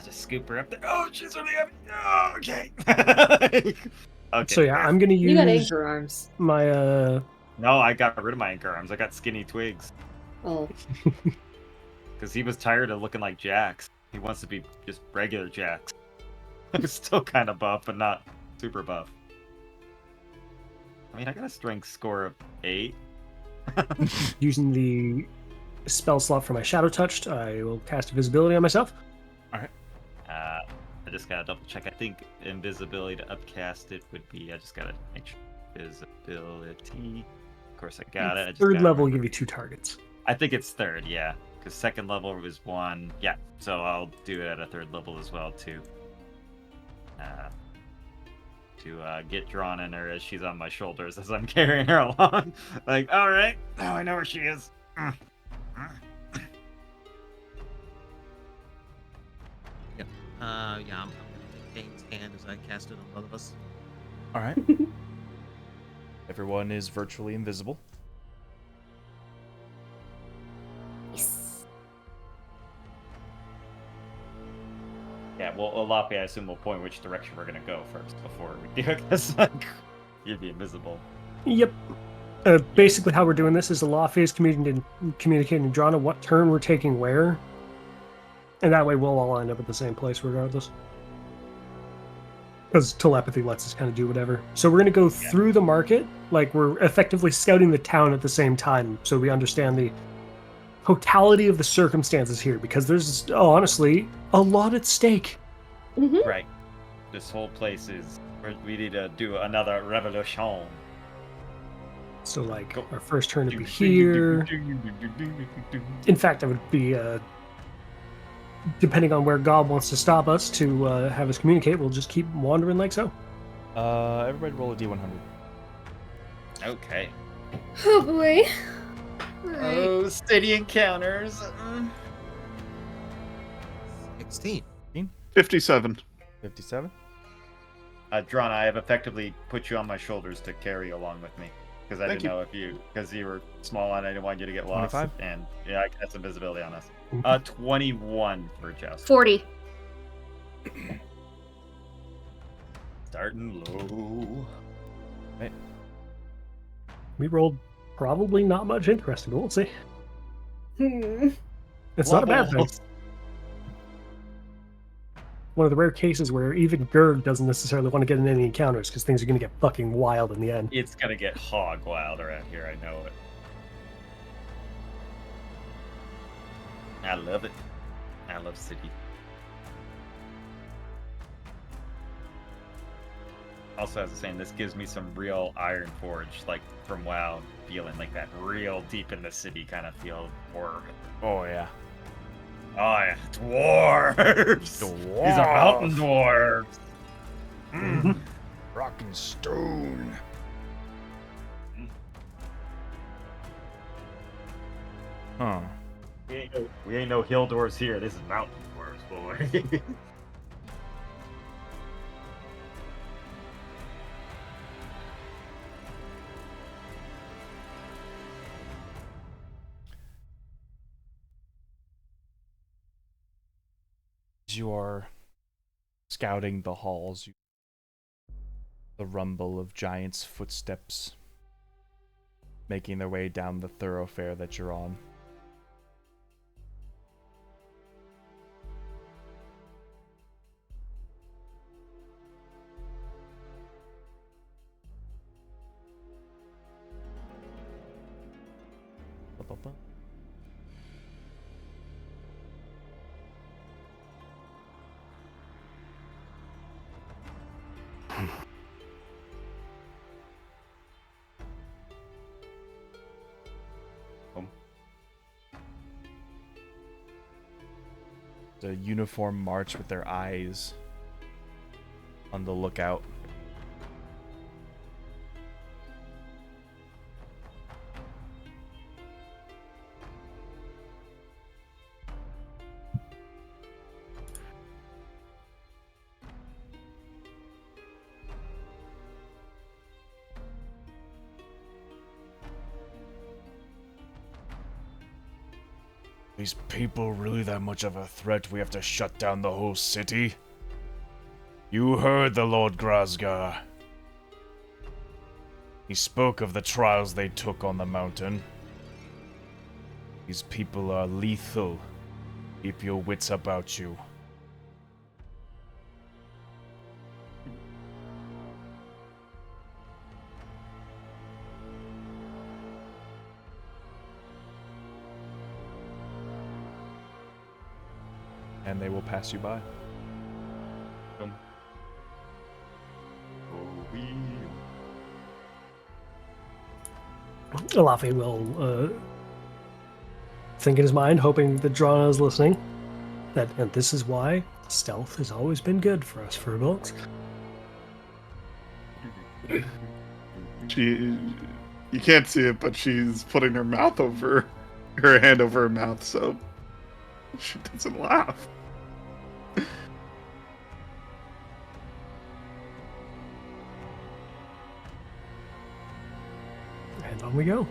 just scoop her up there. Oh, she's really heavy. Oh, okay. Okay. So yeah, I'm gonna You got use anchor arms. my No, I got rid of my anchor arms. I got skinny twigs. Oh, Because he was tired of looking like Jax. He wants to be just regular Jax. I'm still kind of buff, but not super buff. I mean, I got a strength score of 8. using the spell slot for my shadow touched. I will cast invisibility on myself. I just gotta double check. I think invisibility to upcast it would be. I just gotta make sure. Visibility. Of course, I got it. I just Third gotta level will remember. give you 2 targets. I think it's third, yeah. Because second level was 1. Yeah, so I'll do it at a third level as well to get drawn in her as she's on my shoulders as I'm carrying her along. Like, all right, now I know where she is. Yeah, I'm gonna take Kane's hand as I cast it on both of us. All right. Everyone is virtually invisible. Yes. Yeah, well, Olapi, I assume will point which direction we're gonna go first before we do it, because like, you'd be invisible. Yep. Basically, how we're doing this is Alafi is communicating to Drana what turn we're taking where, and that way we'll all end up at the same place regardless. Because telepathy lets us kind of do whatever. So we're going to go through the market, like we're effectively scouting the town at the same time, so we understand the totality of the circumstances here. Because there's, honestly, a lot at stake. Mm-hmm. Right. This whole place is. We need to do another revolution. So, like, Go. our first turn would be here. In fact, I would be, depending on where God wants to stop us to have us communicate, we'll just keep wandering like so. Everybody roll a d100. Okay. Oh boy. Alright. Oh, steady encounters. 16. 57. 57. Drana, I have effectively put you on my shoulders to carry along with me. Because I Thank didn't know if because you were small and I didn't want you to get lost. 25? And yeah, I cast invisibility on us. 21 for Joust. 40. Starting low. We rolled probably not much interesting, but we'll see. It's not a bad thing. one of the rare cases where even Gerg doesn't necessarily want to get in any encounters because things are going to get fucking wild in the end. It's gonna get hog wild around here. I know it. I love it. I love city. Also, as I was saying, this gives me some real Iron Forge, like from WoW, feeling like that real deep in the city kind of feel. Or, Oh yeah. oh yeah, dwarves. These are mountain dwarves. Mm. Rock and stone. Huh. We ain't no hill dwarves here. This is mountain dwarves, boy. As you are scouting the halls, the rumble of giants' footsteps making their way down the thoroughfare that you're on. Ba-ba-ba. The uniform march with their eyes on the lookout. These people really that much of a threat we have to shut down the whole city? You heard the Lord Grazgar. He spoke of the trials they took on the mountain. These people are lethal. Keep your wits about you. And they will pass you by. Alafi will think in his mind, hoping that Drana is listening, and this is why stealth has always been good for us furbolgs. You can't see it, but she's putting her hand over her mouth, so she doesn't laugh. And on we go.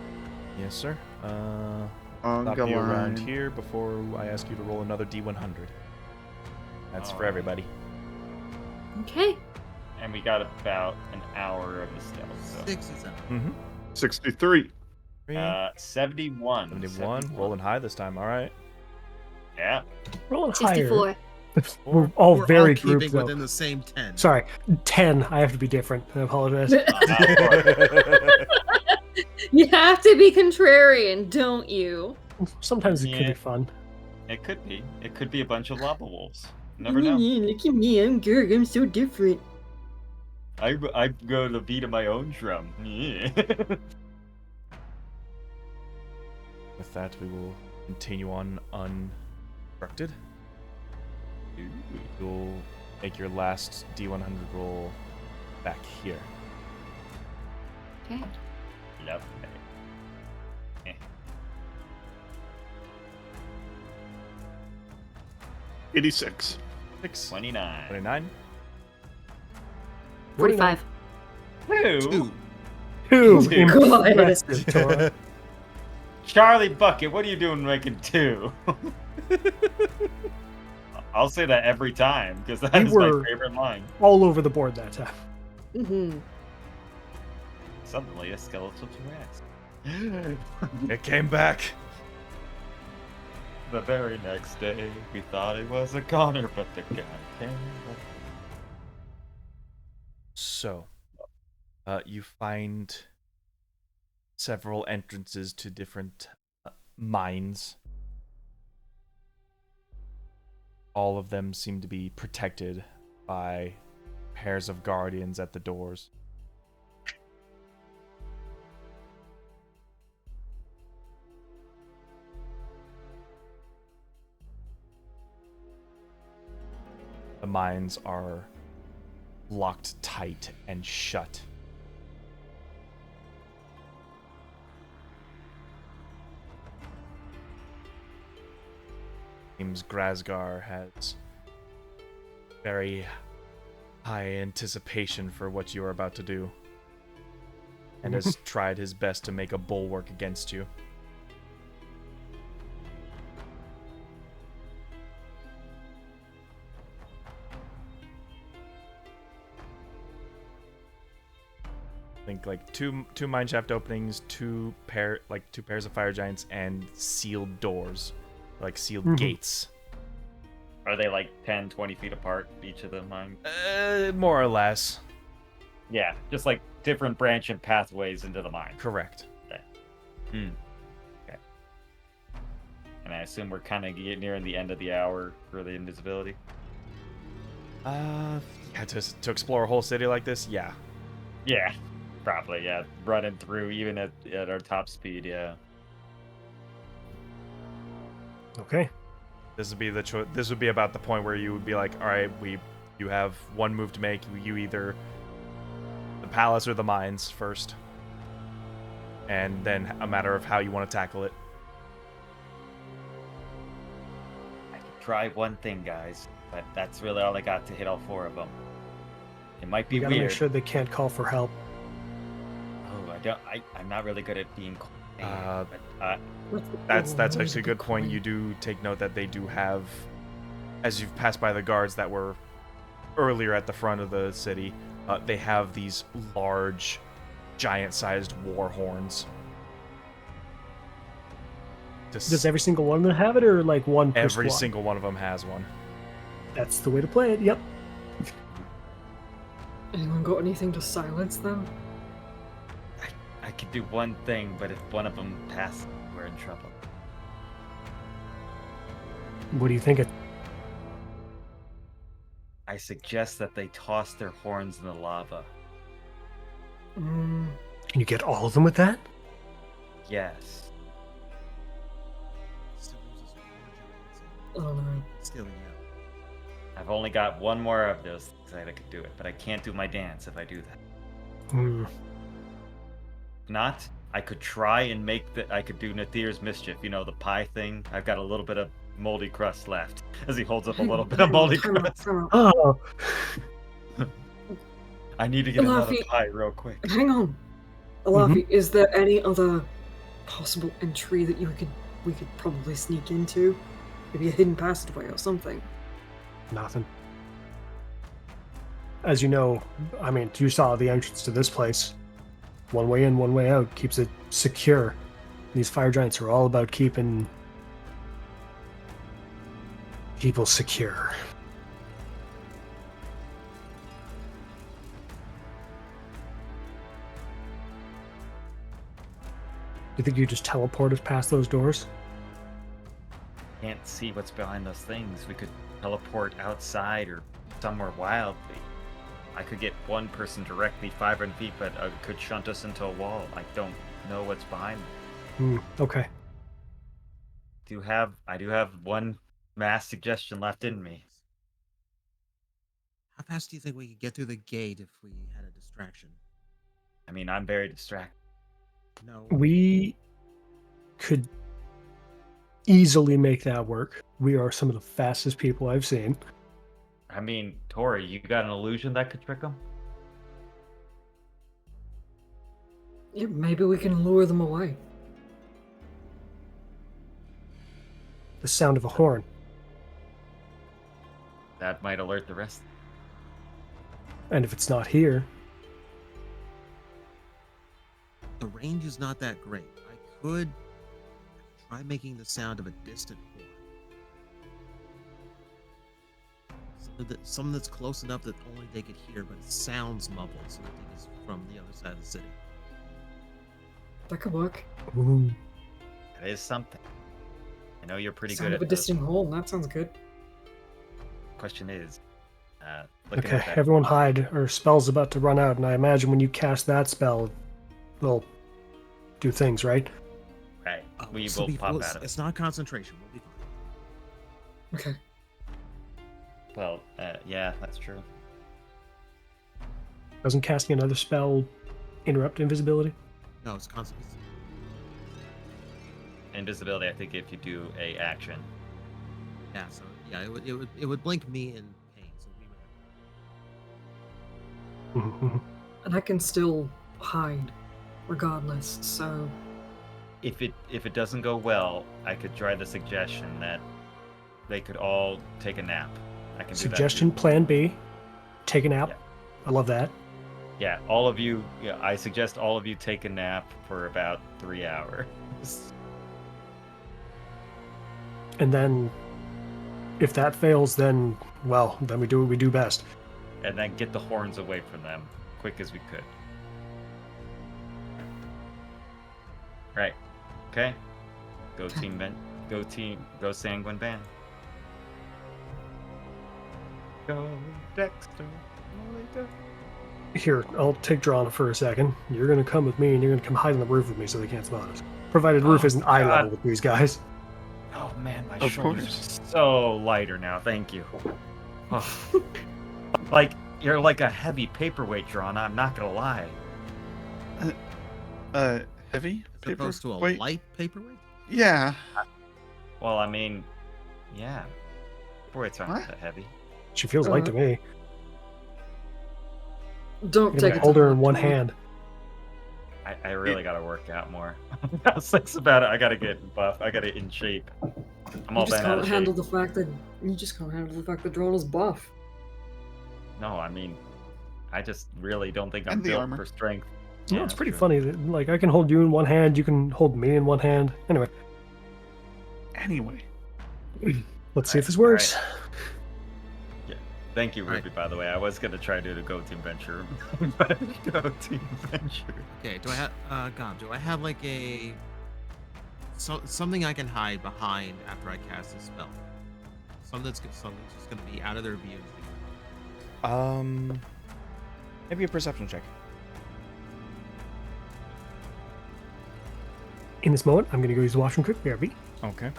Yes, sir. On Stop go you around line. here before I ask you to roll another D100. That's for everybody. Okay. And we got about an hour of the stealth. So. 67. Mm-hmm. 63. 71. 71. Rolling high this time. All right. Yeah. Rolling higher. 64. We're all We're very all keeping grouped, though. within the same 10. Sorry, 10. I have to be different. I apologize. You have to be contrarian, don't you? Sometimes it could Yeah. be fun. It could be. It could be a bunch of lava wolves. Never know. Look at me, I'm Gerg, I'm so different. I'm going to beat my own drum. Yeah. With that, we will continue on unobstructed. You'll make your last D100 roll back here. Okay. Lovely. 86. 29. 29. 45. Two. Two. God. Impressive, Tora. Charlie Bucket, what are you doing making two? I'll say that every time because that We is my were- favorite line. All over the board that time. Mm-hmm. Suddenly, a skeletal T-Rex. It came back. The very next day, we thought it was a goner, but the guy came. So, you find several entrances to different mines. All of them seem to be protected by pairs of guardians at the doors. The mines are locked tight and shut. Seems Grazgar has very high anticipation for what you are about to do, and has tried his best to make a bulwark against you. I think like two mineshaft openings, two pairs of fire giants, and sealed doors, like sealed gates. Are they like 10, 20 feet apart, each of the mine? More or less. Yeah, just like different branching pathways into the mine. Correct. Okay. And I assume we're kind of nearing the end of the hour for the invisibility. Yeah, to explore a whole city like this, yeah. Yeah, probably. Yeah, running through even at our top speed. Yeah. Okay. This would be this would be about the point where you would be like, all right, you have one move to make. You either the palace or the mines first, and then a matter of how you want to tackle it. I could try one thing, guys, but that's really all I got to hit all four of them. It might be We gotta weird. make sure they can't call for help. Oh, I'm not really good at being. That's actually a good point. You do take note that they do have, as you've passed by the guards that were earlier at the front of the city, they have these large, giant-sized war horns. Does every single one of them have it, or like one per Every squad? single one of them has one. That's the way to play it. Yep. Anyone got anything to silence them? I could do one thing, but if one of them passes, we're in trouble. What do you think? I suggest that they toss their horns in the lava. Can you get all of them with that? Yes. Still loses more giants. I don't know. Still, yeah. I've only got one more of those things that I could do it, but I can't do my dance if I do that. If not, I could try and I could do Nathir's mischief, you know, the pie thing. I've got a little bit of moldy crust left, as he holds up a little bit of moldy crust. Oh, I need to get another Laffy. pie real quick. Hang on. Alafi, is there any other possible entry that we could probably sneak into? Maybe a hidden passageway or something. nothing. As you know, I mean, you saw the entrance to this place. One way in, one way out, keeps it secure. These fire giants are all about keeping people secure. Do you think you just teleport us past those doors? Can't see what's behind those things. We could teleport outside or somewhere wildly. I could get one person directly 500 feet, but could shunt us into a wall. I don't know what's behind them. Okay. I do have one mass suggestion left in me. How fast do you think we could get through the gate if we had a distraction? I mean, I'm very distracted. No. We could easily make that work. We are some of the fastest people I've seen. I mean, Tori, you got an illusion that could trick them? Yeah, maybe we can lure them away. The sound of a horn. That might alert the rest. And if it's not here, The range is not that great. I could try making the sound of a distant horn. Some that's close enough that only they could hear, but it sounds muffled, so I think it's from the other side of the city. That could work. Ooh. That is something. I know you're pretty Sound good of a at this. distant hole. That sounds good. Question is, looking Okay, at that, everyone hide. Our spell's about to run out, and I imagine when you cast that spell, we'll do things, right? right? We So will pop out of it. It's not concentration. We'll be fine. Okay. Well, yeah, that's true. Doesn't casting another spell interrupt invisibility? No, it's concentration. Invisibility, I think if you do a action. Yeah, so yeah, it would blink me in pain, so we would. Mhm. And I can still hide, regardless. So If it doesn't go well, I could try the suggestion that they could all take a nap. I can Suggestion do plan B. Take a nap. Yeah. I love that. that. Yeah, all of you. Yeah, I suggest all of you take a nap for about 3 hours, And then if that fails, then we do what we do best. and then get the horns away from them quick as we could. Right. Okay. Go team. Go Sanguine Band. Go Dexter. Go. Here, I'll take Drana for a second. You're gonna come with me, and you're gonna come hide on the roof with me so they can't spot us. Provided the roof isn't eye God. level with these guys. Oh man, my Of shoulders course. are so lighter now. Thank you. Oh. Like you're like a heavy paperweight, Drana. I'm not gonna lie. Heavy As paper? opposed to a Wait, light paperweight. yeah. Well, I mean, yeah. Paperweights aren't What? that heavy. She feels light to me. don't You take can it. hold to her heart, in one Drana. hand. I really gotta work out more. I was thinking about it. I gotta get buff. I gotta in shape. I'm all You just bent out can't of shape. handle the fact that Drana's buff. No, I mean, I just really don't think I'm And the built armor. for strength. No, Yeah, it's pretty true. funny that like I can hold you in one hand, you can hold me in one hand. Anyway, Anyway. let's see if this All right. works. Thank you, All right. Ruby, by the way. I was gonna try to do the Go Team Venture. But Go Team Venture. Okay, do I have God? Do I have like something I can hide behind after I cast this spell? Something that's just gonna be out of their view. Maybe a perception check. In this moment, I'm gonna go use the washroom quick, BRB. Okay.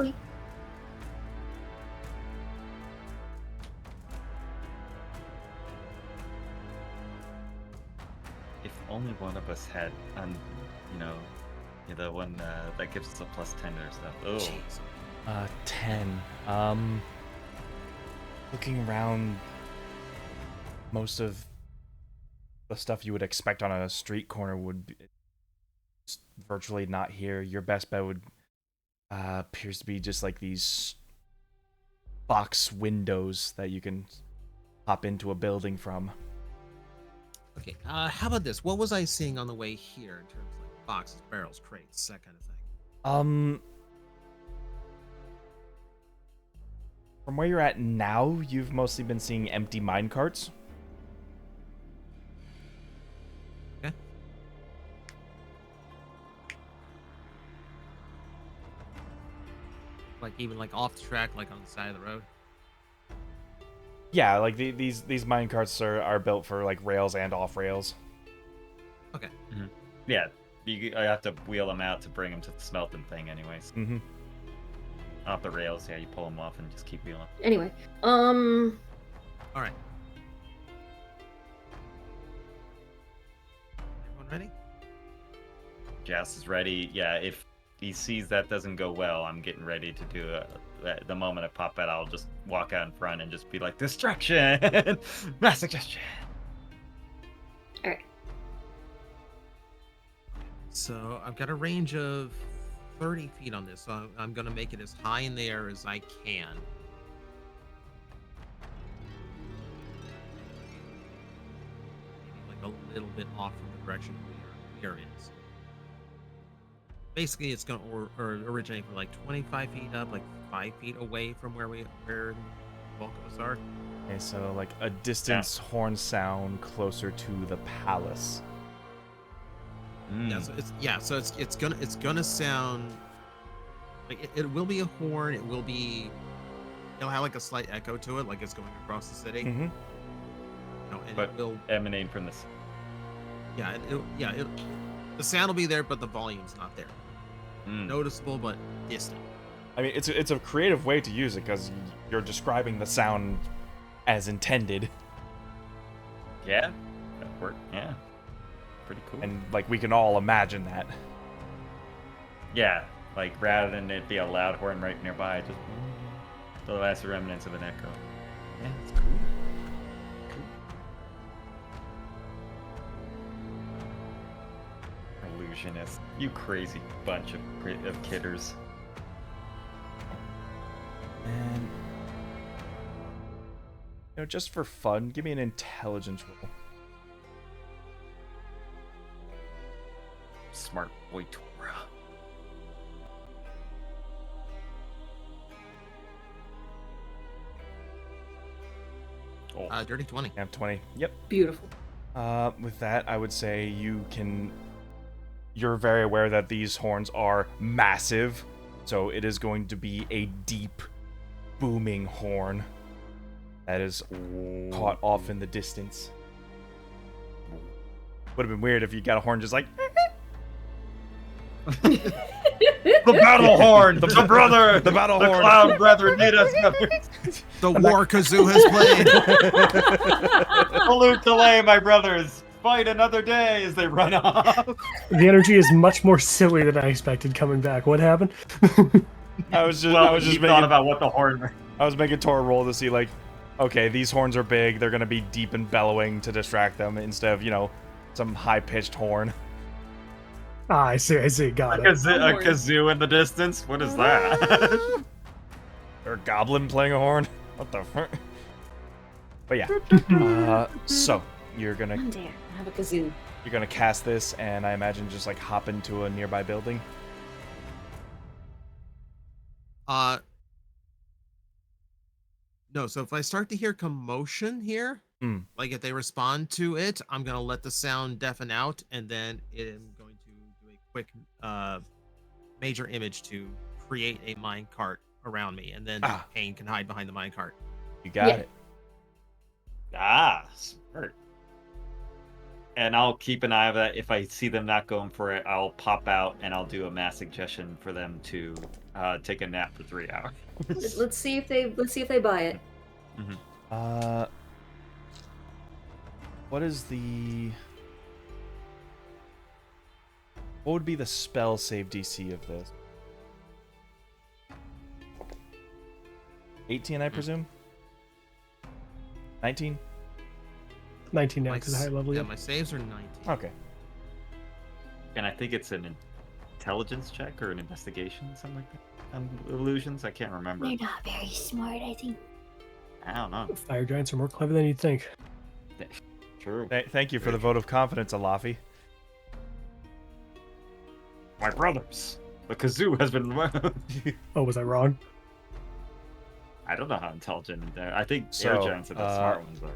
If only one of us had, the one that gives us a +10 or stuff. Oh, Jeez. 10. Looking around, most of the stuff you would expect on a street corner would be virtually not here. Your best bet would appears to be just like these box windows that you can hop into a building from. Okay, how about this? What was I seeing on the way here in terms of like boxes, barrels, crates, that kind of thing? From where you're at now, you've mostly been seeing empty mine carts. Okay. Like even like off the track, like on the side of the road. Yeah, like these mine carts are built for like rails and off rails. Okay. yeah. I have to wheel them out to bring them to the smelting thing, anyways. Mm-hmm. Off the rails, yeah. You pull them off and just keep wheeling. Anyway, All right. Everyone ready? Jazz is ready. Yeah, if he sees that doesn't go well, I'm getting ready to do the moment I pop out, I'll just walk out in front and just be like, distraction! Mass suggestion! alright. So I've got a range of 30 feet on this, so I'm going to make it as high in the air as I can. Maybe like a little bit off from the direction we are in. So basically, it's going to originate from like 25 feet up, like 5 feet away from where the bulk of us are. Okay, so like a distance horn sound closer to the palace. So it's gonna sound like it will be a horn. It will be. It'll have like a slight echo to it, like it's going across the city. Mm-hmm. You know, and But it will. emanating from this. The sound will be there, but the volume's not there. Mm. Noticeable, but distant. I mean, it's a creative way to use it because you're describing the sound as intended, Yeah, that worked. Yeah, pretty cool. and like we can all imagine that. Yeah, like rather than it be a loud horn right nearby, just the last remnants of an echo. Yeah, it's cool. Illusionist, you crazy bunch of kidders. And just for fun, give me an intelligence roll. Smart boy Tora. Oh, Dirty 20. I have 20. Yep. Beautiful. With that, I would say you're very aware that these horns are massive, so it is going to be a deep, booming horn that is caught off in the distance. Would have been weird if you got a horn just like. the battle horn, the brother, The battle the horn. cloud brethren made us together. The war kazoo has played. Salute delay, my brothers. Fight another day as they run off. The energy is much more silly than I expected coming back. What happened? I was just Well, making thought about what the horn. I was making Tor roll to see like, okay, these horns are big. They're gonna be deep and bellowing to distract them instead of some high pitched horn. Ah, I see. Got A it. kazoo in the distance. What is that? Or a goblin playing a horn. What the fuck? But yeah. So you're gonna One day I have a kazoo. cast this, and I imagine just like hop into a nearby building. No, so if I start to hear commotion here, like if they respond to it, I'm gonna let the sound deafen out, and then I'm going to do a quick major image to create a mine cart around me, and then Pain can hide behind the mine cart. You got it. Smart. And I'll keep an eye on that. If I see them not going for it, I'll pop out and I'll do a mass suggestion for them to take a nap for 3 hours. Let's see if they buy it. Mm-hmm. What would be the spell save DC of this? 18, I presume? 19? 19 now because high level. Yeah, Yep. my saves are 19. Okay. And I think it's an intelligence check or an investigation, something like that. On illusions, I can't remember. They're not very smart, I think. I don't know. Fire giants are more clever than you'd think. True. Thank you for the vote of confidence, Alafi. My brothers, the kazoo has been. Oh, was I wrong? I don't know how intelligent they're. I think So, air giants are the smart ones, though.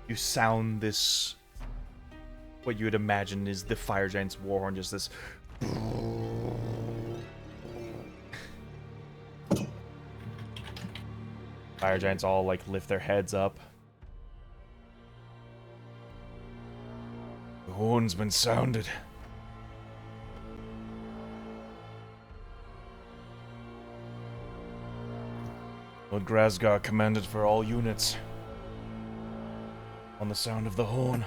You sound this, what you would imagine is the fire giant's war horn, just this. Fire giants all like lift their heads up. The horn's been sounded. Lord Grazgar commanded for all units. On the sound of the horn.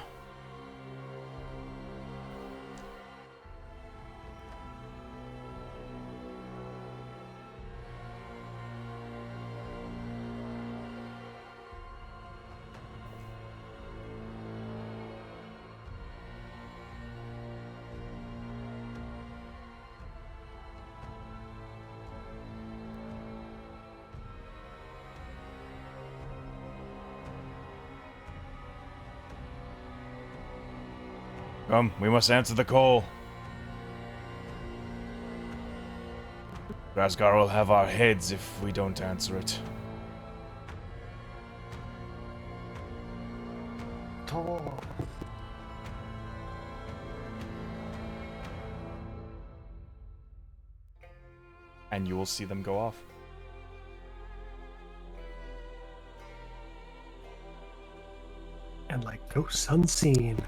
Come, we must answer the call. Grazgar will have our heads if we don't answer it. door. And you will see them go off. And like ghosts unseen.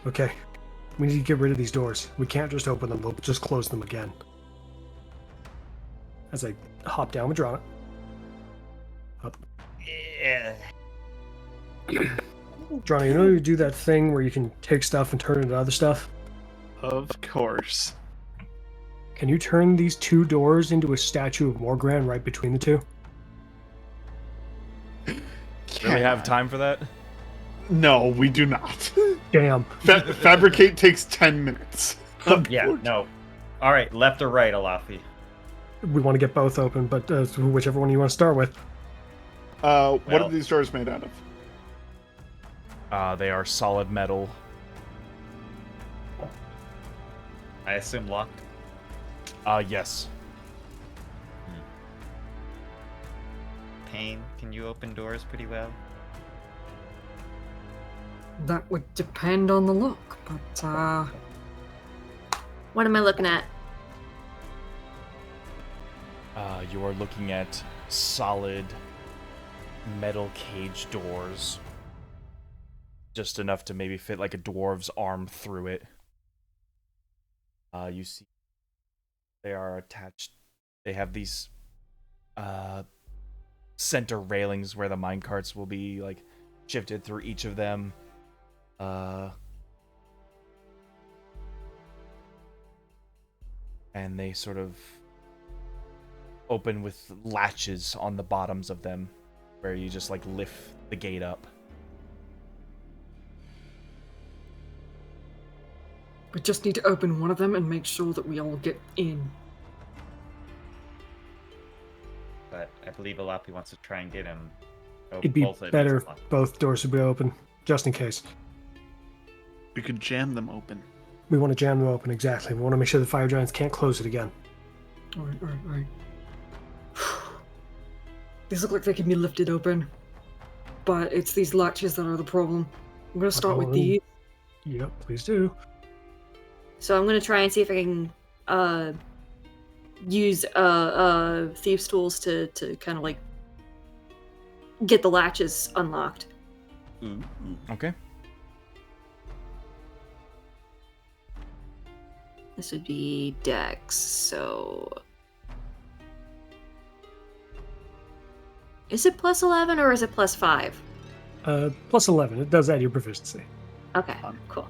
Okay. We need to get rid of these doors. We can't just open them, we'll just close them again. As I hop down with Drana. Up. Yeah. Drana, you know you do that thing where you can take stuff and turn it into other stuff? Of course. Can you turn these two doors into a statue of Morgran right between the two? Do we have time for that? No, we do not. Damn. Fabricate takes 10 minutes. Yeah, no. All right, left or right, Alafi? We want to get both open, but whichever one you want to start with. What Well- are these doors made out of? They are solid metal. I assume locked. Yes. Pain, can you open doors pretty well? That would depend on the look, but What am I looking at? You are looking at solid metal cage doors. Just enough to maybe fit like a dwarf's arm through it. You see they are attached. They have these center railings where the minecarts will be like shifted through each of them. And they sort of open with latches on the bottoms of them, where you just like lift the gate up. we just need to open one of them and make sure that we all get in. But I believe Alafi wants to try and get him. It'd be better if both doors would be open, just in case. We could jam them open. We want to jam them open, exactly. We want to make sure the fire giants can't close it again. Alright. These look like they can be lifted open, but it's these latches that are the problem. I'm gonna start with these. Yep, please do. So I'm gonna try and see if I can use thieves' tools to kind of like get the latches unlocked. Okay. This would be Dex, so is it plus 11 or is it plus 5? Plus 11. It does add your proficiency. Okay, cool.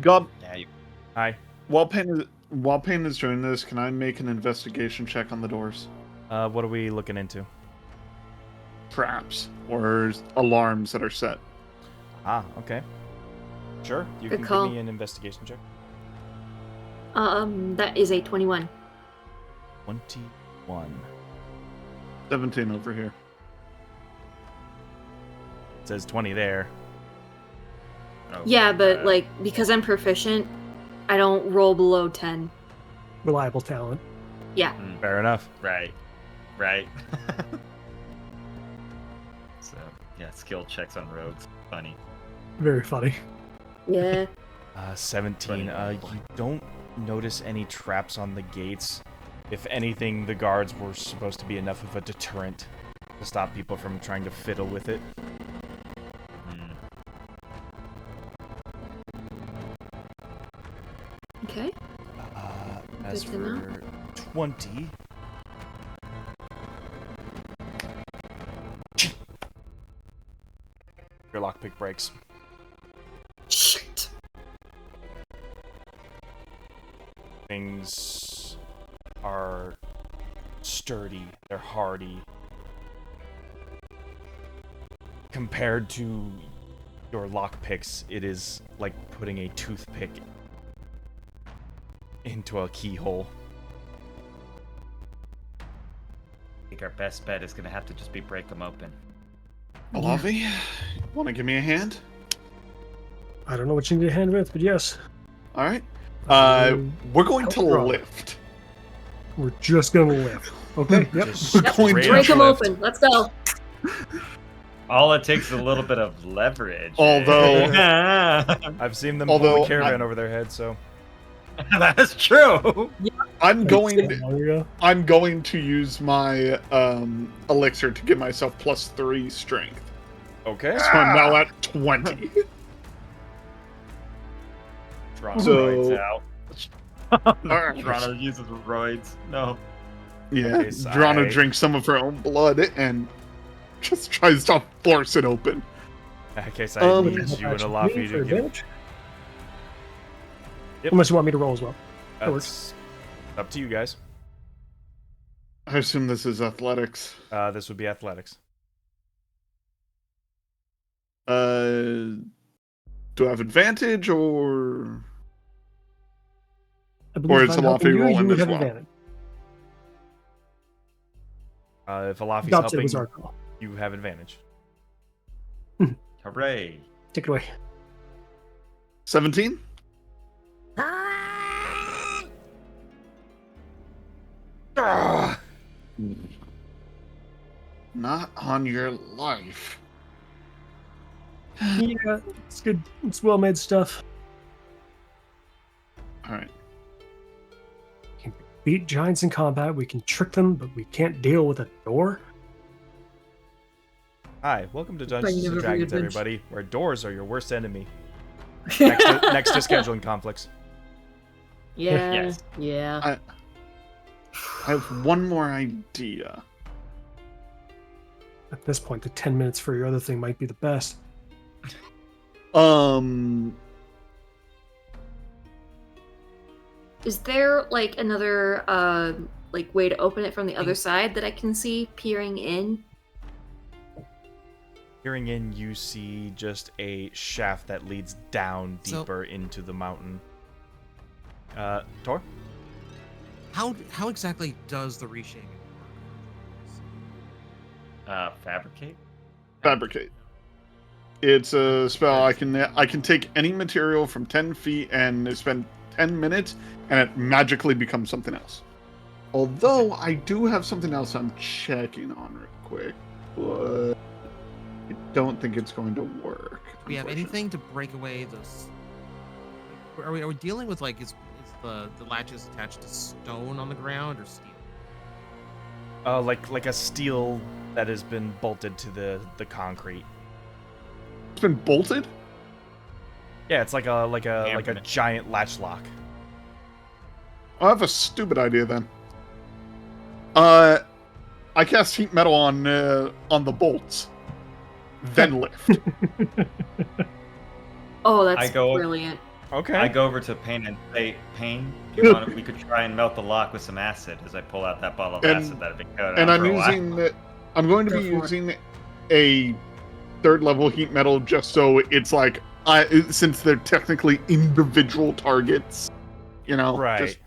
God, Yeah, you... Hi. while Payne is doing this, can I make an investigation check on the doors? What are we looking into? Traps or alarms that are set. Okay. Sure. You Good can call. give me an investigation check. That is a 21. 21. 17 over here. It says 20 there. Oh, Yeah, but like because I'm proficient, I don't roll below 10. Reliable talent. Yeah. Fair enough. Right. So, yeah, skill checks on rogues. Funny. Very funny. Yeah. 17. You don't notice any traps on the gates. If anything, the guards were supposed to be enough of a deterrent to stop people from trying to fiddle with it. Okay. As Good to know. for 20... Your lockpick breaks. Shit. Things are sturdy, they're hardy. Compared to your lockpicks, it is like putting a toothpick into a keyhole. I think our best bet is gonna have to just be break them open. Alavi, want to give me a hand? I don't know what you need a hand with, but yes. All right. Um, We're going to Outlaw. lift. We're just gonna lift. Okay? Yep. Just We're going rage to Break them lift. open. Let's go. All it takes is a little bit of leverage. Although- I've seen them Although pull a caravan over their head, so that is true. I'm going There I'm going to use my elixir to give myself +3 strength. okay. So I'm now at 20. Toronto So- roids out. Alright. Toronto uses roids. No. Yeah, Okay, so Drana I- drinks some of her own blood and just tries to force it open. In that case, I need That's you and actually Alafi me for to give. advantage. Yep. Unless you want me to roll as well. That works. That's up to you guys. I assume this is athletics. This would be athletics. Do I have advantage or I believe it's if I'm a helping Laffy you, rolling you would as have well? advantage. If Alafi's Adopted helping, was our call. you have advantage. Hooray. Take it away. 17? Not on your life. Yeah, it's good. It's well made stuff. Alright. Beat giants in combat. We can trick them, but we can't deal with a door. Hi, welcome to Bring Dungeons them and every Dragons, adventure. everybody, where doors are your worst enemy. Next to scheduling conflicts. Yeah. Yes. Yeah. I have one more idea. At this point, the 10 minutes for your other thing might be the best. Is there like another like way to open it from the other side that I can see peering in? Peering in, you see just a shaft that leads down So- deeper into the mountain. Tor? How exactly does the reshaping work? Fabricate? Fabricate. It's a spell I can take any material from 10 feet and spend 10 minutes and it magically becomes something else. Although I do have something else I'm checking on real quick, but I don't think it's going to work. Do we have anything to break away those? Are we dealing with like is the latches attached to stone on the ground or steel? Like a steel that has been bolted to the concrete. It's been bolted? Yeah, it's like a Hammer. giant latch lock. I have a stupid idea then. I cast heat metal on the bolts, then lift. Oh, that's I go- brilliant. Okay. I go over to Pain and say, Pain, you want we could try and melt the lock with some acid as I pull out that bottle of And- acid that I've been coated And on I'm for a while. using I'm going to Go be for it. using a 3rd level heat metal just so it's like since they're technically individual targets, you know. right. just-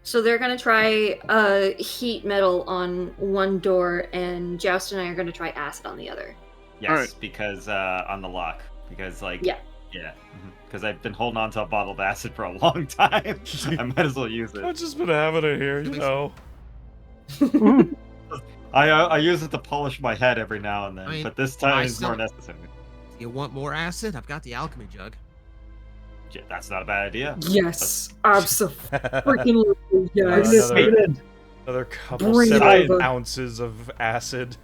So they're gonna try heat metal on one door, and Joust and I are gonna try acid on the other. Yes, Alright. because on the lock. Because like Yeah. Yeah. Because I've been holding on to a bottle of acid for a long time. I might as well use it. I've just been having it here, you know. I use it to polish my head every now and then, I mean, but this time I it's more still- necessary. You want more acid? I've got the alchemy jug. Yeah, that's not a bad idea. Yes, absolutely. Yes. Another couple Bring it 7 over. ounces of acid.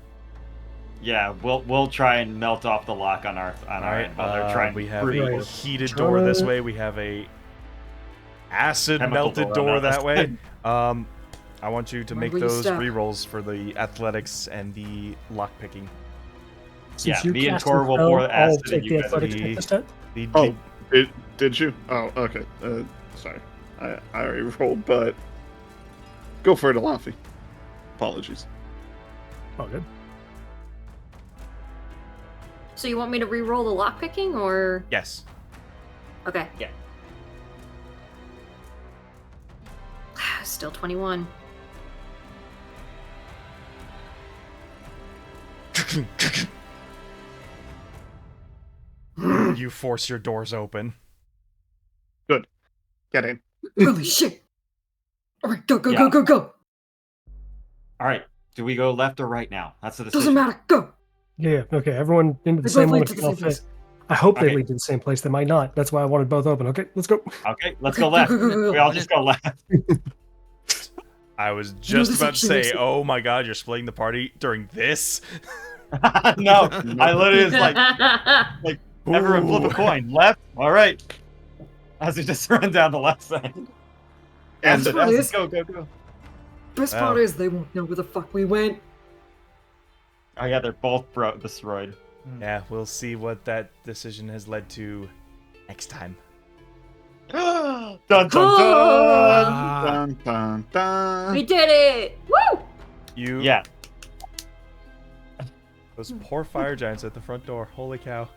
Yeah, we'll try and melt off the lock on our All right. end while they're trying We to have breathe. a heated door this way. We have a acid Chemical melted door door on that this way. side. I want you to Where make will you those stop? rerolls for the athletics and the lock picking. Yeah, you're me and casting Tor will spell, pour the acid I'll and take you the guys athletics will check be- this time. Oh, did you? Oh, okay. Sorry. I already rolled, but go for it, Alafi. Apologies. Oh, good. So you want me to re-roll the lockpicking, or Yes. okay? Yeah. Still 21. You force your doors open. Get in. Holy shit! All right, go, go, Yeah. go, go, go! All right, do we go left or right now? That's the decision. Doesn't matter. Go. Yeah, okay, everyone into the They same both one. lead to the same place. I hope they Okay. lead to the same place. They might not. That's why I wanted both open. Okay, let's go. Okay, let's Okay, go left. go. We all just go left. I was just this about to actually say, makes it- oh my god, you're splitting the party during this? No, I literally was like, everyone flip Ooh. a coin. Left? All right. As we just run down the left side. And Acid, what it acid, is. go. Best Wow. part is they won't know where the fuck we went. Oh yeah, they're both destroyed. Yeah, we'll see what that decision has led to next time. Dun dun dun! Ah. Dun, dun, dun. We did it! Woo! You, Yeah. those poor fire giants at the front door. Holy cow.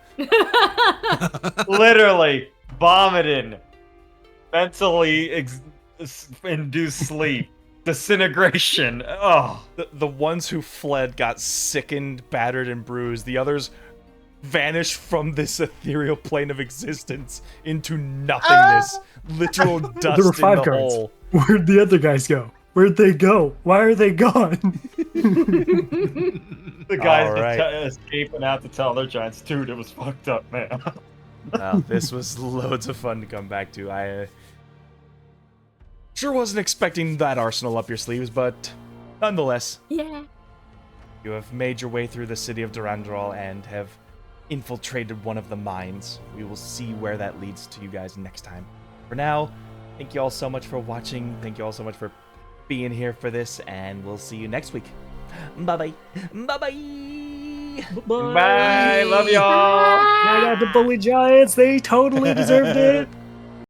Literally vomiting, mentally induced sleep, disintegration. Oh, The ones who fled got sickened, battered, and bruised. The others vanished from this ethereal plane of existence into nothingness. Literal dust were in five the guards. hole. Where'd the other guys go? Where'd they go? Why are they gone? the guys All just right. escaping out to tell their giants, dude, it was fucked up, man. Wow, this was loads of fun to come back to. I sure wasn't expecting that arsenal up your sleeves, but nonetheless, Yeah. you have made your way through the city of Durandural and have infiltrated one of the mines. We will see where that leads to you guys next time. For now, thank you all so much for watching. Thank you all so much for being here for this, and we'll see you next week. Bye-bye. Bye-bye. Bye, love y'all. I got the bully giants. They totally deserved it.